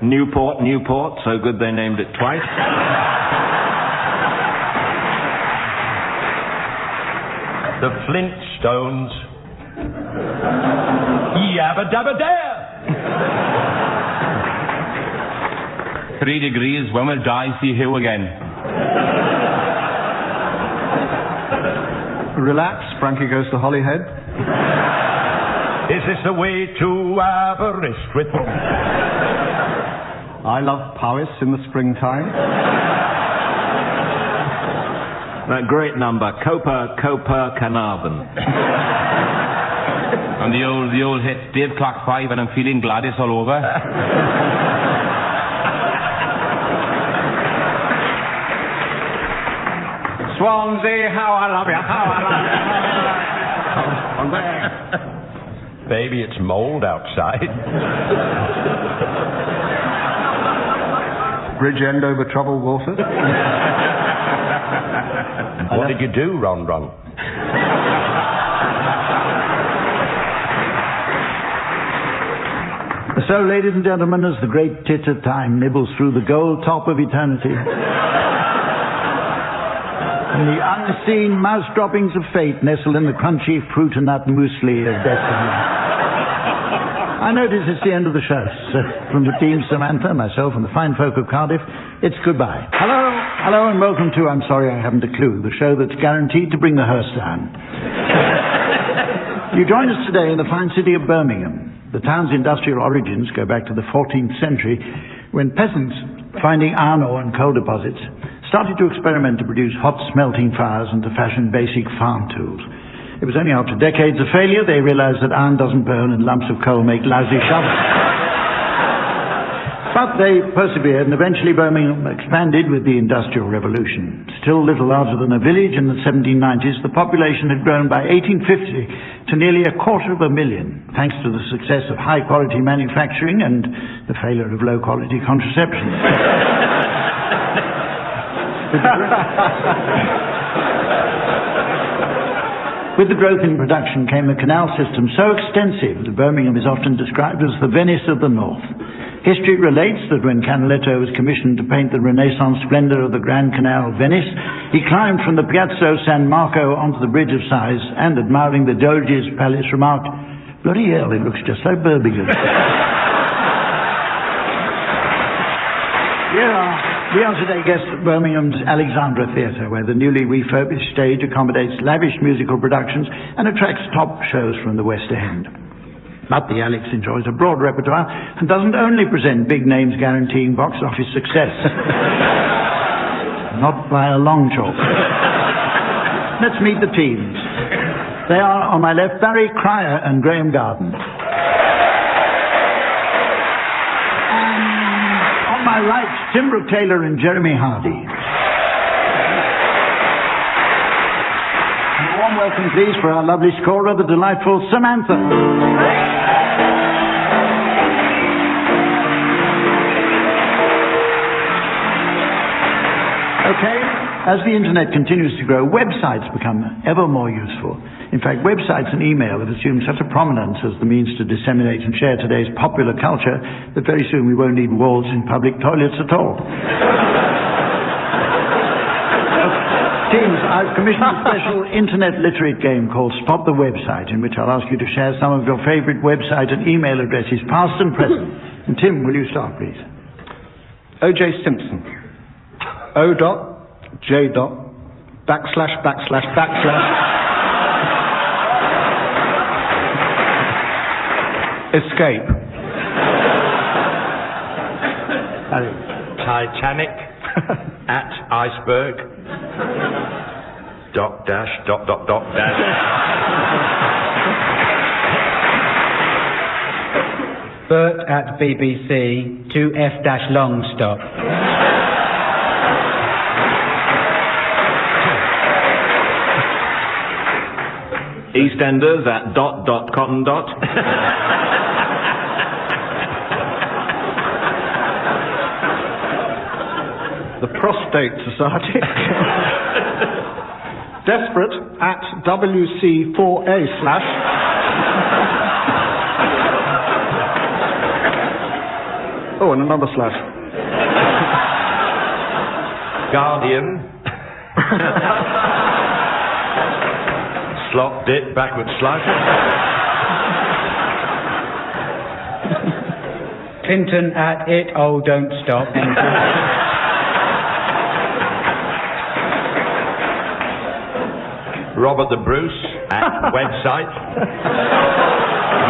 Newport, Newport, so good they named it twice. The Flintstones. Yabba dabba dare! 3 degrees, when will die see Hugh again? Relax, Frankie Goes to Holyhead. Is this the way to Aberystwyth? I Love Powys in the Springtime. That great number, Copa, Copa, Carnarvon. And the old hit, Dave Clark 5 and I'm feeling glad it's all over. Swansea, how I love you, how I love you. Baby, it's mould outside. Bridgend over troubled waters. What did you do, Ron Ron? So, ladies and gentlemen, as the great tit of time nibbles through the gold top of eternity, and the unseen mouse droppings of fate nestle in the crunchy fruit and nut muesli of destiny, I notice it's the end of the show. So, from the team, Samantha, myself, and the fine folk of Cardiff, it's goodbye. Hello, and welcome to I'm Sorry I Haven't a Clue, the show that's guaranteed to bring the hearse down. You join us today in the fine city of Birmingham. The town's industrial origins go back to the 14th century, when peasants, finding iron ore and coal deposits, started to experiment to produce hot smelting fires and to fashion basic farm tools. It was only after decades of failure they realized that iron doesn't burn and lumps of coal make lousy shovels. But they persevered, and eventually Birmingham expanded with the Industrial Revolution. Still little larger than a village in the 1790s, the population had grown by 1850 to nearly 250,000, thanks to the success of high-quality manufacturing and the failure of low-quality contraception. With the growth in production came a canal system so extensive that Birmingham is often described as the Venice of the North. History relates that when Canaletto was commissioned to paint the Renaissance splendour of the Grand Canal of Venice, he climbed from the Piazza San Marco onto the Bridge of Sighs and, admiring the Doge's palace, remarked, "Bloody hell, it looks just like Birmingham." We are today guests at Birmingham's Alexandra Theatre, where the newly refurbished stage accommodates lavish musical productions and attracts top shows from the West End. But the Alex enjoys a broad repertoire and doesn't only present big names guaranteeing box office success. Not by a long chalk. Let's meet the teams. They are, on my left, Barry Cryer and Graeme Garden. And on my right, Tim Brooke-Taylor and Jeremy Hardy. And a warm welcome, please, for our lovely scorer, the delightful Samantha. Okay, as the internet continues to grow, websites become ever more useful. In fact, websites and email have assumed such a prominence as the means to disseminate and share today's popular culture that very soon we won't need walls in public toilets at all. Teams, I've commissioned a special internet literate game called Spot the Website, in which I'll ask you to share some of your favourite website and email addresses, past and present. And Tim, will you start, please? O.J. Simpson. O.J. / escape. Titanic at iceberg dot dash dot dot dot dash. Bert at BBC 2F dash long stop. EastEnders at dot dot cotton dot. The Prostate Society. Desperate at WC4A / oh, and another slash. Guardian. Slop, dip, backward slash. Clinton at it, oh don't stop. Robert the Bruce at website.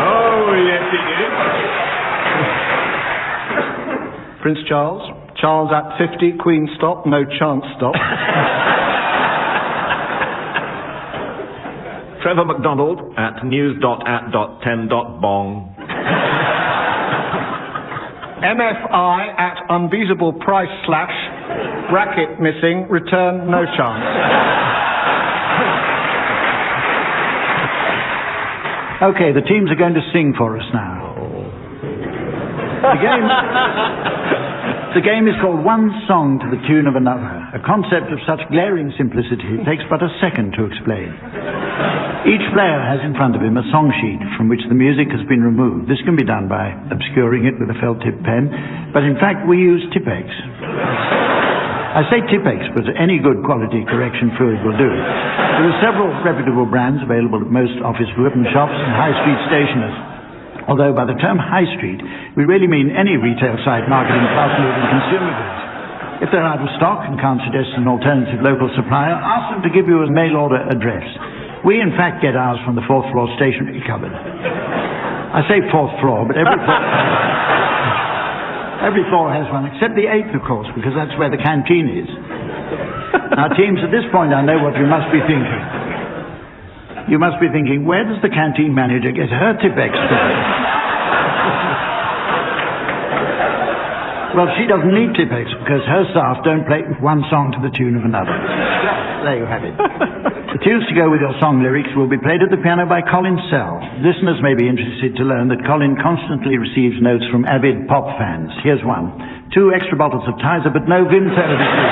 Oh, yes, it is. Prince Charles. Charles at 50, Queen stop, no chance stop. Trevor MacDonald at news.at.10.bong. MFI at unbeatable price / bracket missing, return no chance. Okay, the teams are going to sing for us now. The game is called One Song to the Tune of Another, a concept of such glaring simplicity it takes but a second to explain. Each player has in front of him a song sheet from which the music has been removed. This can be done by obscuring it with a felt-tip pen, but in fact we use Tipp-Ex. I say Tipp-Ex, but any good quality correction fluid will do. There are several reputable brands available at most office weapon shops and high street stationers. Although by the term high street, we really mean any retail site marketing fast-moving consumer goods. If they're out of stock and can't suggest an alternative local supplier, ask them to give you a mail-order address. We, in fact, get ours from the 4th floor stationery cupboard. I say 4th floor, but every floor has one, except the 8th, of course, because that's where the canteen is. Now, teams, at this point, I know what you must be thinking. You must be thinking, where does the canteen manager get her Tipp-Ex from? Well, she doesn't need Tipp-Ex because her staff don't play one song to the tune of another. There you have it. The tunes to go with your song lyrics will be played at the piano by Colin Sell. Listeners may be interested to learn that Colin constantly receives notes from avid pop fans. Here's one. 2 extra bottles of Tizer, but no Vim television.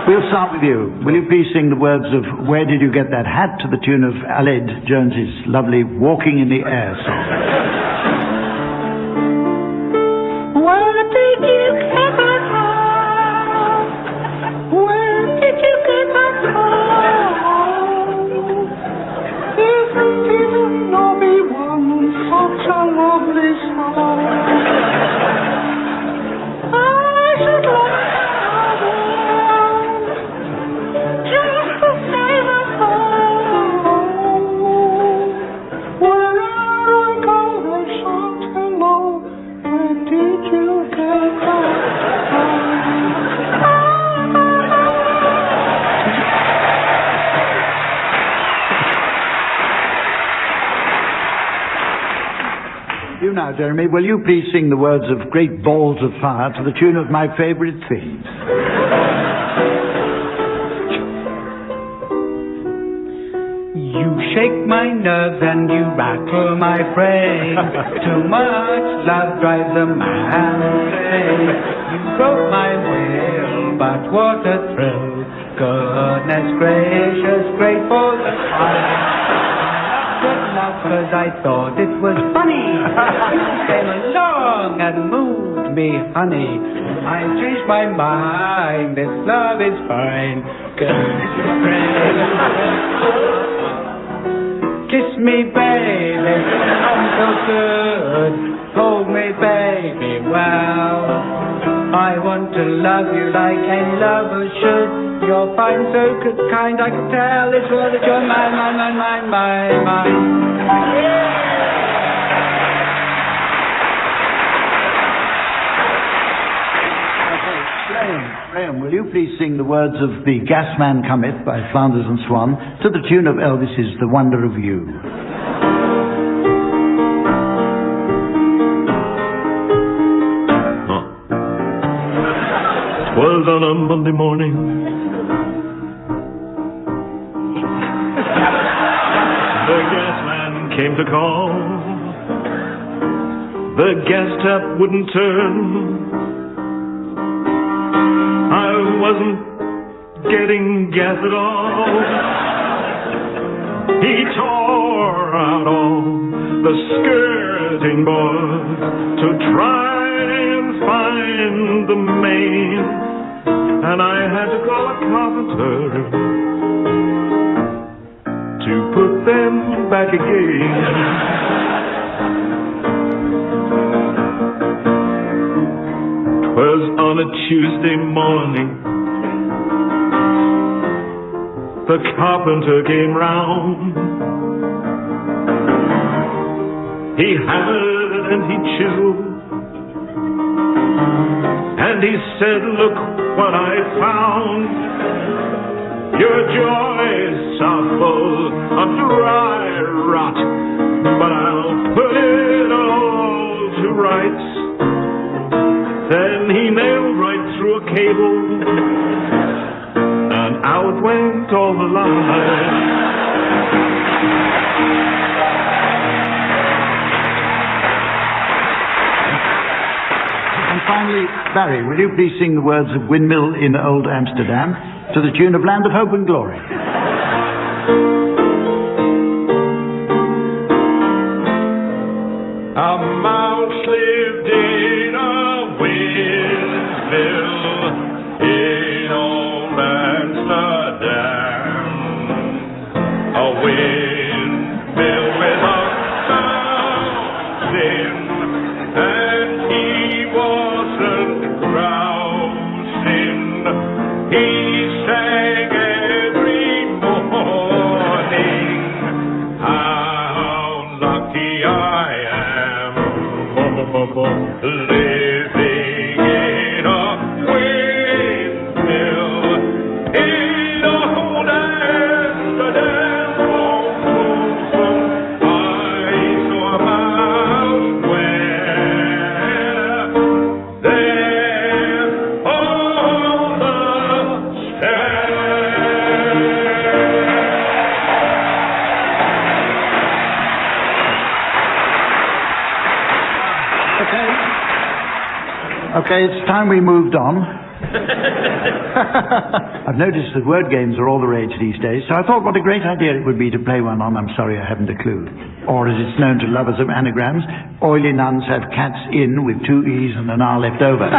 We'll start with you. Will you please sing the words of Where Did You Get That Hat to the tune of Aled Jones's lovely Walking in the Air song. Where did you get that hat? Where did you get that hat? Isn't even one such a lovely song? I should like You now, Jeremy, will you please sing the words of Great Balls of Fire to the tune of My Favourite Thing? You shake my nerves and you rattle my brain. Too much love drives a man insane. You broke my will, but what a thrill. Goodness gracious, great balls of fire. Because I thought it was funny. You came along and moved me, honey. I changed my mind. This love is fine. Kiss me, baby. I'm so good. Hold me, baby. Well, I want to love you like any lover should. You're fine, so kind, I can tell it's all that you're mine. Graeme, will you please sing the words of The Gas Man Cometh by Flanders and Swan to the tune of Elvis's The Wonder of You? 'Twas on a Monday morning. The gas man came to call. The gas tap wouldn't turn. I wasn't getting gas at all. He tore out all the skirting boards to try and find the main, and I had to call a carpenter to put them back again. 'Twas on a Tuesday morning. The carpenter came round. He hammered and he chiseled, and he said, look what I found. Your joists are full of dry rot, but I'll put it all to rights. Then he nailed right through a cable, and out went all the lights. And finally, Barry, will you please sing the words of Windmill in Old Amsterdam to the tune of Land of Hope and Glory? A mouse lived in a windmill in old Amsterdam. A windmill with a mouse in, and he wasn't grousing. He sang every morning, how lucky I am, living in a windmill in old Amsterdam. I saw a mouse where there on the Okay, it's time we moved on. I've noticed that word games are all the rage these days, so I thought what a great idea it would be to play one on I'm Sorry I Haven't a Clue. Or as it's known to lovers of anagrams, oily nuns have cats in with 2 E's and an R left over.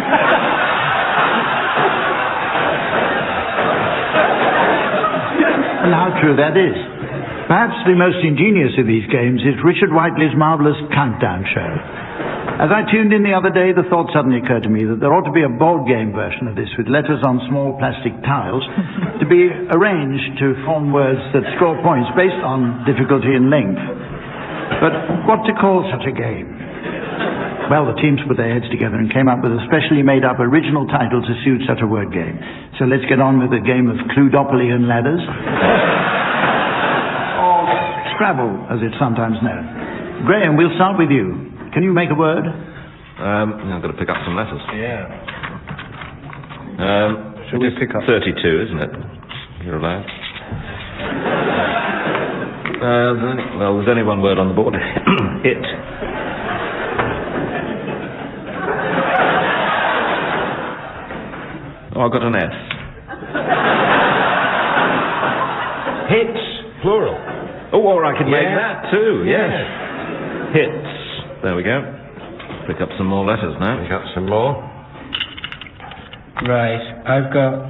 And how true that is. Perhaps the most ingenious of these games is Richard Whiteley's marvellous Countdown show. As I tuned in the other day, the thought suddenly occurred to me that there ought to be a board game version of this with letters on small plastic tiles to be arranged to form words that score points based on difficulty and length. But what to call such a game? Well, the teams put their heads together and came up with a specially made-up original title to suit such a word game. So let's get on with the game of Cluedopoly and ladders. Or Scrabble, as it's sometimes known. Graham, we'll start with you. Can you make a word? I've got to pick up some letters. Yeah. Shall we pick up 32, isn't it? You're allowed. There's only one word on the board. It. Oh, I've got an S. Hits, plural. Oh, or I could make Yeah. that too, yes. Hits. There we go. Pick up some more letters now. Pick up some more. Right, I've got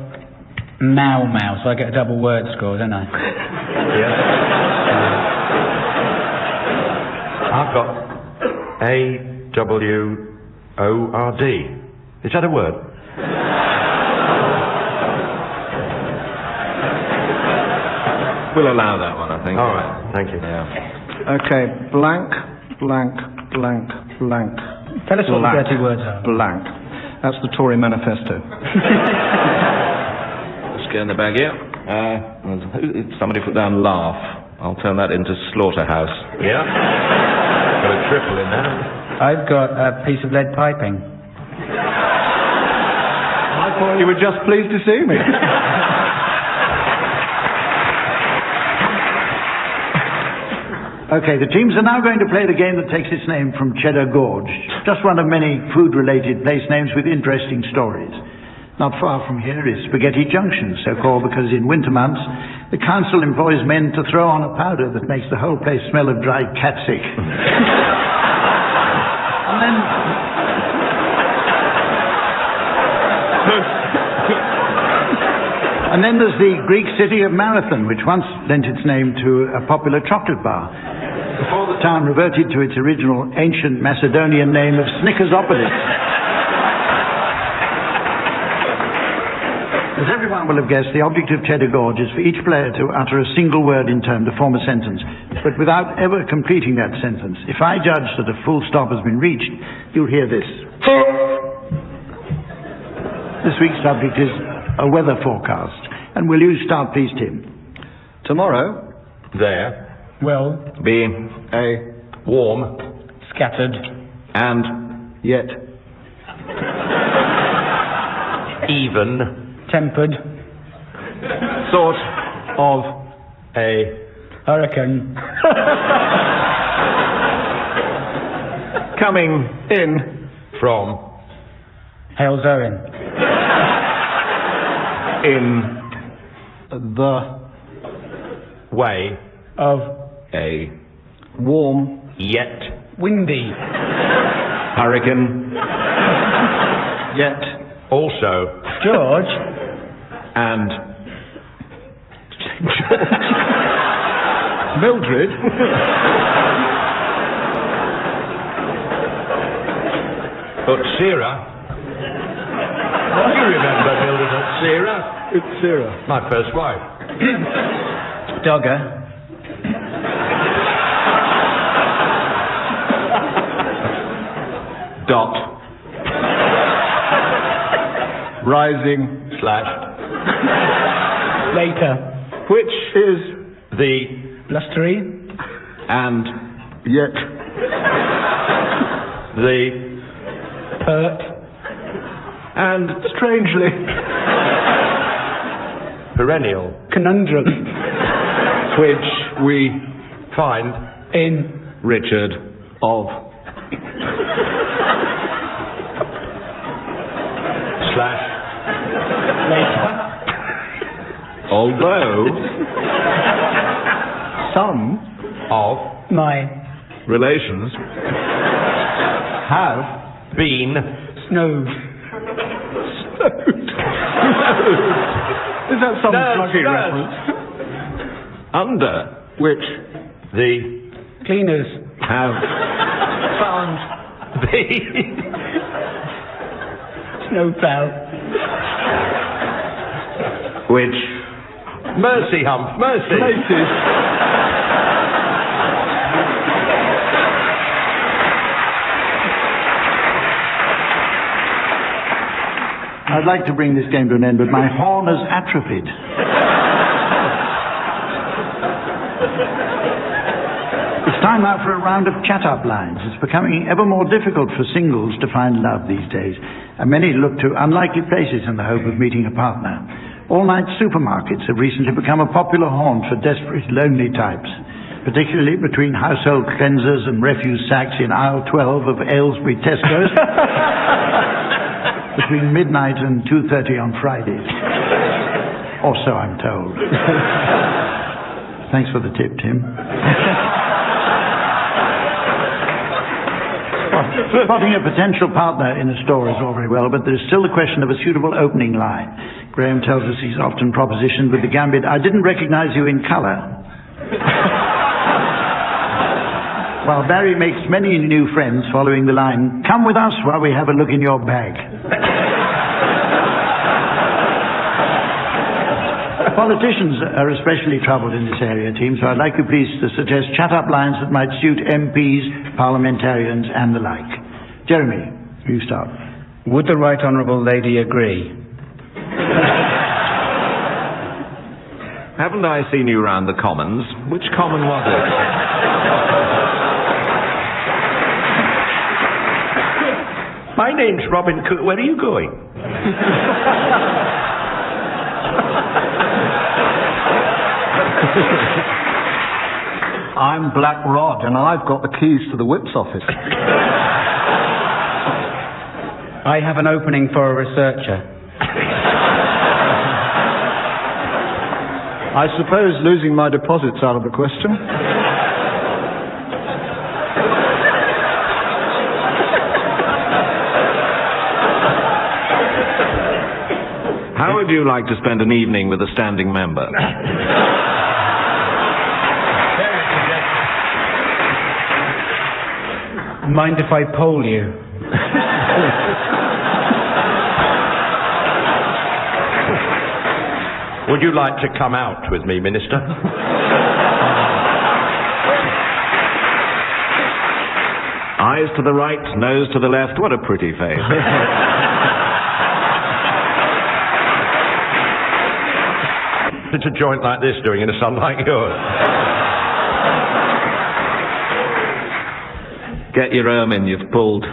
Mau Mau, so I get a double word score, don't I? Yeah. I've got AWORD. Is that a word? We'll allow that one, I think. All right, thank you. Yeah. Okay, blank, blank, blank, blank. Tell us what the blank, dirty words are. Blank. That's the Tory manifesto. Let's get in the bag here. Somebody put down laugh. I'll turn that into slaughterhouse. Yeah. Got a triple in there. I've got a piece of lead piping. I thought you were just pleased to see me. Okay, the teams are now going to play the game that takes its name from Cheddar Gorge, just one of many food-related place names with interesting stories. Not far from here is Spaghetti Junction, so called because in winter months the council employs men to throw on a powder that makes the whole place smell of dried catsick. And then there's the Greek city of Marathon, which once lent its name to a popular chocolate bar, before the town reverted to its original ancient Macedonian name of Snickersopolis. As everyone will have guessed, the object of Cheddar Gorge is for each player to utter a single word in turn to form a sentence, but without ever completing that sentence. If I judge that a full stop has been reached, you'll hear this. This week's subject is a weather forecast. And will you start, please, Tim? Tomorrow, there will be a warm, scattered, and yet even, tempered, sort of a hurricane coming in from Hails Owen. In The way Of a warm yet windy. hurricane yet also George. and Mildred. but Sarah. Do you remember Mildred and Sarah? It's Sarah. My first wife. Dogger. Dot Rising slash Later. which is the Blustery. and yet the Pert. and strangely perennial Conundrum. which we find In. Richard of slash Later. although some of My. relations have been Snowed. Is that some No, druggy no. reference? under Which the Cleaners. have Found. the Snowplow. which mercy Hump mercy places I'd like to bring this game to an end, but my horn has atrophied. It's time now for a round of chat-up lines. It's becoming ever more difficult for singles to find love these days, and many look to unlikely places in the hope of meeting a partner. All-night supermarkets have recently become a popular haunt for desperate, lonely types, particularly between household cleansers and refuse sacks in aisle 12 of Aylesbury Tesco's, between midnight and 2:30 on Fridays. Or so I'm told. Thanks for the tip, Tim. Spotting a potential partner in a store is all very well, but there's still the question of a suitable opening line. Graeme tells us he's often propositioned with the gambit, "I didn't recognise you in colour." While Barry makes many new friends following the line, "Come with us while we have a look in your bag." Politicians are especially troubled in this area, team, so I'd like you please to suggest chat-up lines that might suit MPs, parliamentarians and the like. Jeremy, you start. Would the Right Honourable Lady agree? Haven't I seen you round the Commons? Which common was it? My name's Robin Cook. Where are you going? I'm Black Rod and I've got the keys to the whip's office. I have an opening for a researcher. I suppose losing my deposit's out of the question. How would you like to spend an evening with a standing member? Mind if I poll you? Would you like to come out with me, Minister? Eyes to the right, nose to the left. What a pretty face. It's a joint like this doing in a sun like yours. Get your ermine, you've pulled.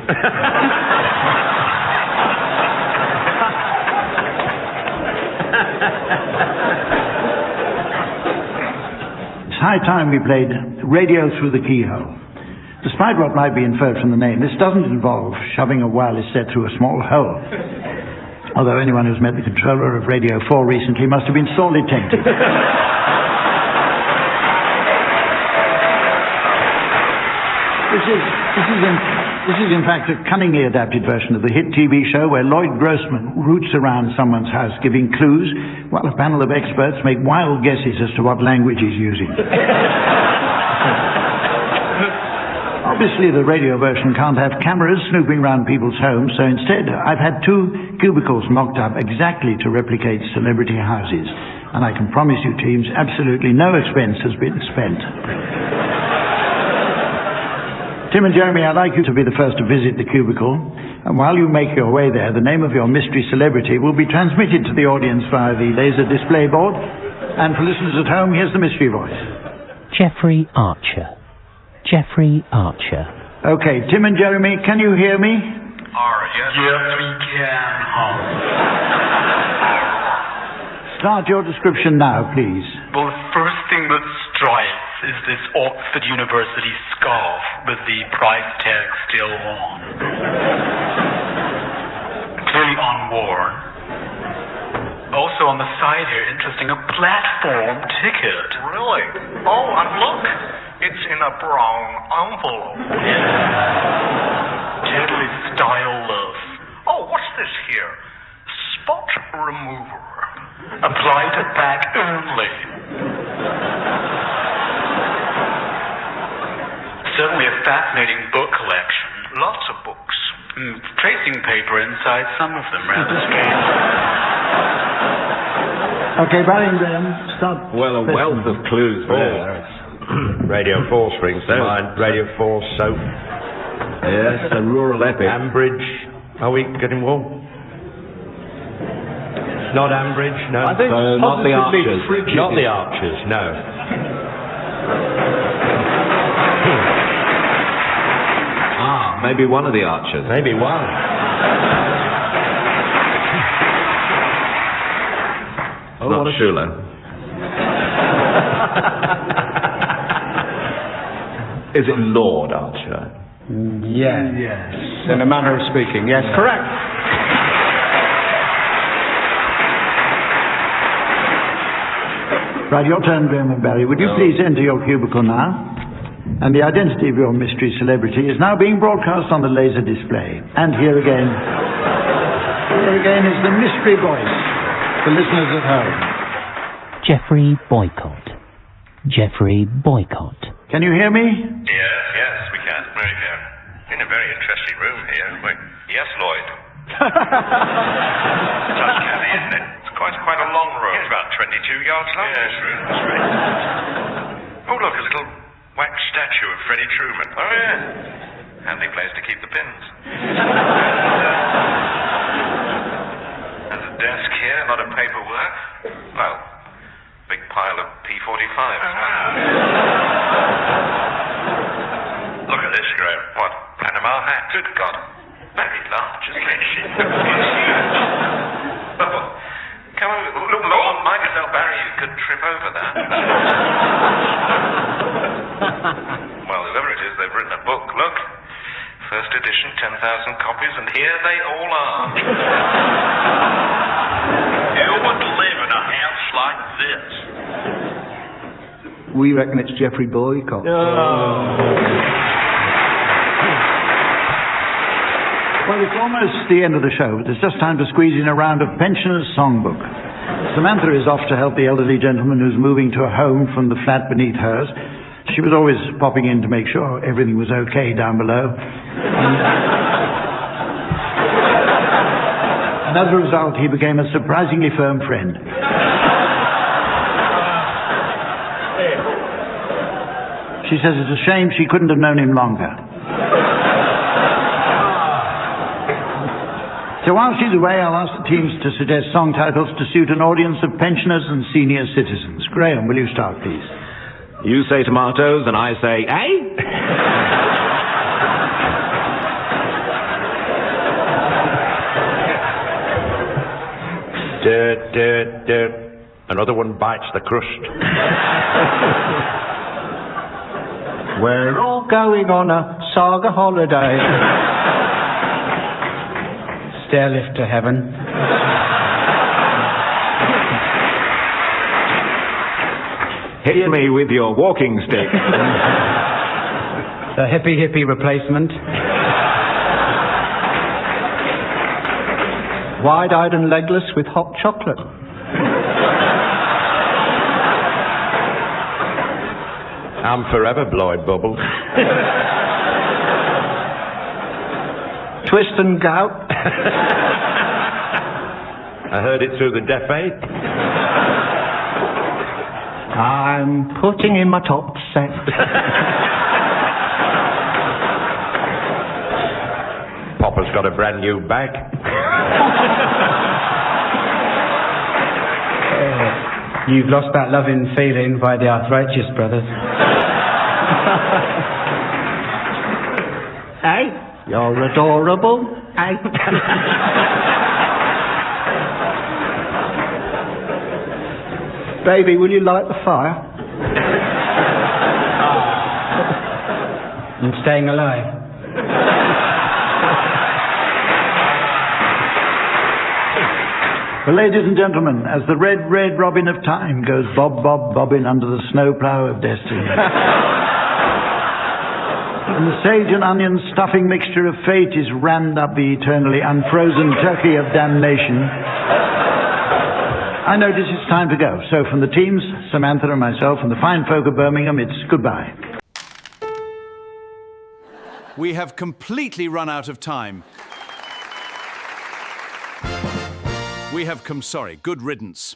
It's high time we played Radio Through the Keyhole. Despite what might be inferred from the name, this doesn't involve shoving a wireless set through a small hole. Although anyone who's met the controller of Radio 4 recently must have been sorely tempted. This is in fact a cunningly adapted version of the hit TV show where Lloyd Grossman roots around someone's house giving clues while a panel of experts make wild guesses as to what language he's using. Obviously the radio version can't have cameras snooping around people's homes, so instead I've had 2 cubicles mocked up exactly to replicate celebrity houses. And I can promise you teams, absolutely no expense has been spent. Tim and Jeremy, I'd like you to be the first to visit the cubicle, and while you make your way there, the name of your mystery celebrity will be transmitted to the audience via the laser display board, and for listeners at home, here's the mystery voice. Jeffrey Archer. Jeffrey Archer. Okay, Tim and Jeremy, can you hear me? Yes, we can. Start your description now, please. Well, the first thing that strikes is this Oxford University scarf with the price tag still on. Clearly unworn. Also on the side here, interesting, a platform ticket. Really? Oh, and look, it's in a brown envelope. Totally styleless. Oh, what's this here? Spot remover. Apply to back only. Certainly a fascinating book collection. Lots of books. Tracing paper inside some of them, rather strange. Okay, Barry and Graham, start. Well, a wealth of clues there. Radio 4 springs to mind. Radio 4 soap. Yes, a rural epic. Ambridge. Are we getting warm? Not Ambridge, no. I think not the Archers. Not the Archers, no. Maybe one of the Archers. Maybe one. Not Schuler. Is it Lord Archer? Yes. In a manner of speaking, yes, correct. Right, your turn, Graham and Barry. Would you please enter your cubicle now? And the identity of your mystery celebrity is now being broadcast on the laser display. And here again is the mystery voice for listeners at home. Jeffrey Boycott. Jeffrey Boycott. Can you hear me? Yes, we can. Very good. In a very interesting room here. Yes, Lloyd. It's uncanny, isn't it? It's quite a long room. It's about 22 yards long. Yes, that's right. Oh, look, a little wax statue of Freddie Truman. Oh, yeah. Handy place to keep the pins. There's a desk here, a lot of paperwork. Well, big pile of P45s. Look at this, Graham. What? Panama hat. Good God. Very large, isn't it? It's huge. Oh, come on, look, mind yourself, Barry, you could trip over that. Well, whoever it is, they've written a book. Look, first edition, 10,000 copies, and here they all are. Who would live in a house like this? We reckon it's Jeffrey Boycott. Well, it's almost the end of the show, but there's just time to squeeze in a round of Pensioners' Song Book. Samantha is off to help the elderly gentleman who's moving to a home from the flat beneath hers. She was always popping in to make sure everything was okay down below. And as a result, he became a surprisingly firm friend. She says it's a shame she couldn't have known him longer. So while she's away, I'll ask the teams to suggest song titles to suit an audience of pensioners and senior citizens. Graham, will you start, please? You say tomatoes and I say, Another one bites the crust. We're all going on a saga holiday. Stairlift to heaven. Hit me with your walking stick. The hippie replacement. Wide-eyed and legless with hot chocolate. I'm forever blowing bubbles. Twist and gout. I heard it through the deaf aid. I'm putting in my top set. Papa's got a brand new bag. You've lost that loving feeling by the Arthritis brothers. Hey, you're adorable. Hey. Baby, will you light the fire? I'm staying alive. Well, ladies and gentlemen, as the red, red robin of time goes bob, bob, bobbing under the snowplow of destiny, and the sage and onion stuffing mixture of fate is rammed up the eternally unfrozen turkey of damnation, I notice it's time to go. So from the teams, Samantha and myself, and the fine folk of Birmingham, it's goodbye. We have completely run out of time. Good riddance.